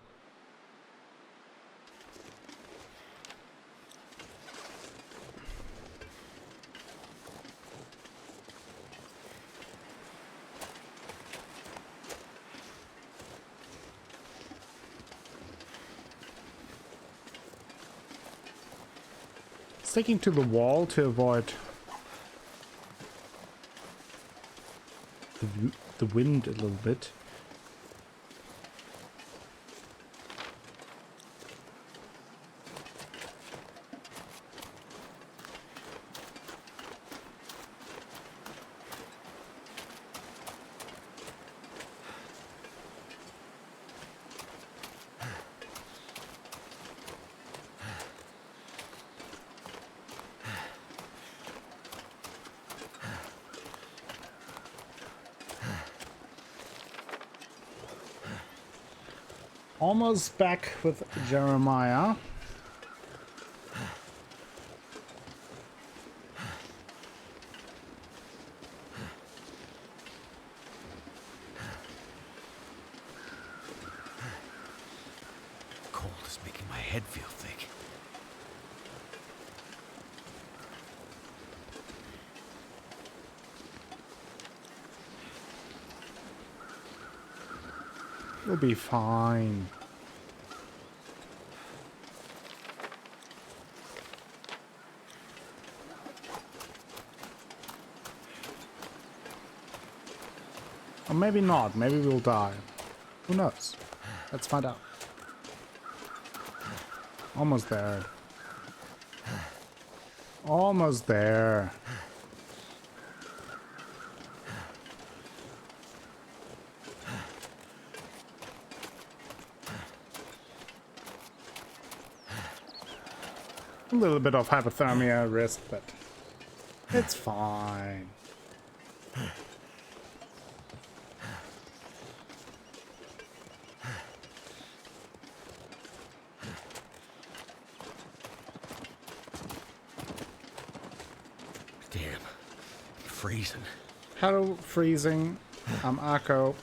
Speaker 1: Sticking to the wall to avoid the wind a little bit. Almost back with Jeremiah.
Speaker 2: Cold is making my head feel thick.
Speaker 1: You'll be fine. Or maybe not. Maybe we'll die. Who knows? Let's find out. Almost there. Almost there. A little bit of hypothermia risk, but it's fine.
Speaker 2: Damn, I'm freezing.
Speaker 1: Hello, freezing. I'm Akko.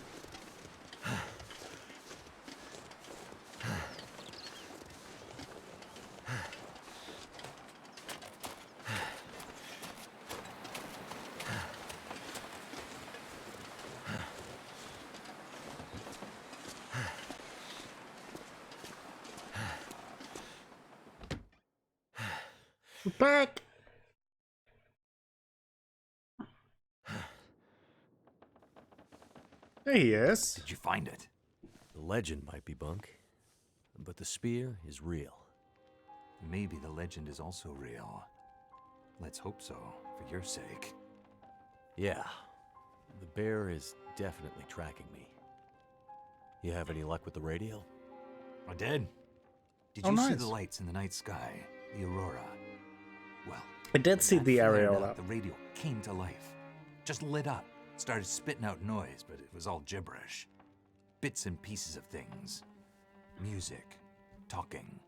Speaker 1: We're back. There he is.
Speaker 4: Did you find it?
Speaker 2: The legend might be bunk, but the spear is real.
Speaker 4: Maybe the legend is also real. Let's hope so, for your sake.
Speaker 2: Yeah, the bear is definitely tracking me. You have any luck with the radio?
Speaker 4: I did. Did
Speaker 1: Oh,
Speaker 4: you see
Speaker 1: nice.
Speaker 4: the lights in the night sky? The aurora? Well,
Speaker 1: I did see
Speaker 4: when
Speaker 1: the
Speaker 4: that flared
Speaker 1: areola.
Speaker 4: up, the radio came to life. Just lit up. Started spitting out noise, but it was all gibberish. Bits and pieces of things. Music. Talking.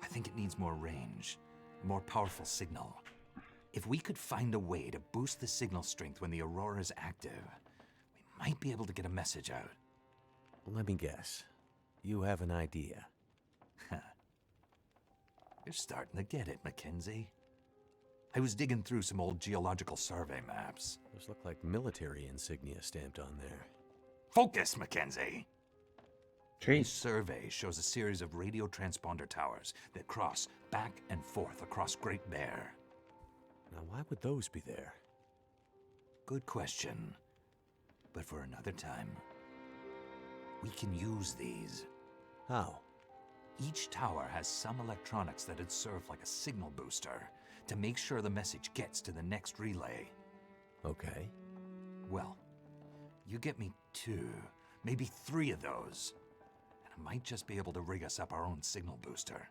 Speaker 4: I think it needs more range. A more powerful signal. If we could find a way to boost the signal strength when the aurora is active, we might be able to get a message out.
Speaker 2: Let me guess. You have an idea.
Speaker 4: You're starting to get it, Mackenzie. I was digging through some old geological survey maps.
Speaker 2: Those look like military insignia stamped on there.
Speaker 4: Focus, Mackenzie! This
Speaker 1: Jeez.
Speaker 4: survey shows a series of radio transponder towers that cross back and forth across Great Bear.
Speaker 2: Now, why would those be there?
Speaker 4: Good question. but for another time. We can use these.
Speaker 2: How?
Speaker 4: Each tower has some electronics that'd serve like a signal booster to make sure the message gets to the next relay.
Speaker 2: Okay.
Speaker 4: Well, you get me 2, maybe 3 of those, and I might just be able to rig us up our own signal booster.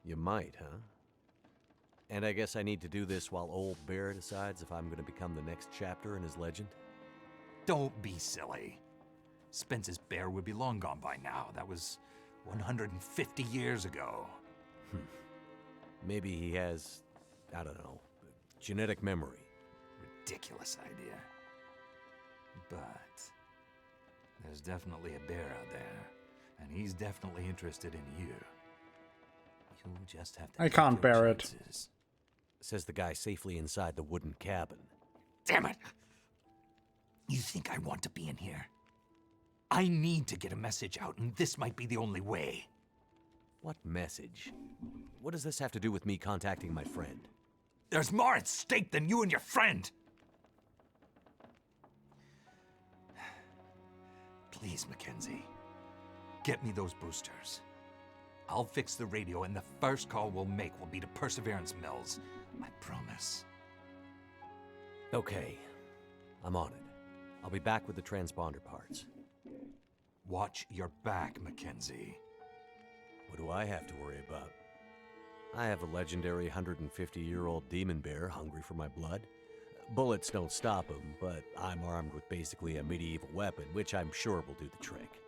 Speaker 2: You might, huh? And I guess I need to do this while old Bear decides if I'm going to become the next chapter in his legend?
Speaker 4: Don't be silly. Spence's bear would be long gone by now. That was 150 years ago.
Speaker 2: Maybe he has, I don't know, genetic memory.
Speaker 4: Ridiculous idea. But there's definitely a bear out there, and he's definitely interested in you. You'll just have to
Speaker 1: I can't
Speaker 4: take your
Speaker 1: bear it.
Speaker 4: chances.
Speaker 2: Says the guy safely inside the wooden cabin.
Speaker 4: Damn it! You think I want to be in here? I need to get a message out, and this might be the only way.
Speaker 2: What message? What does this have to do with me contacting my friend?
Speaker 4: There's more at stake than you and your friend. Please, Mackenzie, get me those boosters. I'll fix the radio, and the first call we'll make will be to Perseverance Mills. I promise.
Speaker 2: Okay, I'm on it. I'll be back with the transponder parts.
Speaker 4: Watch your back, Mackenzie.
Speaker 2: What do I have to worry about? I have a legendary 150-year-old demon bear hungry for my blood. Bullets don't stop him, but I'm armed with basically a medieval weapon, which I'm sure will do the trick.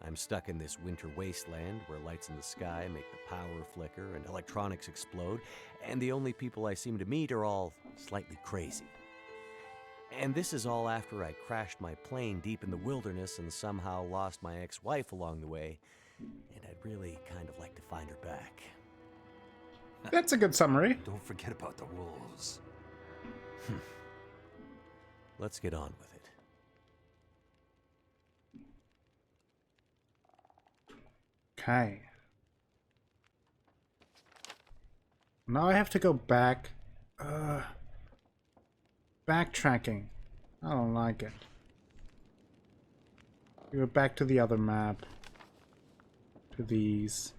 Speaker 2: I'm stuck in this winter wasteland where lights in the sky make the power flicker and electronics explode, and the only people I seem to meet are all slightly crazy. And this is all after I crashed my plane deep in the wilderness and somehow lost my ex-wife along the way, and I'd really kind of like to find her back.
Speaker 1: That's a good summary.
Speaker 4: Don't forget about the wolves.
Speaker 2: Let's get on with it.
Speaker 1: Okay. Now I have to go back. Backtracking. I don't like it. Go back to the other map. To these.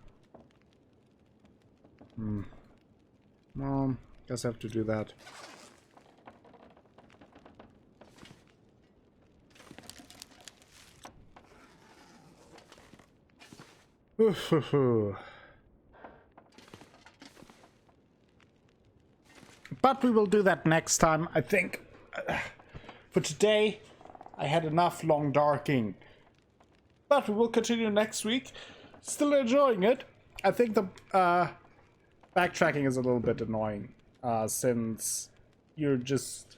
Speaker 1: Well, guess I have to do that. But we will do that next time, I think. For today, I had enough long darking. But we will continue next week. Still enjoying it. I think the backtracking is a little bit annoying, since you're just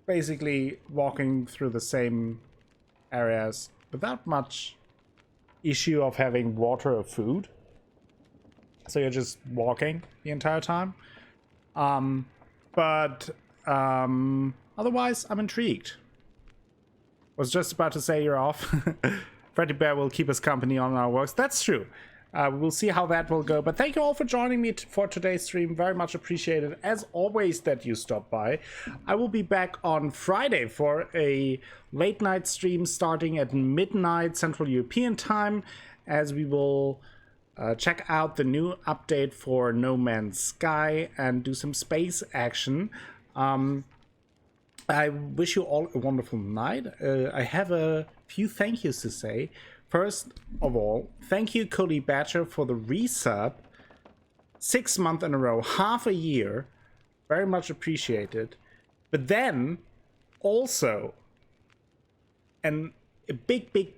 Speaker 1: basically walking through the same areas without much issue of having water or food. So you're just walking the entire time. But otherwise, I'm intrigued. Was just about to say you're off. Freddy Bear will keep us company on our works. That's true. We'll see how that will go. But thank you all for joining me for today's stream. Very much appreciated, as always, that you stopped by. I will be back on Friday for a late night stream starting at midnight Central European time, as we will check out the new update for No Man's Sky and do some space action. I wish you all a wonderful night. I have a few thank yous to say. First of all, thank you, Cody Badger, for the resub. 6 months in a row, half a year. Very much appreciated. But then, also, and a big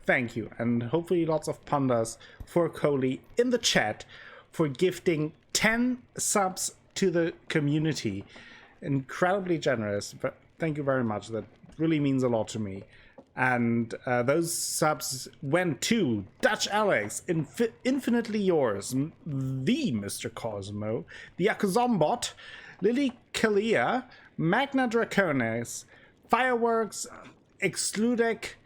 Speaker 1: thank you, and hopefully lots of pandas for Cody in the chat for gifting 10 subs to the community. Incredibly generous. But thank you very much. That really means a lot to me. And those subs went to Dutch Alex, Infinitely Yours, the Mr. Cosmo, the Akuzombot, Lily Kalia, Magna Draconis, Fireworks, Excludek,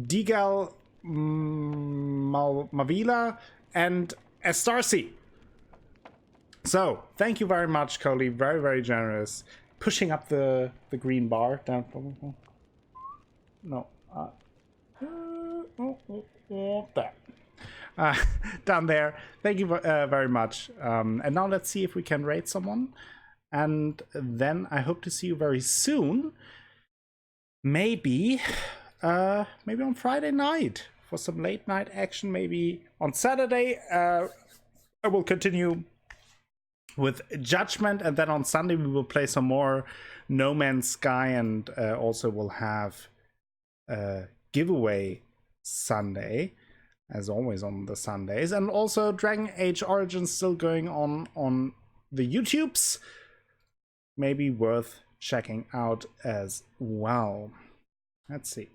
Speaker 1: Digal Mavila, and Estarcy. So, thank you very much, Coley. Very, very generous. pushing up the green bar down. No. There. Down there. Thank you very much. And now let's see if we can raid someone. And then I hope to see you very soon. Maybe on Friday night for some late night action. Maybe on Saturday I will continue with Judgment, and then on Sunday we will play some more No Man's Sky, and also we'll have giveaway Sunday, as always on the Sundays, and also Dragon Age Origins still going on the YouTubes. Maybe worth checking out as well. Let's see.